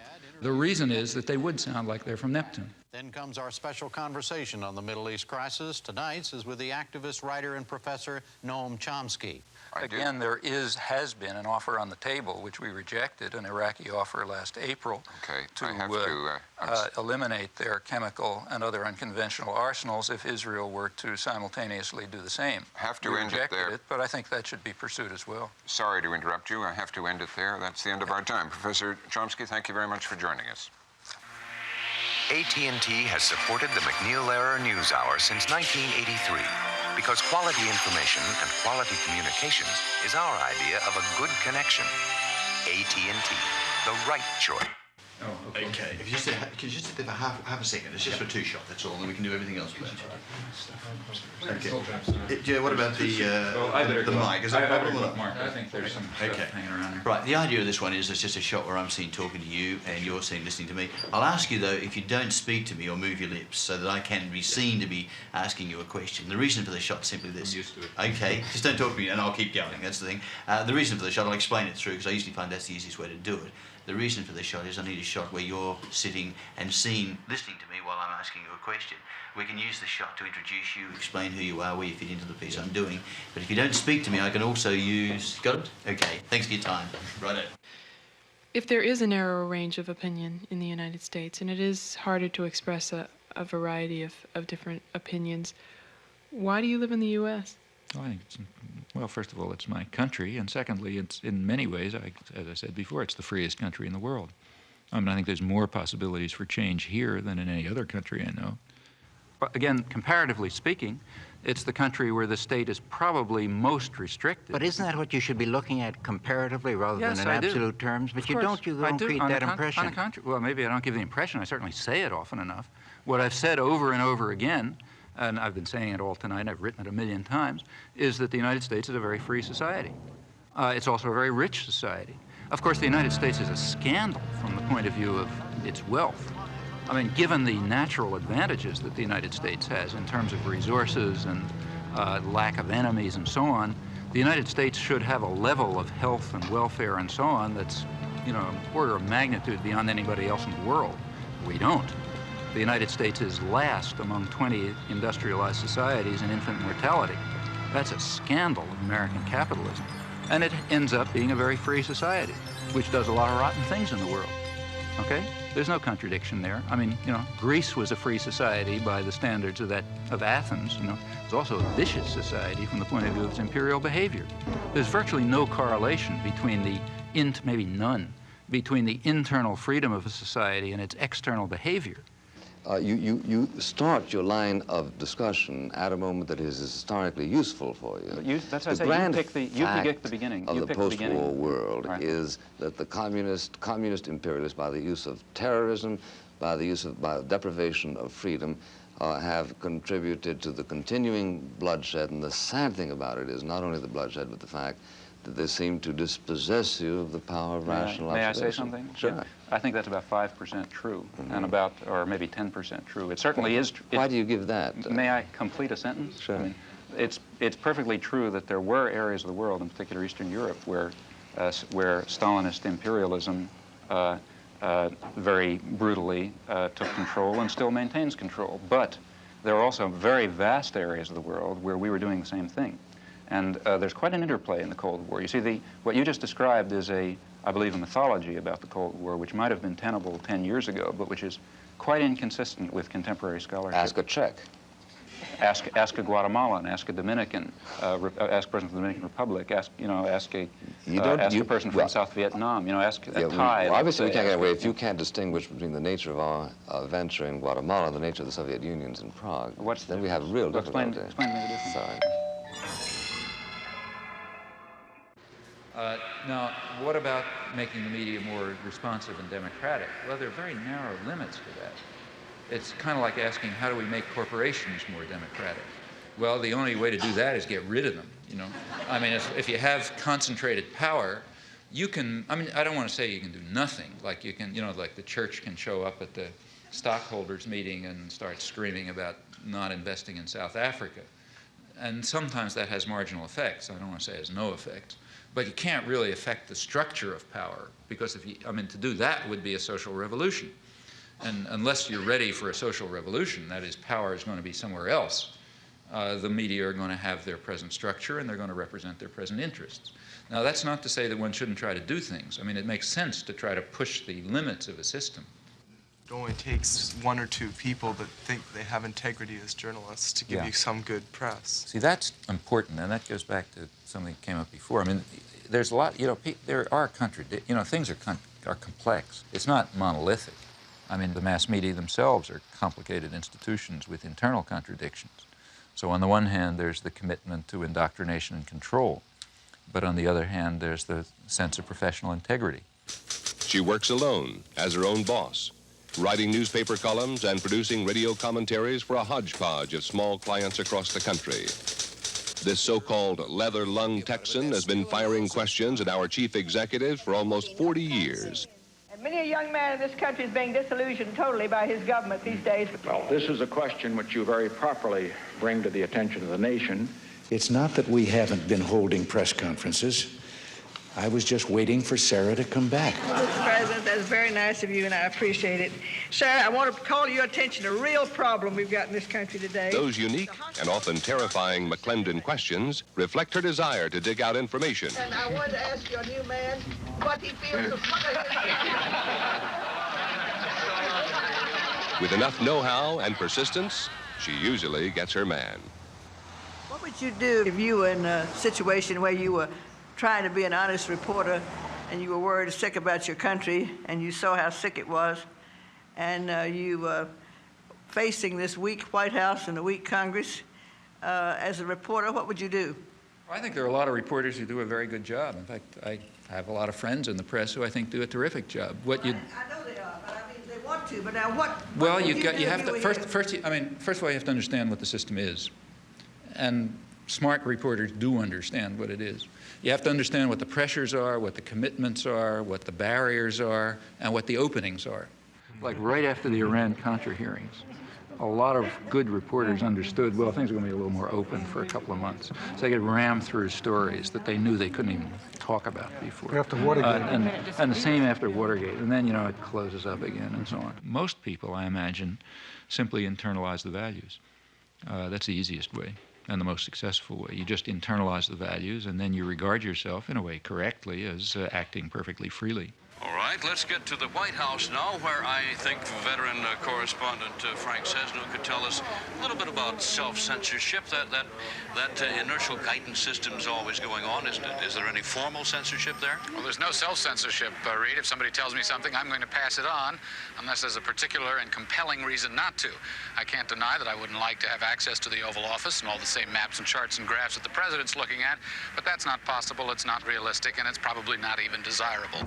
[SPEAKER 3] The reason is that they would sound like they're from Neptune.
[SPEAKER 11] Then comes our special conversation on the Middle East crisis. Tonight's is with the activist, writer, and professor Noam Chomsky.
[SPEAKER 3] Again, there has been an offer on the table, which we rejected, an Iraqi offer last April, to eliminate their chemical and other unconventional arsenals if Israel were to simultaneously do the same.
[SPEAKER 13] We rejected it,
[SPEAKER 3] but I think that should be pursued as well.
[SPEAKER 13] Sorry to interrupt you. I have to end it there. That's the end of our time. Professor Chomsky, thank you very much for joining us.
[SPEAKER 16] AT&T has supported the McNeil Lehrer NewsHour since 1983 because quality information and quality communications is our idea of a good connection. AT&T, the right choice.
[SPEAKER 17] Oh, okay. If you just could you just sit there for half a second? It's just for a two-shot, that's all, and then we can do everything else. Okay. Yeah, what about the mic? Is that a problem or not?
[SPEAKER 3] Mark, I think there's some stuff hanging around here.
[SPEAKER 17] Right, the idea of this one is it's just a shot where I'm seen talking to you and you're seen listening to me. I'll ask you, though, if you don't speak to me or move your lips so that I can be seen to be asking you a question. The reason for the shot is simply this.
[SPEAKER 3] I'm used to it.
[SPEAKER 17] Okay, just don't talk to me and I'll keep going, that's the thing. The reason for the shot, I'll explain it through because I usually find that's the easiest way to do it. The reason for the shot is I need a shot where you're sitting and seen, listening to me while I'm asking you a question. We can use the shot to introduce you, explain who you are, where you fit into the piece I'm doing. But if you don't speak to me, I can also use... Got it? Okay, thanks for your time. Righto.
[SPEAKER 19] If there is a narrower range of opinion in the United States, and it is harder to express a variety of different opinions, why do you live in the U.S.?
[SPEAKER 3] I think well, first of all, it's my country, and secondly, it's in many ways, as I said before, it's the freest country in the world. I mean, I think there's more possibilities for change here than in any other country I know. But again, comparatively speaking, it's the country where the state is probably most restricted.
[SPEAKER 11] But isn't that what you should be looking at comparatively rather than in absolute terms? But you don't create that impression.
[SPEAKER 3] On the contrary, well, maybe I don't give the impression. I certainly say it often enough. What I've said over and over again, and I've been saying it all tonight, I've written it 1,000,000 times, is that the United States is a very free society. It's also a very rich society. Of course, the United States is a scandal from the point of view of its wealth. I mean, given the natural advantages that the United States has in terms of resources and lack of enemies and so on, the United States should have a level of health and welfare and so on that's, an order of magnitude beyond anybody else in the world. We don't. The United States is last among 20 industrialized societies in infant mortality. That's a scandal of American capitalism. And it ends up being a very free society, which does a lot of rotten things in the world. Okay? There's no contradiction there. I mean, Greece was a free society by the standards of Athens. It's also a vicious society from the point of view of its imperial behavior. There's virtually no correlation between maybe none, between the internal freedom of a society and its external behavior.
[SPEAKER 26] You start your line of discussion at a moment that is historically useful for you.
[SPEAKER 5] That's what I say. You pick the beginning.
[SPEAKER 26] Of the post-war world is that the communist imperialists, by the use of terrorism, by deprivation of freedom, have contributed to the continuing bloodshed. And the sad thing about it is not only the bloodshed, but the fact that they seem to dispossess you of the power of rational observation.
[SPEAKER 5] May I say something?
[SPEAKER 26] Sure.
[SPEAKER 5] Yeah. I think that's about 5% true, and or maybe 10% true. It certainly is.
[SPEAKER 26] Why do you give that?
[SPEAKER 5] May I complete a sentence?
[SPEAKER 26] Sure.
[SPEAKER 5] I mean, it's perfectly true that there were areas of the world, in particular Eastern Europe, where Stalinist imperialism very brutally took control and still maintains control. But there are also very vast areas of the world where we were doing the same thing. And there's quite an interplay in the Cold War. You see, what you just described is I believe, a mythology about the Cold War, which might have been tenable 10 years ago, but which is quite inconsistent with contemporary scholarship.
[SPEAKER 26] Ask a Czech.
[SPEAKER 5] Ask a Guatemalan, ask a Dominican, ask President of the Dominican Republic, ask a person from South Vietnam, ask a Thai.
[SPEAKER 26] Well, obviously, we can't get away. If you can't distinguish between the nature of our venture in Guatemala and the nature of the Soviet Union's in Prague, then we have real difficulty.
[SPEAKER 5] Explain to me the difference.
[SPEAKER 26] Sorry.
[SPEAKER 3] Now, what about making the media more responsive and democratic? Well, there are very narrow limits to that. It's kind of like asking, how do we make corporations more democratic? Well, the only way to do that is get rid of them, I mean, if you have concentrated power, you can, I don't want to say you can do nothing. Like you can, like the church can show up at the stockholders meeting and start screaming about
[SPEAKER 15] not investing in South Africa. And sometimes that has marginal effects. I don't want to say it has no effects. But you can't really affect the structure of power, because to do that would be a social revolution. And unless you're ready for a social revolution, that is, power is going to be somewhere else, the media are going to have their present structure and they're going to represent their present interests. Now, that's not to say that one shouldn't try to do things. I mean, it makes sense to try to push the limits of a system.
[SPEAKER 7] It only takes one or two people that think they have integrity as journalists to give you some good press.
[SPEAKER 3] See, that's important, and that goes back to something that came up before. I mean, there's a lot, there are things are complex. It's not monolithic. I mean, the mass media themselves are complicated institutions with internal contradictions. So on the one hand, there's the commitment to indoctrination and control. But on the other hand, there's the sense of professional integrity.
[SPEAKER 14] She works alone, as her own boss, writing newspaper columns and producing radio commentaries for a hodgepodge of small clients across the country. This so-called leather-lung Texan has been firing questions at our chief executives for almost 40 years.
[SPEAKER 21] And many a young man in this country is being disillusioned totally by his government these days.
[SPEAKER 22] Well, this is a question which you very properly bring to the attention of the nation.
[SPEAKER 23] It's not that we haven't been holding press conferences. I was just waiting for Sarah to come back.
[SPEAKER 21] Well, Mr. President, that's very nice of you, and I appreciate it. Sarah, I want to call your attention to a real problem we've got in this country today.
[SPEAKER 14] Those unique and often terrifying McClendon questions reflect her desire to dig out information.
[SPEAKER 21] And I wanted to ask your new man what he feels of...
[SPEAKER 14] With enough know-how and persistence, she usually gets her man.
[SPEAKER 21] What would you do if you were in a situation where you were trying to be an honest reporter and you were worried sick about your country and you saw how sick it was, and you were facing this weak White House and a weak Congress as a reporter? What would you do?
[SPEAKER 3] I think there are a lot of reporters who do a very good job. In fact, I have a lot of friends in the press who I think do a terrific job.
[SPEAKER 21] I know they are, but I mean, they want to, but now what?
[SPEAKER 3] Well, you have to first of all, you have to understand what the system is, and smart reporters do understand what it is. You have to understand what the pressures are, what the commitments are, what the barriers are, and what the openings are. Like right after the Iran-Contra hearings, a lot of good reporters understood, well, things are going to be a little more open for a couple of months. So they could ram through stories that they knew they couldn't even talk about before.
[SPEAKER 24] After Watergate.
[SPEAKER 3] And the same after Watergate. And then, it closes up again and so on. Most people, I imagine, simply internalize the values. That's the easiest way and the most successful way. You just internalize the values, and then you regard yourself, in a way, correctly as acting perfectly freely.
[SPEAKER 27] All right, let's get to the White House now, where I think veteran correspondent Frank Sesno could tell us a little bit about self-censorship. That inertial guidance system's always going on, isn't it? Is there any formal censorship there?
[SPEAKER 28] Well, there's no self-censorship, Reed. If somebody tells me something, I'm going to pass it on, unless there's a particular and compelling reason not to. I can't deny that I wouldn't like to have access to the Oval Office and all the same maps and charts and graphs that the president's looking at, but that's not possible, it's not realistic, and it's probably not even desirable.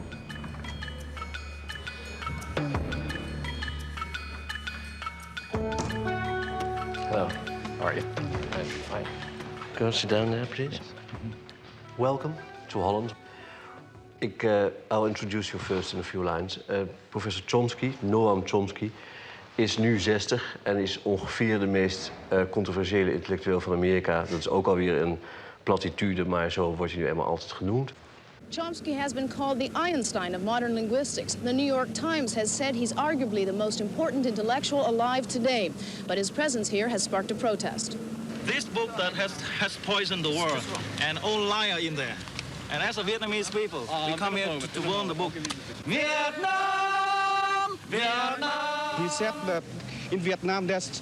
[SPEAKER 29] Hello. How are you? I'm fine. Go sit down there, please. Welcome to Holland. I'll introduce you first in a few lines. Professor Chomsky, Noam Chomsky, is nu 60 en is ongeveer de meest controversiële intellectueel van Amerika. Dat is ook alweer een platitude, maar zo wordt hij nu eenmaal altijd genoemd.
[SPEAKER 30] Chomsky has been called the Einstein of modern linguistics. The New York Times has said he's arguably the most important intellectual alive today. But his presence here has sparked a protest.
[SPEAKER 31] This book that has poisoned the world, and all liar in there. And as a Vietnamese people, we come here to learn the book. Vietnam! Vietnam!
[SPEAKER 32] He said that in Vietnam there's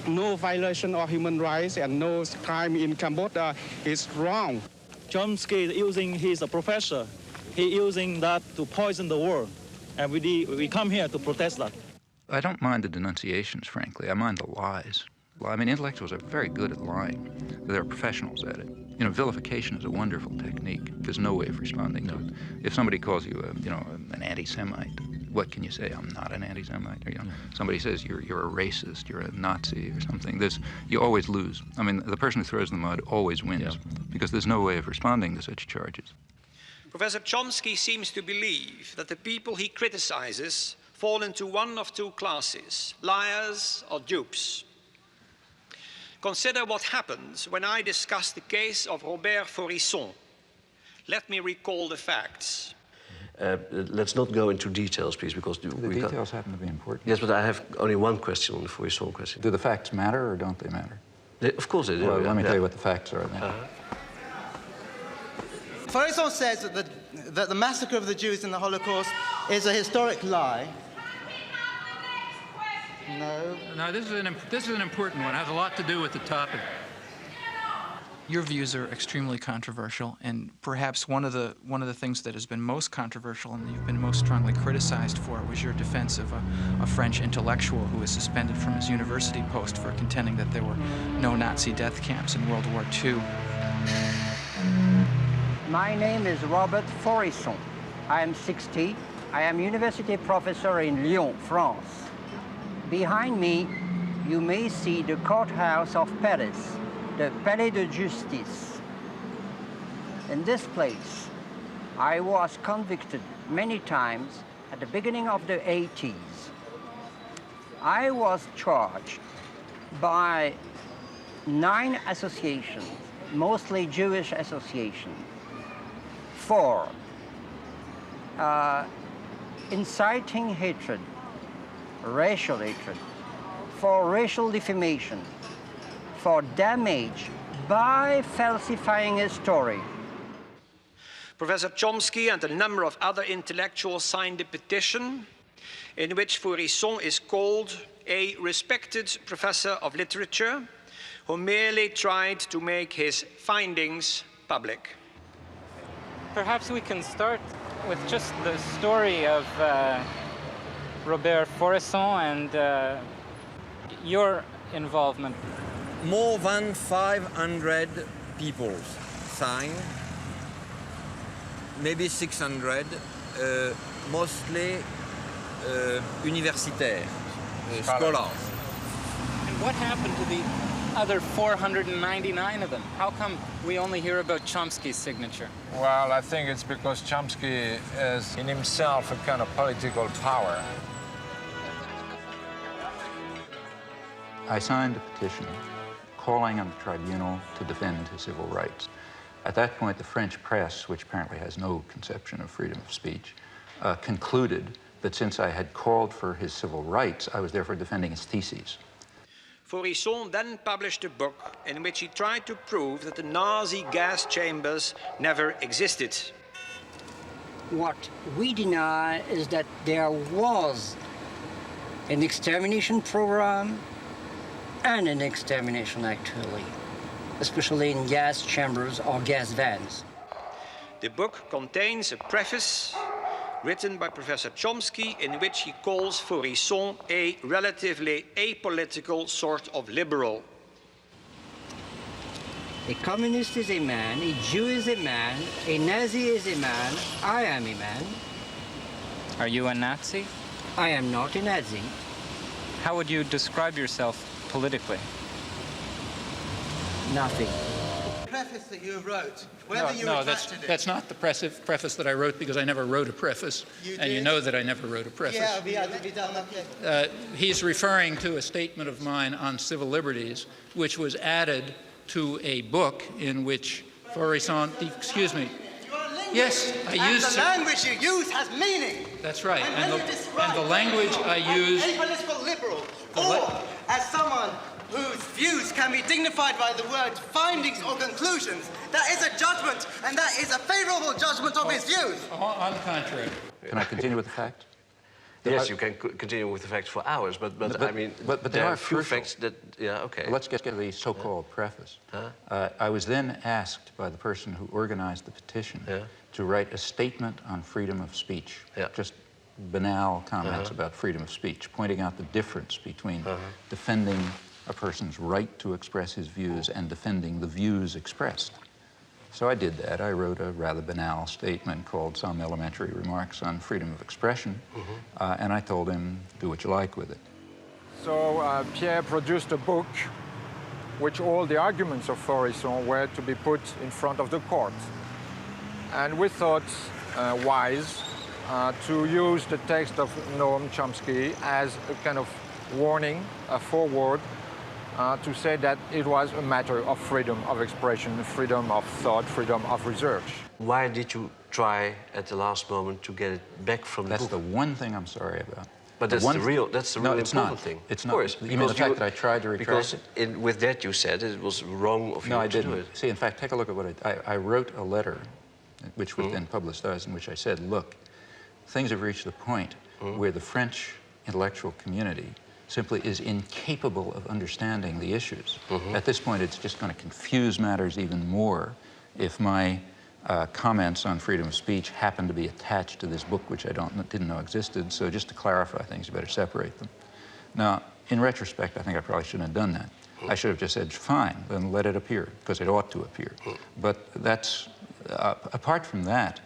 [SPEAKER 32] no violation of human rights and no crime in Cambodia is wrong.
[SPEAKER 31] Chomsky he's a professor. He's using that to poison the world. And we come here to protest that.
[SPEAKER 3] I don't mind the denunciations, frankly. I mind the lies. Well, I mean, intellectuals are very good at lying. They're professionals at it. Vilification is a wonderful technique. There's no way of responding to it. If somebody calls you, an anti-Semite, what can you say? I'm not an anti-Semite. Or, somebody says you're a racist, you're a Nazi or something. You always lose. I mean, the person who throws in the mud always wins because there's no way of responding to such charges.
[SPEAKER 33] Professor Chomsky seems to believe that the people he criticizes fall into one of two classes, liars or dupes. Consider what happens when I discuss the case of Robert Faurisson. Let me recall the facts.
[SPEAKER 29] Let's not go into details, please, because
[SPEAKER 3] the details happen to be important.
[SPEAKER 29] Yes, but I have only one question on the Faurisson question.
[SPEAKER 3] Do the facts matter or don't they matter?
[SPEAKER 29] Of course they do.
[SPEAKER 3] Well, let me tell you what the facts are then.
[SPEAKER 1] Faurisson says that the massacre of the Jews in the Holocaust is a historic lie. No.
[SPEAKER 15] No, this is an important one. It has a lot to do with the topic.
[SPEAKER 2] Your views are extremely controversial, and perhaps one of the things that has been most controversial and you've been most strongly criticized for was your defense of a French intellectual who was suspended from his university post for contending that there were no Nazi death camps in World War II.
[SPEAKER 4] My name is Robert Faurisson. I am 60. I am university professor in Lyon, France. Behind me, you may see the courthouse of Paris, the Palais de Justice. In this place, I was convicted many times at the beginning of the 80s. I was charged by 9 associations, mostly Jewish associations, for inciting hatred, racial hatred, for racial defamation, for damage by falsifying a story.
[SPEAKER 33] Professor Chomsky and a number of other intellectuals signed a petition in which Faurisson is called a respected professor of literature who merely tried to make his findings public.
[SPEAKER 6] Perhaps we can start with just the story of Robert Faurisson and your involvement.
[SPEAKER 8] More than 500 people signed, maybe 600, mostly universitaires, scholars.
[SPEAKER 6] And what happened to the other 499 of them? How come we only hear about Chomsky's signature?
[SPEAKER 9] Well, I think it's because Chomsky is in himself a kind of political power.
[SPEAKER 3] I signed a petition calling on the tribunal to defend his civil rights. At that point, the French press, which apparently has no conception of freedom of speech, concluded that since I had called for his civil rights, I was therefore defending his theses.
[SPEAKER 33] Faurisson then published a book in which he tried to prove that the Nazi gas chambers never existed.
[SPEAKER 4] What we deny is that there was an extermination program and an extermination actually, especially in gas chambers or gas vans.
[SPEAKER 33] The book contains a preface written by Professor Chomsky in which he calls Faurisson a relatively apolitical sort of liberal.
[SPEAKER 4] A communist is a man, a Jew is a man, a Nazi is a man, I am a man.
[SPEAKER 6] Are you a Nazi?
[SPEAKER 4] I am not a Nazi.
[SPEAKER 6] How would you describe yourself politically?
[SPEAKER 4] Nothing.
[SPEAKER 1] Preface that you wrote, whether you retracted it.
[SPEAKER 15] That's not the preface that I wrote because I never wrote a preface. And you know that I never wrote a preface.
[SPEAKER 1] Yeah,
[SPEAKER 15] he's referring to a statement of mine on civil liberties, which was added to a book in which Faurisson, excuse me. Yes, I used...
[SPEAKER 1] And the language you use has meaning.
[SPEAKER 15] That's right. And the language I use...
[SPEAKER 1] As a apolitical liberal, or as someone whose views can be dignified by the word findings or conclusions, that is a judgment, and that is a favorable judgment of his views.
[SPEAKER 15] On the contrary.
[SPEAKER 3] Can I continue with the facts?
[SPEAKER 29] Yes, you can continue with the facts for hours, but I mean,
[SPEAKER 3] but
[SPEAKER 29] there are
[SPEAKER 3] few
[SPEAKER 29] facts that, yeah, okay.
[SPEAKER 3] Let's get to the so-called preface. I was then asked by the person who organized the petition to write a statement on freedom of speech, just banal comments about freedom of speech, pointing out the difference between defending a person's right to express his views and defending the views expressed. So I did that. I wrote a rather banal statement called Some Elementary Remarks on Freedom of Expression, and I told him, do what you like with it.
[SPEAKER 9] So Pierre produced a book which all the arguments of Faurisson were to be put in front of the court. And we thought wise to use the text of Noam Chomsky as a kind of warning, a foreword, to say that it was a matter of freedom of expression, freedom of thought, freedom of research.
[SPEAKER 29] Why did you try at the last moment to get it back from the book?
[SPEAKER 3] That's the one thing I'm sorry about.
[SPEAKER 29] But that's the real important thing.
[SPEAKER 3] It's
[SPEAKER 29] of
[SPEAKER 3] not.
[SPEAKER 29] course.
[SPEAKER 3] You mean the fact that I tried to retract
[SPEAKER 29] it? With that you said it was wrong of you
[SPEAKER 3] No, I
[SPEAKER 29] to do
[SPEAKER 3] didn't.
[SPEAKER 29] it.
[SPEAKER 3] See, in fact, take a look at what I wrote a letter, which was then publicized, in which I said, look, things have reached the point where the French intellectual community simply is incapable of understanding the issues. At this point, it's just going to confuse matters even more if my comments on freedom of speech happen to be attached to this book, which I didn't know existed. So just to clarify things, you better separate them. Now, in retrospect, I think I probably shouldn't have done that. I should have just said, fine, then let it appear, because it ought to appear. But that's, apart from that,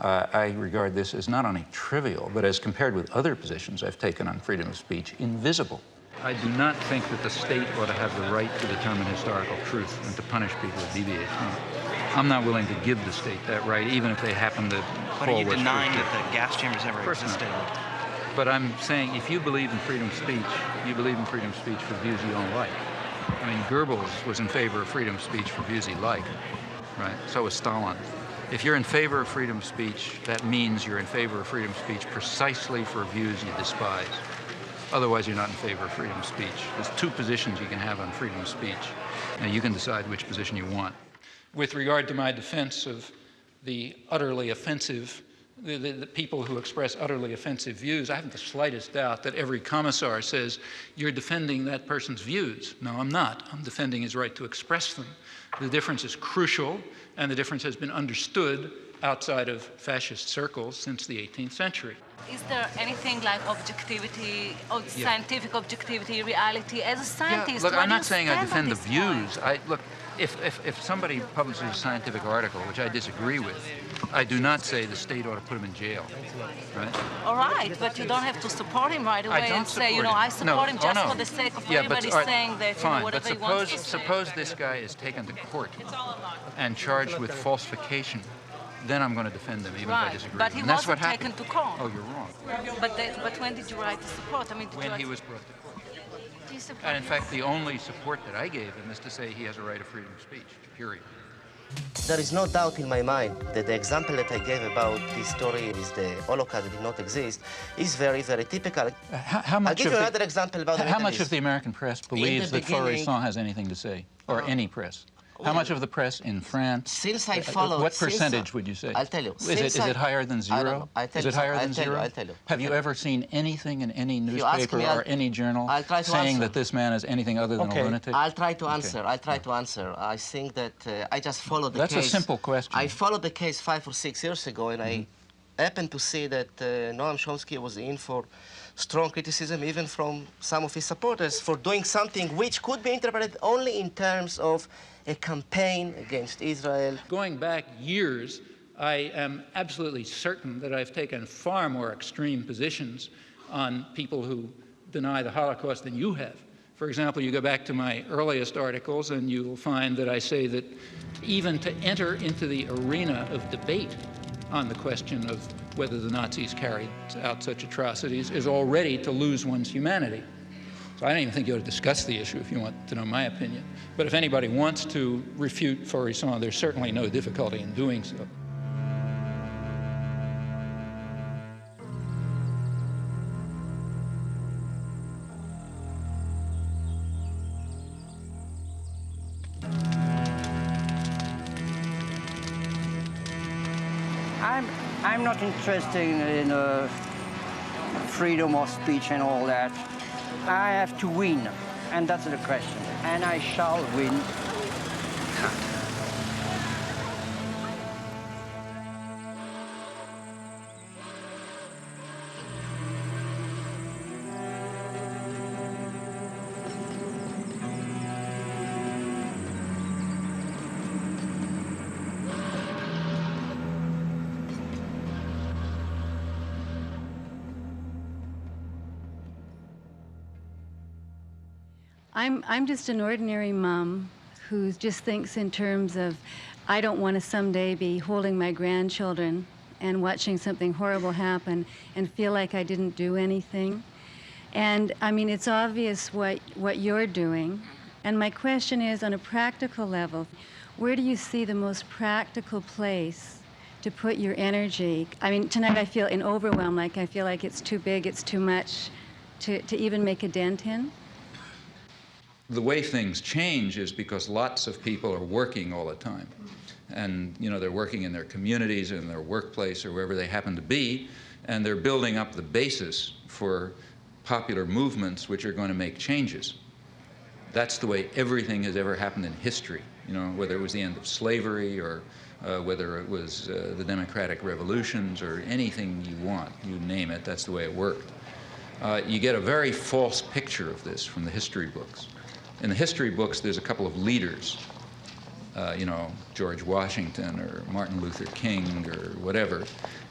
[SPEAKER 3] I regard this as not only trivial, but as compared with other positions I've taken on freedom of speech, invisible. I do not think that the state ought to have the right to determine historical truth and to punish people who deviate from it. I'm not willing to give the state that right, even if they happen to
[SPEAKER 5] But are you denying that the gas chambers ever existed?
[SPEAKER 3] But I'm saying if you believe in freedom of speech, you believe in freedom of speech for views you don't like. I mean, Goebbels was in favor of freedom of speech for views he liked, right? So was Stalin. If you're in favor of freedom of speech, that means you're in favor of freedom of speech precisely for views you despise. Otherwise, you're not in favor of freedom of speech. There's two positions you can have on freedom of speech. Now, you can decide which position you want. With regard to my defense of the utterly offensive, the people who express utterly offensive views, I haven't the slightest doubt that every commissar says, you're defending that person's views. No, I'm not. I'm defending his right to express them. The difference is crucial, and the difference has been understood outside of fascist circles since the 18th century.
[SPEAKER 10] Is there anything like objectivity, or scientific objectivity, reality? As a scientist,
[SPEAKER 3] look, I'm not saying I
[SPEAKER 10] stand
[SPEAKER 3] defend
[SPEAKER 10] on
[SPEAKER 3] the
[SPEAKER 10] this
[SPEAKER 3] views.
[SPEAKER 10] point?
[SPEAKER 3] Look, if somebody publishes a scientific article, which I disagree with, I do not say the state ought to put him in jail, right?
[SPEAKER 10] All right, but you don't have to support him right away and say, you know, I support him just for the sake of everybody saying that, you know, whatever he wants to say.
[SPEAKER 3] Suppose this guy is taken to court and charged with falsification. Then I'm going to defend him, even if I disagree.
[SPEAKER 10] But he wasn't taken to court.
[SPEAKER 3] Oh, you're wrong.
[SPEAKER 10] But when did you write the support? I mean,
[SPEAKER 3] when he was brought to court. And in fact, the only support that I gave him is to say he has a right of freedom of speech, period.
[SPEAKER 11] There is no doubt in my mind that the example that I gave about this story is the Holocaust that did not exist is very, very typical. I'll give you another example about
[SPEAKER 3] how much of the American press believes that Faurisson has anything to say, or any press? How much of the press in France?
[SPEAKER 11] Since I follow...
[SPEAKER 3] What percentage would you say?
[SPEAKER 11] I'll tell you.
[SPEAKER 3] Is it higher than zero? Is it higher than zero?
[SPEAKER 11] I'll tell you.
[SPEAKER 3] Have you ever seen anything in any newspaper or any journal saying that this man is anything other than a lunatic?
[SPEAKER 11] I'll try to answer. I'll try to answer. I think that I just followed the case.
[SPEAKER 3] That's a simple question.
[SPEAKER 11] I followed the case 5 or 6 years ago, and I happened to see that Noam Chomsky was in for strong criticism, even from some of his supporters, for doing something which could be interpreted only in terms of a campaign against Israel.
[SPEAKER 15] Going back years, I am absolutely certain that I've taken far more extreme positions on people who deny the Holocaust than you have. For example, you go back to my earliest articles and you will find that I say that even to enter into the arena of debate on the question of whether the Nazis carried out such atrocities is already to lose one's humanity. So I don't even think you ought to discuss the issue if you want to know my opinion. But if anybody wants to refute Faurisson, there's certainly no difficulty in doing so.
[SPEAKER 4] I'm not interested in freedom of speech and all that. I have to win, and that's the question. And I shall win.
[SPEAKER 12] I'm just an ordinary mom who just thinks in terms of, I don't want to someday be holding my grandchildren and watching something horrible happen and feel like I didn't do anything. And I mean, it's obvious what you're doing, And my question is, on a practical level, where do you see the most practical place to put your energy? I mean, tonight I feel in overwhelm, like I feel like it's too big, it's too much to even make a dent in.
[SPEAKER 15] The way things change is because lots of people are working all the time. And, you know, they're working in their communities, in their workplace, or wherever they happen to be, and they're building up the basis for popular movements which are going to make changes. That's the way everything has ever happened in history, you know, whether it was the end of slavery or whether it was the democratic revolutions or anything you want, you name it, that's the way it worked. You get a very false picture of this from the history books. In the history books, there's a couple of leaders, you know, George Washington or Martin Luther King or whatever.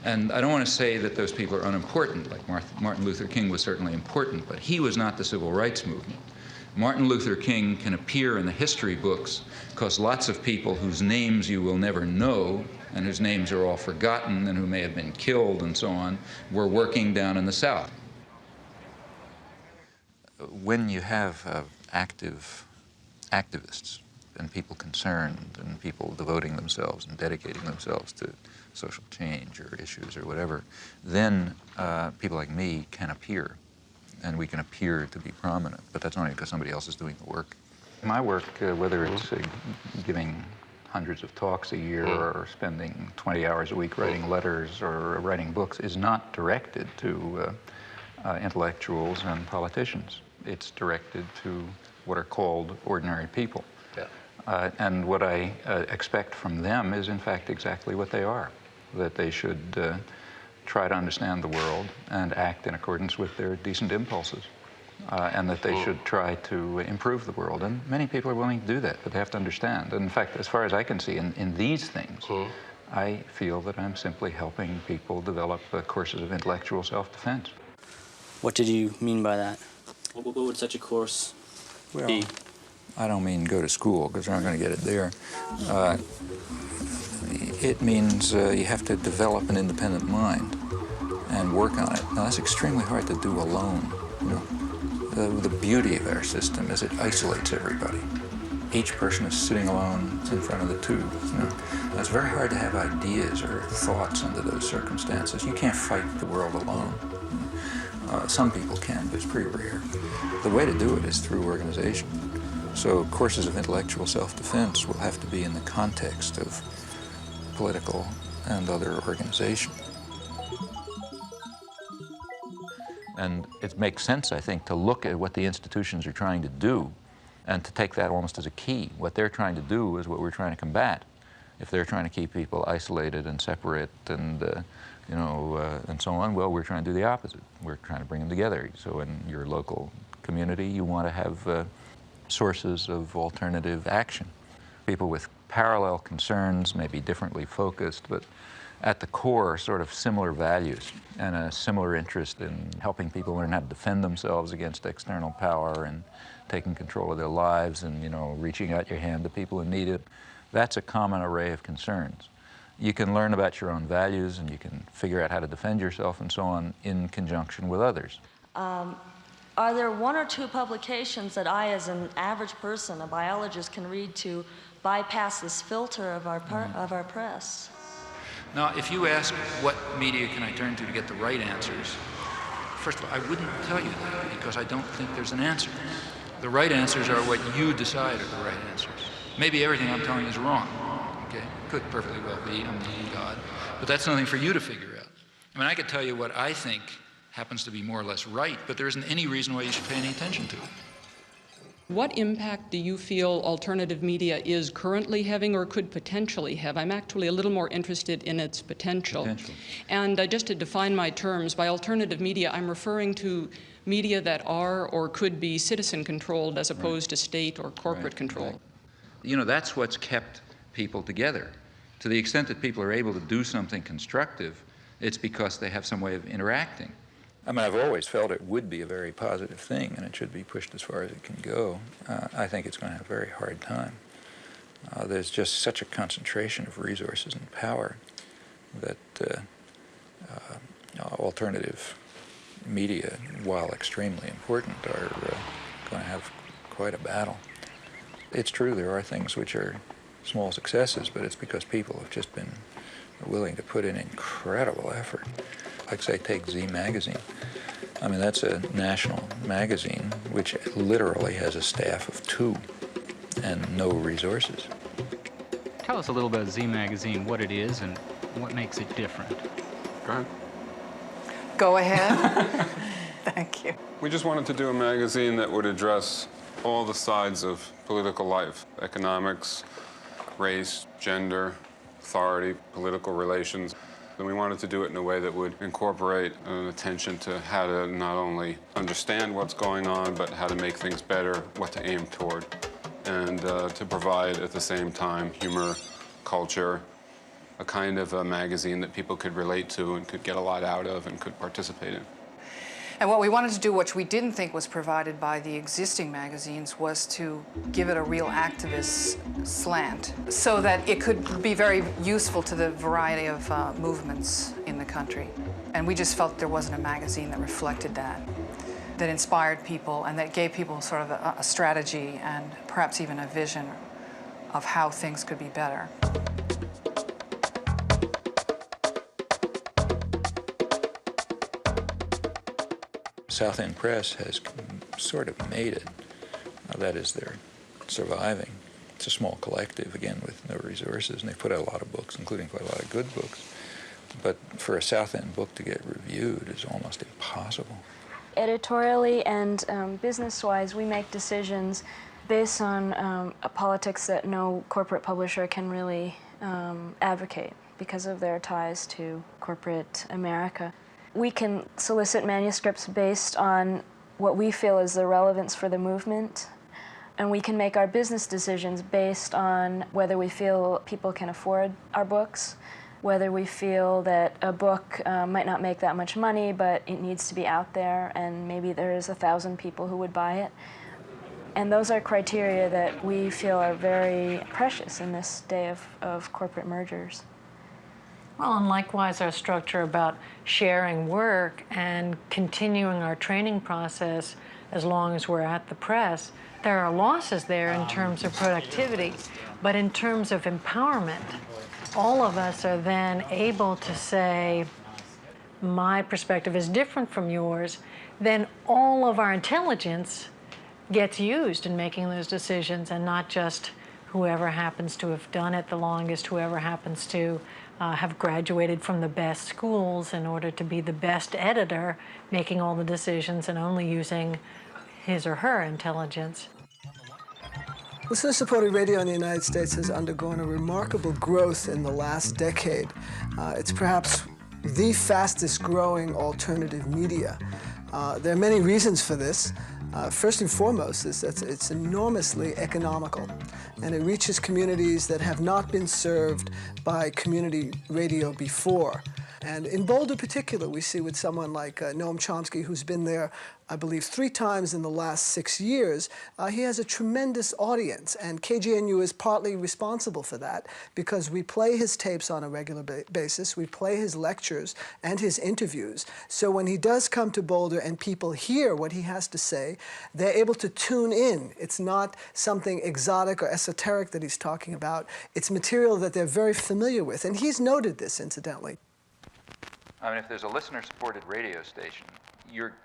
[SPEAKER 15] And I don't want to say that those people are unimportant, like Martin Luther King was certainly important, but he was not the civil rights movement. Martin Luther King can appear in the history books because lots of people whose names you will never know and whose names are all forgotten and who may have been killed and so on were working down in the South.
[SPEAKER 3] When you have active activists and people concerned and people devoting themselves and dedicating themselves to social change or issues or whatever, then people like me can appear, and we can appear to be prominent, but that's only because somebody else is doing the work. My work, whether it's giving hundreds of talks a year or spending 20 hours a week writing letters or writing books, is not directed to intellectuals and politicians. It's directed to what are called ordinary people. Yeah. And what I expect from them is, in fact, exactly what they are, that they should try to understand the world and act in accordance with their decent impulses, and that they should try to improve the world. And many people are willing to do that, but they have to understand. And in fact, as far as I can see, in these things, I feel that I'm simply helping people develop courses of intellectual self-defense.
[SPEAKER 7] What did you mean by that? What would such a course be?
[SPEAKER 3] I don't mean go to school, because they're not going to get it there. It means you have to develop an independent mind and work on it. Now, that's extremely hard to do alone. You know, the beauty of our system is it isolates everybody. Each person is sitting alone in front of the tube. You know, it's very hard to have ideas or thoughts under those circumstances. You can't fight the world alone. Some people can, but it's pretty rare. The way to do it is through organization. So courses of intellectual self-defense will have to be in the context of political and other organization. And it makes sense, I think, to look at what the institutions are trying to do and to take that almost as a key. What they're trying to do is what we're trying to combat. If they're trying to keep people isolated and separate and you know, and so on, well, we're trying to do the opposite. We're trying to bring them together. So in your local community, you want to have sources of alternative action. People with parallel concerns may be differently focused, but at the core, sort of similar values and a similar interest in helping people learn how to defend themselves against external power and taking control of their lives and, you know, reaching out your hand to people who need it. That's a common array of concerns. You can learn about your own values and you can figure out how to defend yourself and so on in conjunction with others.
[SPEAKER 13] Are there one or two publications that I, as an average person, a biologist, can read to bypass this filter of our press?
[SPEAKER 15] Now, if you ask what media can I turn to get the right answers, first of all, I wouldn't tell you that because I don't think there's an answer. The right answers are what you decide are the right answers. Maybe everything I'm telling you is wrong, okay? Could perfectly well be, I'm not God, but that's nothing for you to figure out. I mean, I could tell you what I think happens to be more or less right, but there isn't any reason why you should pay any attention to it.
[SPEAKER 14] What impact do you feel alternative media is currently having or could potentially have? I'm actually a little more interested in its potential. And just to define my terms, by alternative media, I'm referring to media that are or could be citizen-controlled as opposed to state or corporate control.
[SPEAKER 15] You know, that's what's kept people together. To the extent that people are able to do something constructive, it's because they have some way of interacting.
[SPEAKER 3] I mean, I've always felt it would be a very positive thing, and it should be pushed as far as it can go. I think it's going to have a very hard time. There's just such a concentration of resources and power that alternative media, while extremely important, are going to have quite a battle. It's true there are things which are small successes, but it's because people have just been willing to put in incredible effort. Like, say, take Z Magazine. I mean, that's a national magazine which literally has a staff of 2 and no resources.
[SPEAKER 6] Tell us a little about Z Magazine, what it is and what makes it different.
[SPEAKER 16] Go ahead.
[SPEAKER 17] Go ahead. Thank you.
[SPEAKER 16] We just wanted to do a magazine that would address all the sides of political life: economics, race, gender, authority, political relations. And we wanted to do it in a way that would incorporate an attention to how to not only understand what's going on, but how to make things better, what to aim toward, and to provide at the same time humor, culture, a kind of a magazine that people could relate to and could get a lot out of and could participate in.
[SPEAKER 17] And what we wanted to do, which we didn't think was provided by the existing magazines, was to give it a real activist slant so that it could be very useful to the variety of movements in the country. And we just felt there wasn't a magazine that reflected that inspired people and that gave people sort of a strategy and perhaps even a vision of how things could be better.
[SPEAKER 3] South End Press has sort of made it. That is, they're surviving. It's a small collective, again, with no resources, and they put out a lot of books, including quite a lot of good books. But for a South End book to get reviewed is almost impossible.
[SPEAKER 18] Editorially and business-wise, we make decisions based on a politics that no corporate publisher can really advocate because of their ties to corporate America. We can solicit manuscripts based on what we feel is the relevance for the movement, and we can make our business decisions based on whether we feel people can afford our books, whether we feel that a book might not make that much money, but it needs to be out there, and maybe there's 1,000 people who would buy it. And those are criteria that we feel are very precious in this day of corporate mergers.
[SPEAKER 19] Well, and likewise, our structure about sharing work and continuing our training process as long as we're at the press, there are losses there in terms of productivity, but in terms of empowerment, all of us are then able to say, my perspective is different from yours, then all of our intelligence gets used in making those decisions, and not just whoever happens to have done it the longest, whoever happens to have graduated from the best schools in order to be the best editor, making all the decisions and only using his or her intelligence.
[SPEAKER 20] Listener-supported radio in the United States has undergone a remarkable growth in the last decade. It's perhaps the fastest growing alternative media. There are many reasons for this. First and foremost is that it's enormously economical, and it reaches communities that have not been served by community radio before. And in Boulder particular, we see with someone like Noam Chomsky, who's been there, I believe, 3 times in the last 6 years, he has a tremendous audience, and KGNU is partly responsible for that because we play his tapes on a regular basis, we play his lectures and his interviews. So when he does come to Boulder and people hear what he has to say, they're able to tune in. It's not something exotic or esoteric that he's talking about. It's material that they're very familiar with, and he's noted this, incidentally.
[SPEAKER 3] I mean, if there's a listener-supported radio station,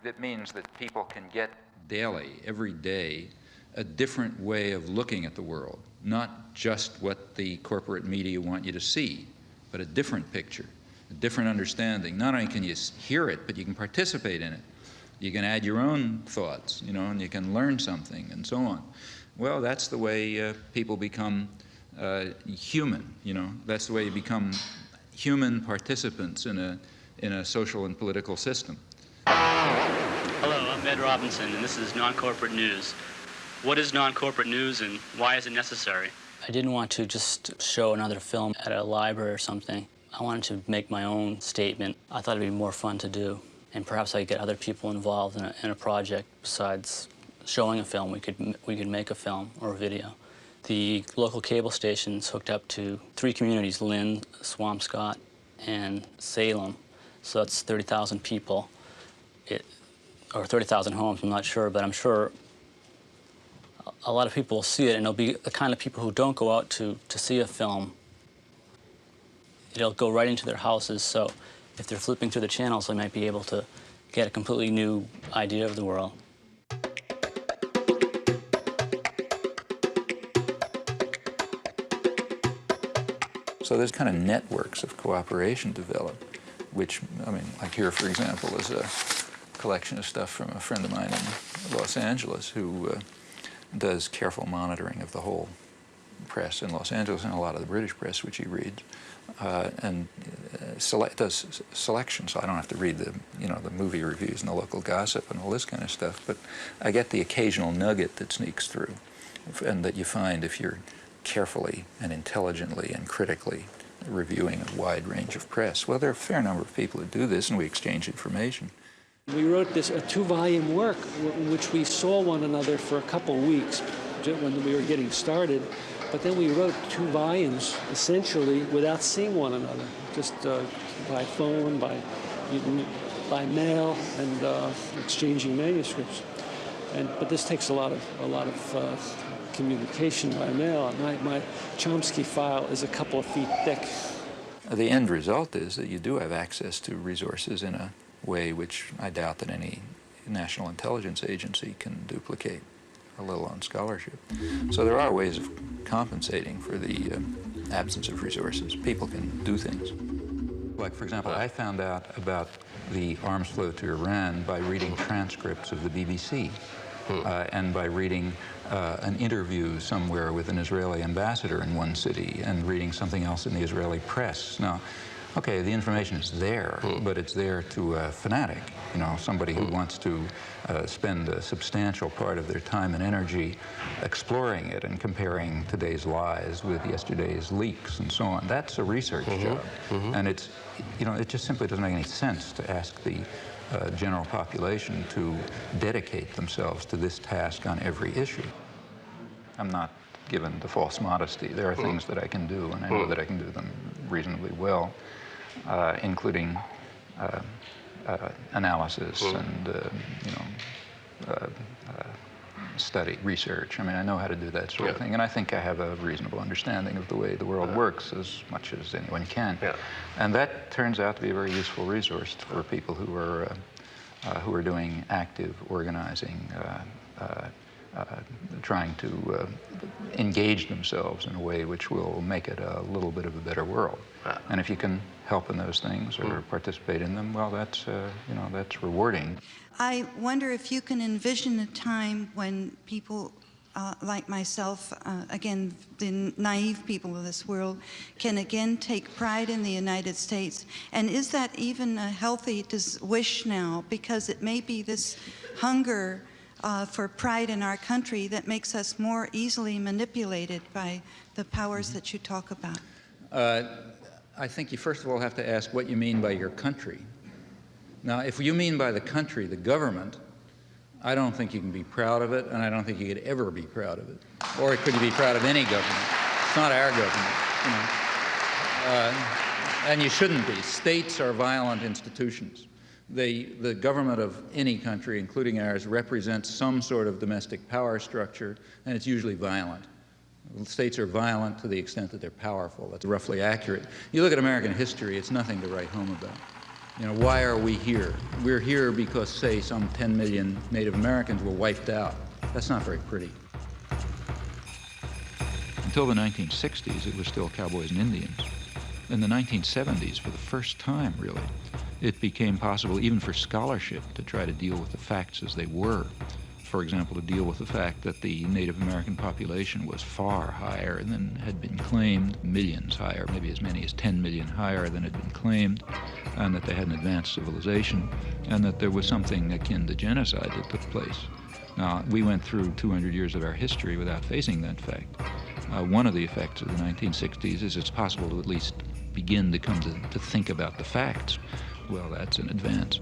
[SPEAKER 3] that means that people can get daily, every day, a different way of looking at the world, not just what the corporate media want you to see, but a different picture, a different understanding. Not only can you hear it, but you can participate in it. You can add your own thoughts, and you can learn something, and so on. Well, that's the way people become human, That's the way you become human participants in a social and political system.
[SPEAKER 7] Hello, I'm Ed Robinson, and this is Non-Corporate News. What is non-corporate news, and why is it necessary? I didn't want to just show another film at a library or something. I wanted to make my own statement. I thought it'd be more fun to do, and perhaps I could get other people involved in a project besides showing a film. We could make a film or a video. The local cable station's hooked up to 3 communities: Lynn, Swampscott, and Salem. So that's 30,000 people, or 30,000 homes, I'm not sure, but I'm sure a lot of people will see it, and it'll be the kind of people who don't go out to see a film. It'll go right into their houses, so if they're flipping through the channels, they might be able to get a completely new idea of the world.
[SPEAKER 3] So there's kind of networks of cooperation developed, which, I mean, like here, for example, is a collection of stuff from a friend of mine in Los Angeles who does careful monitoring of the whole press in Los Angeles and a lot of the British press, which he reads, and does selection, so I don't have to read the, you know, the movie reviews and the local gossip and all this kind of stuff, but I get the occasional nugget that sneaks through, and that you find if you're carefully and intelligently and critically reviewing a wide range of press. Well, there are a fair number of people who do this, and we exchange information.
[SPEAKER 2] We wrote this a 2-volume work in which we saw one another for a couple of weeks when we were getting started, but then we wrote 2 volumes essentially without seeing one another, just by phone, by mail, and exchanging manuscripts. But this takes a lot of communication by mail. My Chomsky file is a couple of feet thick.
[SPEAKER 3] The end result is that you do have access to resources in a way which I doubt that any national intelligence agency can duplicate, let alone scholarship. So there are ways of compensating for the absence of resources. People can do things. Like, for example, I found out about the arms flow to Iran by reading transcripts of the BBC. And by reading an interview somewhere with an Israeli ambassador in one city and reading something else in the Israeli press. Now, okay, the information is there, but it's there to a fanatic, you know, somebody who wants to spend a substantial part of their time and energy exploring it and comparing today's lies with yesterday's leaks and so on. That's a research job. And it's, you know, it just simply doesn't make any sense to ask the general population to dedicate themselves to this task on every issue. I'm not given the false modesty. There are things that I can do, and I know that I can do them reasonably well, including analysis and, study, research. I mean, I know how to do that sort of thing, and I think I have a reasonable understanding of the way the world works as much as anyone can. And that turns out to be a very useful resource for people who are doing active organizing, trying to engage themselves in a way which will make it a little bit of a better world. And if you can help in those things or participate in them, well, that's, you know, that's rewarding.
[SPEAKER 8] I wonder if you can envision a time when people like myself, again, the naive people of this world, can again take pride in the United States. And is that even a healthy wish now? Because it may be this hunger for pride in our country that makes us more easily manipulated by the powers that you talk about.
[SPEAKER 3] I think you first of all have to ask what you mean by your country. Now, if you mean by the country, the government, I don't think you can be proud of it, and I don't think you could ever be proud of it. Or could you be proud of any government? It's not our government, you know. And you shouldn't be. States are violent institutions. The government of any country, including ours, represents some sort of domestic power structure, and it's usually violent. States are violent to the extent that they're powerful. That's roughly accurate. You look at American history, it's nothing to write home about. You know, why are we here? We're here because, say, some 10 million Native Americans were wiped out. That's not very pretty. Until the 1960s, it was still cowboys and Indians. In the 1970s, for the first time, really, it became possible even for scholarship to try to deal with the facts as they were. For example, to deal with the fact that the Native American population was far higher than had been claimed, millions higher, maybe as many as 10 million higher than had been claimed, and that they had an advanced civilization, and that there was something akin to genocide that took place. Now, we went through 200 years of our history without facing that fact. One of the effects of the 1960s is it's possible to at least begin to come to think about the facts. Well, that's an advance.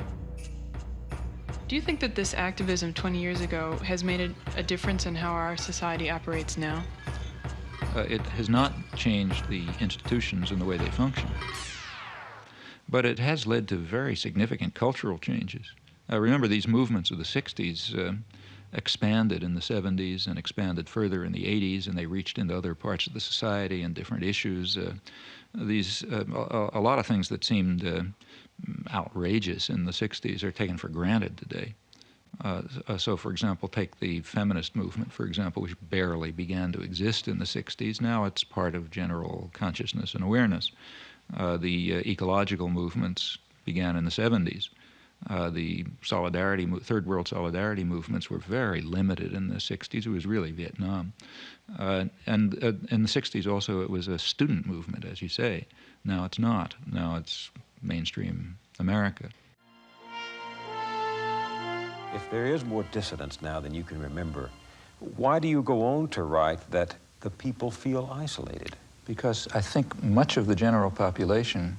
[SPEAKER 21] Do you think that this activism 20 years ago has made a difference in how our society operates now?
[SPEAKER 3] It has not changed the institutions and the way they function, but it has led to very significant cultural changes. Remember, these movements of the 60s expanded in the 70s and expanded further in the 80s, and they reached into other parts of the society and different issues. A lot of things that seemed outrageous in the 60s are taken for granted today. So, for example, take the feminist movement, for example, which barely began to exist in the 60s. Now it's part of general consciousness and awareness. The ecological movements began in the 70s. The third world solidarity movements were very limited in the 60s. It was really Vietnam. And in the 60s also it was a student movement, as you say. Now it's not. Now it's mainstream America.
[SPEAKER 1] If there is more dissidence now than you can remember, why do you go on to write that the people feel isolated?
[SPEAKER 3] Because I think much of the general population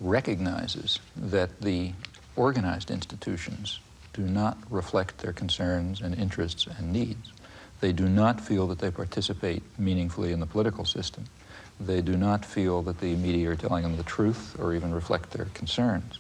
[SPEAKER 3] recognizes that the organized institutions do not reflect their concerns and interests and needs. They do not feel that they participate meaningfully in the political system. They do not feel that the media are telling them the truth or even reflect their concerns.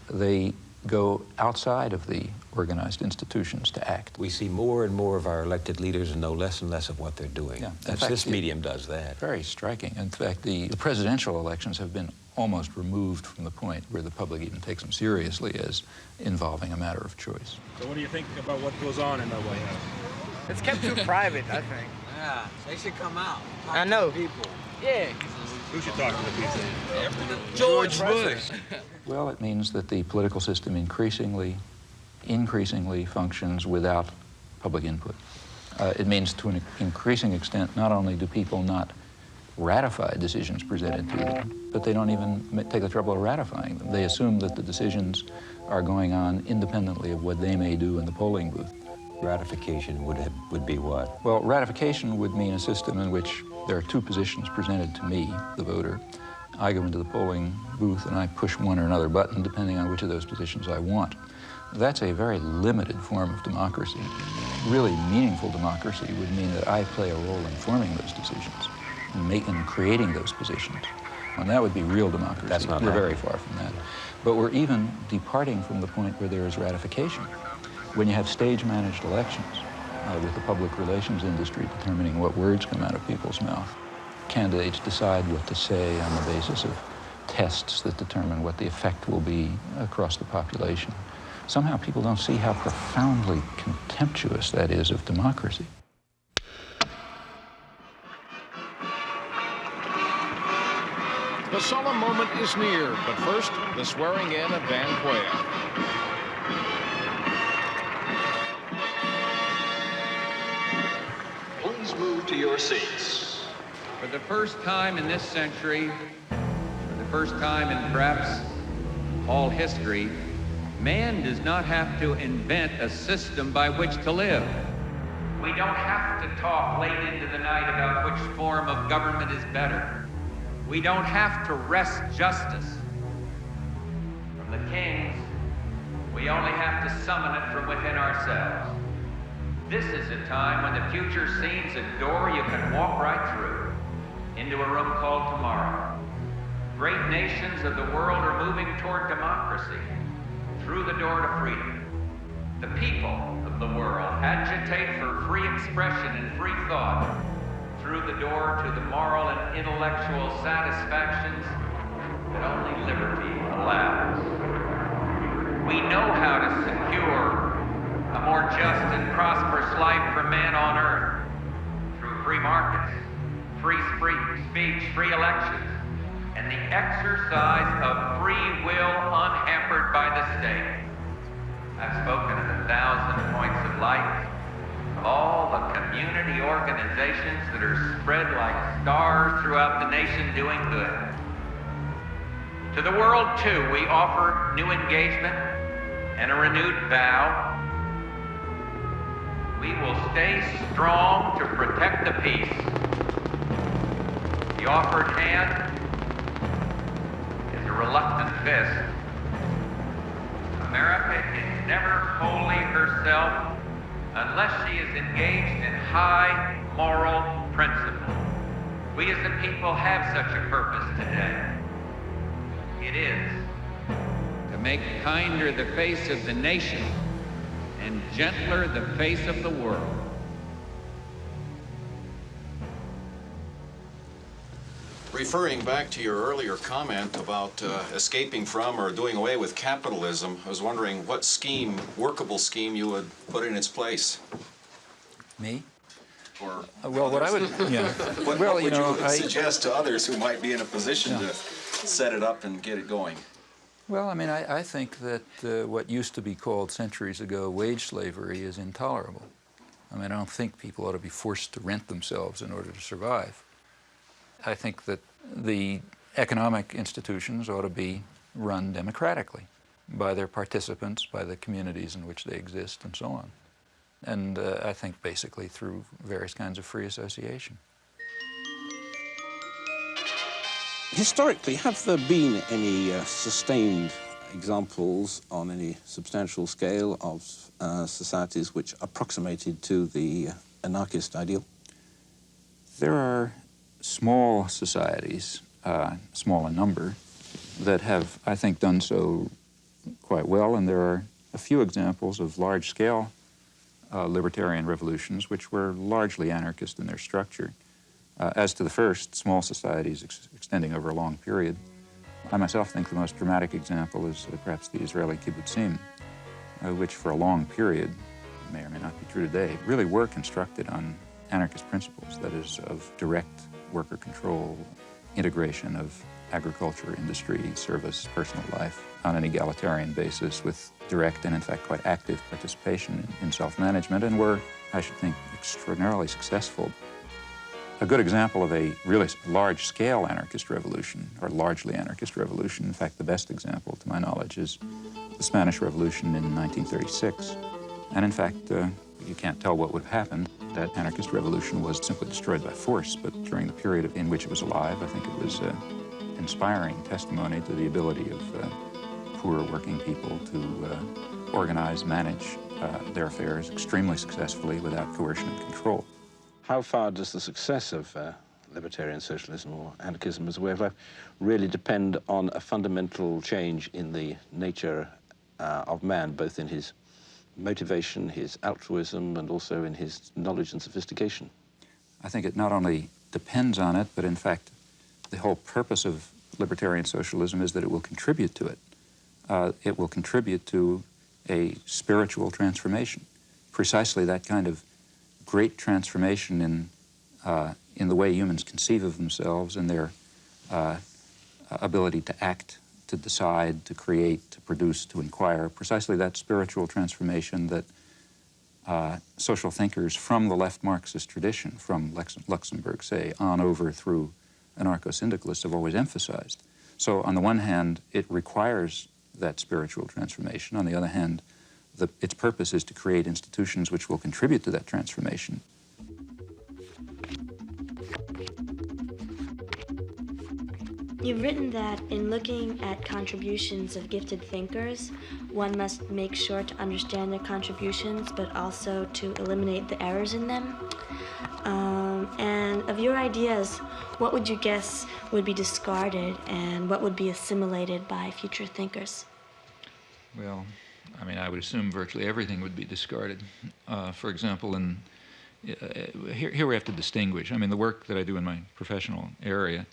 [SPEAKER 3] They go outside of the organized institutions to act.
[SPEAKER 1] We see more and more of our elected leaders know less and less of what they're doing.
[SPEAKER 3] Yeah.
[SPEAKER 1] This medium does that.
[SPEAKER 3] Very striking. In fact, the presidential elections have been almost removed from the point where the public even takes them seriously as involving a matter of choice.
[SPEAKER 9] So what do you think about what goes on in the White House?
[SPEAKER 22] It's kept too private, I think.
[SPEAKER 23] Yeah, they should come out.
[SPEAKER 22] I know.
[SPEAKER 23] People.
[SPEAKER 22] Yeah.
[SPEAKER 9] Who should talk to the people?
[SPEAKER 23] George Bush.
[SPEAKER 3] Well, it means that the political system increasingly functions without public input. It means to an increasing extent, not only do people not ratify decisions presented to them, but they don't even take the trouble of ratifying them. They assume that the decisions are going on independently of what they may do in the polling booth.
[SPEAKER 1] Ratification would be what?
[SPEAKER 3] Well, ratification would mean a system in which there are two positions presented to me, the voter. I go into the polling booth and I push one or another button depending on which of those positions I want. That's a very limited form of democracy. Really meaningful democracy would mean that I play a role in forming those decisions and creating those positions. And that would be real democracy.
[SPEAKER 1] That's not
[SPEAKER 3] We're
[SPEAKER 1] happening.
[SPEAKER 3] very far from that. But we're even departing from the point where there is ratification. When you have stage-managed elections with the public relations industry determining what words come out of people's mouth, candidates decide what to say on the basis of tests that determine what the effect will be across the population. Somehow people don't see how profoundly contemptuous that is of democracy.
[SPEAKER 24] The solemn moment is near, but first, the swearing in of Van Quayle.
[SPEAKER 25] Please move to your seats.
[SPEAKER 26] For the first time in this century, for the first time in perhaps all history, man does not have to invent a system by which to live. We don't have to talk late into the night about which form of government is better. We don't have to wrest justice from the kings. We only have to summon it from within ourselves. This is a time when the future seems a door you can walk right through into a room called tomorrow. Great nations of the world are moving toward democracy through the door to freedom. The people of the world agitate for free expression and free thought through the door to the moral and intellectual satisfactions that only liberty allows. We know how to secure a more just and prosperous life for man on earth through free markets, free speech, free elections, and the exercise of free will unhampered by the state. I've spoken at 1,000 points of light of all the community organizations that are spread like stars throughout the nation doing good. To the world, too, we offer new engagement and a renewed vow. We will stay strong to protect the peace. The offered hand is a reluctant fist. America is never wholly herself unless she is engaged in high moral principle. We as a people have such a purpose today. It is to make kinder the face of the nation and gentler the face of the world.
[SPEAKER 4] Referring back to your earlier comment about escaping from or doing away with capitalism, I was wondering what scheme, workable scheme, you would put in its place?
[SPEAKER 3] Me?
[SPEAKER 4] Or
[SPEAKER 3] well, what I would, yeah.
[SPEAKER 4] What
[SPEAKER 3] well,
[SPEAKER 4] would
[SPEAKER 3] you know,
[SPEAKER 4] you suggest to others who might be in a position to set it up and get it going?
[SPEAKER 3] Well, I mean, I think that what used to be called centuries ago wage slavery is intolerable. I mean, I don't think people ought to be forced to rent themselves in order to survive. I think that the economic institutions ought to be run democratically by their participants, by the communities in which they exist, and so on. And I think basically through various kinds of free association.
[SPEAKER 5] Historically, have there been any sustained examples on any substantial scale of societies which approximated to the anarchist ideal?
[SPEAKER 3] There are small societies, small in number, that have, I think, done so quite well, and there are a few examples of large-scale libertarian revolutions which were largely anarchist in their structure. As to the first, small societies extending over a long period, I myself think the most dramatic example is perhaps the Israeli kibbutzim, which for a long period, may or may not be true today, really were constructed on anarchist principles, that is, of direct worker control, integration of agriculture, industry, service, personal life on an egalitarian basis with direct and, in fact, quite active participation in self-management, and were, I should think, extraordinarily successful. A good example of a really large-scale anarchist revolution, or largely anarchist revolution, in fact, the best example, to my knowledge, is the Spanish Revolution in 1936. And in fact, you can't tell what would have happened. That anarchist revolution was simply destroyed by force, but during the period in which it was alive, I think it was inspiring testimony to the ability of poor working people to organize, manage their affairs extremely successfully without coercion and control.
[SPEAKER 5] How far does the success of libertarian socialism or anarchism as a way of life really depend on a fundamental change in the nature of man, both in his motivation, his altruism, and also in his knowledge and sophistication?
[SPEAKER 3] I think it not only depends on it, but in fact, the whole purpose of libertarian socialism is that it will contribute to it. It will contribute to a spiritual transformation, precisely that kind of great transformation in the way humans conceive of themselves and their ability to act, to decide, to create, to produce, to inquire, precisely that spiritual transformation that social thinkers from the left Marxist tradition, from Luxemburg, say, on over through anarcho-syndicalists have always emphasized. So on the one hand, it requires that spiritual transformation. On the other hand, its purpose is to create institutions which will contribute to that transformation.
[SPEAKER 10] You've written that in looking at contributions of gifted thinkers, one must make sure to understand their contributions, but also to eliminate the errors in them. And of your ideas, what would you guess would be discarded and what would be assimilated by future thinkers?
[SPEAKER 3] Well, I mean, I would assume virtually everything would be discarded. For example, here we have to distinguish. I mean, the work that I do in my professional area,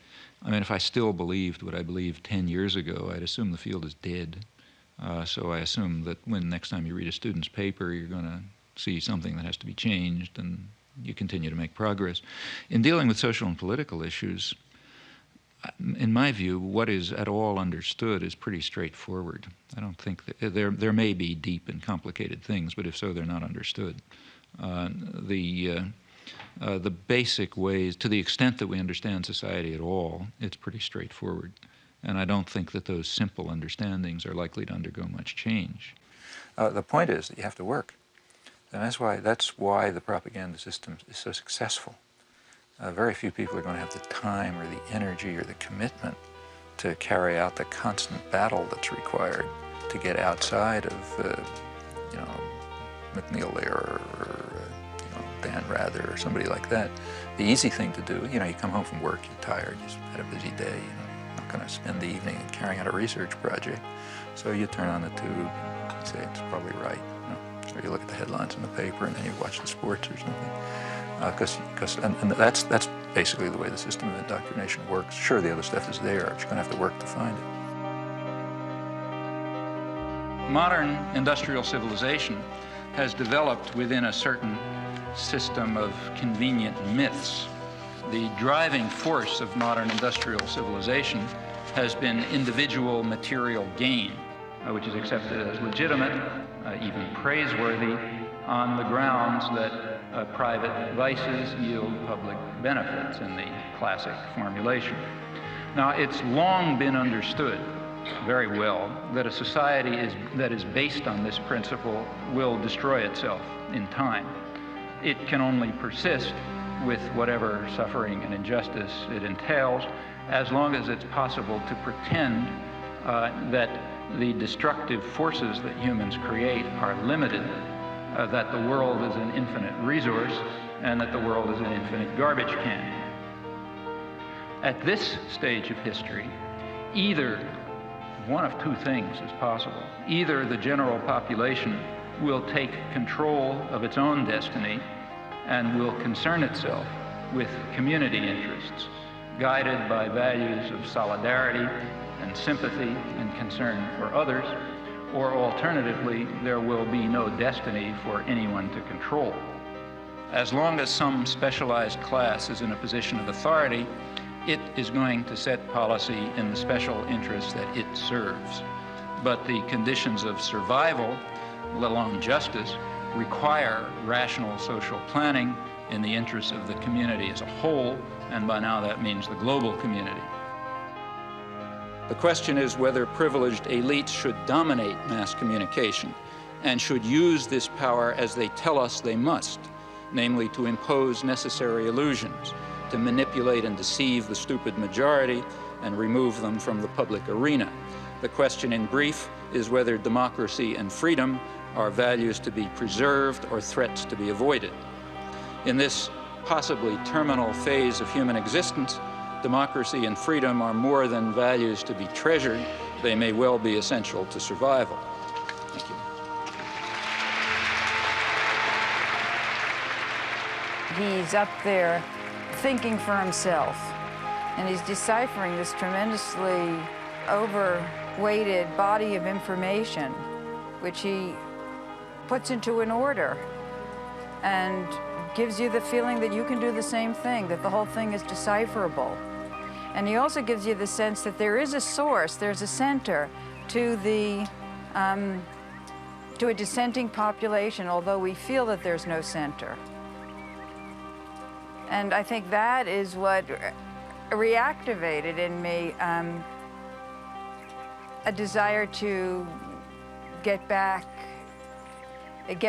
[SPEAKER 3] I mean, if I still believed what I believed 10 years ago, I'd assume the field is dead. So I assume that when next time you read a student's paper, you're going to see something that has to be changed, and you continue to make progress. In dealing with social and political issues, in my view, what is at all understood is pretty straightforward. I don't think that there may be deep and complicated things, but if so, they're not understood. The basic ways, to the extent that we understand society at all, it's pretty straightforward. And I don't think that those simple understandings are likely to undergo much change. The point is that you have to work. And that's why the propaganda system is so successful. Very few people are going to have the time or the energy or the commitment to carry out the constant battle that's required to get outside of, McNeil Lehrer or Dan Rather or somebody like that. The easy thing to do, you come home from work, you're tired, you've had a busy day, you're not going to spend the evening carrying out a research project. So you turn on the tube and say, it's probably right. Or you look at the headlines in the paper and then you watch the sports or something. And that's basically the way the system of indoctrination works. Sure, the other stuff is there, but you're going to have to work to find it. Modern industrial civilization has developed within a certain system of convenient myths. The driving force of modern industrial civilization has been individual material gain, which is accepted as legitimate, even praiseworthy, on the grounds that private vices yield public benefits in the classic formulation. Now, it's long been understood very well that a society that is based on this principle will destroy itself in time. It can only persist with whatever suffering and injustice it entails, as long as it's possible to pretend that the destructive forces that humans create are limited, that the world is an infinite resource, and that the world is an infinite garbage can. At this stage of history, either one of two things is possible. Either the general population will take control of its own destiny and will concern itself with community interests, guided by values of solidarity and sympathy and concern for others, or alternatively, there will be no destiny for anyone to control. As long as some specialized class is in a position of authority, it is going to set policy in the special interests that it serves. But the conditions of survival, let alone justice, require rational social planning in the interests of the community as a whole, and by now that means the global community. The question is whether privileged elites should dominate mass communication and should use this power as they tell us they must, namely to impose necessary illusions, to manipulate and deceive the stupid majority and remove them from the public arena. The question in brief is whether democracy and freedom are values to be preserved or threats to be avoided. In this possibly terminal phase of human existence, democracy and freedom are more than values to be treasured. They may well be essential to survival. Thank you.
[SPEAKER 6] He's up there thinking for himself, and he's deciphering this tremendously overweighted body of information, which he puts into an order and gives you the feeling that you can do the same thing, that the whole thing is decipherable. And he also gives you the sense that there is a source, there's a center to a dissenting population, although we feel that there's no center. And I think that is what reactivated in me a desire to get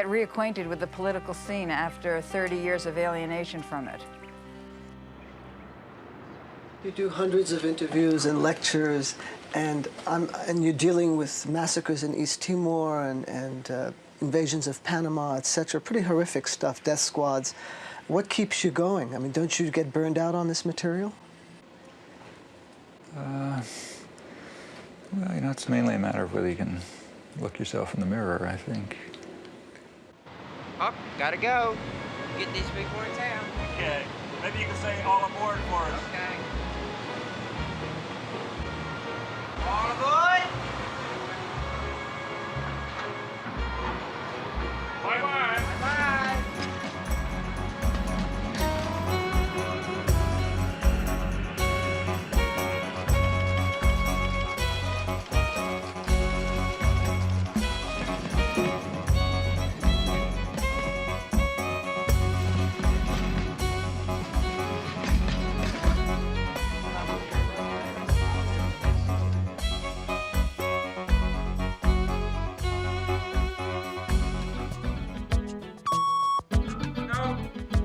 [SPEAKER 6] reacquainted with the political scene after 30 years of alienation from it.
[SPEAKER 20] You do hundreds of interviews and lectures, and you're dealing with massacres in East Timor and invasions of Panama, etc. Pretty horrific stuff, death squads. What keeps you going? I mean, don't you get burned out on this material?
[SPEAKER 3] Well, you know, it's mainly a matter of whether you can look yourself in the mirror, I think.
[SPEAKER 22] Oh, gotta go. Get these people in town.
[SPEAKER 9] Okay. Maybe you can say all aboard for us.
[SPEAKER 22] Okay. All aboard!
[SPEAKER 9] Bye-bye.
[SPEAKER 22] Bye-bye.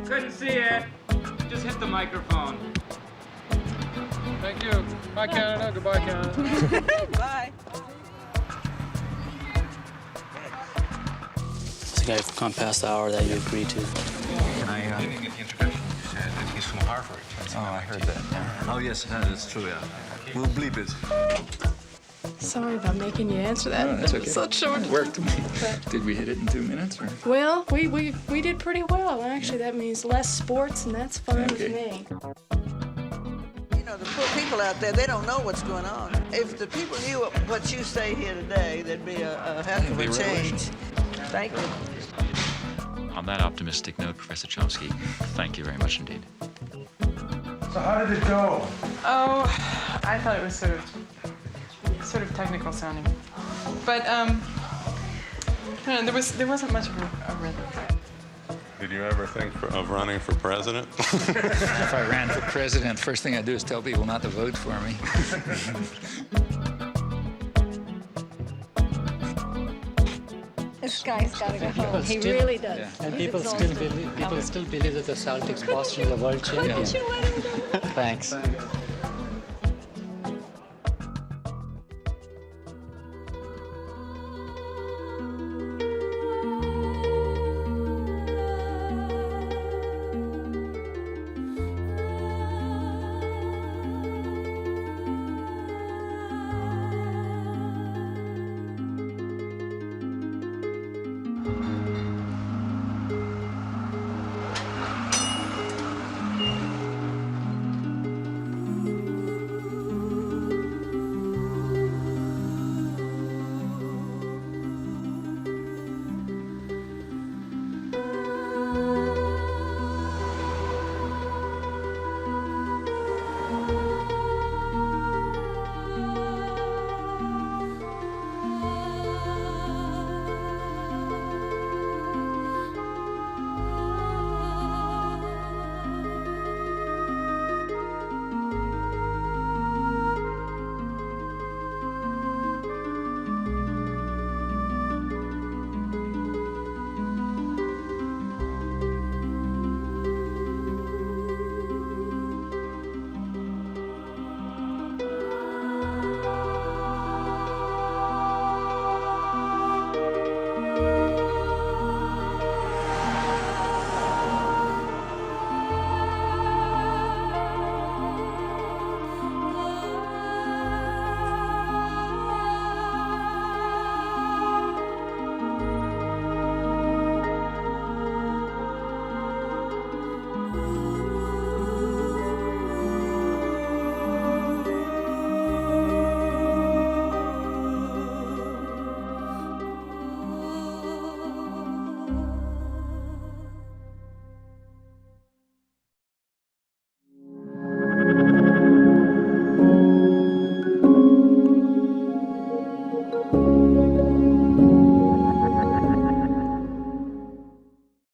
[SPEAKER 9] Couldn't see it. Just hit the microphone. Thank you. Bye, Canada. Goodbye, Canada.
[SPEAKER 11] Bye.
[SPEAKER 7] I think I've gone past the hour that you agreed to.
[SPEAKER 12] Can I get the introduction? You said that he's from Harvard.
[SPEAKER 3] Oh, I heard that.
[SPEAKER 12] Oh, yes, that's true, yeah. We'll bleep it.
[SPEAKER 11] Sorry about making you answer that.
[SPEAKER 3] No, that's okay.
[SPEAKER 11] Such short.
[SPEAKER 3] It worked. Did we hit it in 2 minutes? Or?
[SPEAKER 11] Well, we did pretty well. Actually, that means less sports, and that's fine with me.
[SPEAKER 13] You know, the poor people out there, they don't know what's going on. If the people knew what you say here today, there'd be a heck of a change. Thank you.
[SPEAKER 14] On that optimistic note, Professor Chomsky, thank you very much indeed.
[SPEAKER 15] So how did it go?
[SPEAKER 21] Oh, I thought it was sort of technical sounding, but I don't know, there wasn't much of a rhythm.
[SPEAKER 16] Did you ever think of running for president?
[SPEAKER 3] If I ran for president, first thing I'd do is tell people not to vote for me.
[SPEAKER 11] This guy's got to go home. He really does.
[SPEAKER 7] Yeah. And people still believe that the Celtics, Boston, are the world champions.
[SPEAKER 11] Couldn't you let him go?
[SPEAKER 7] Thanks.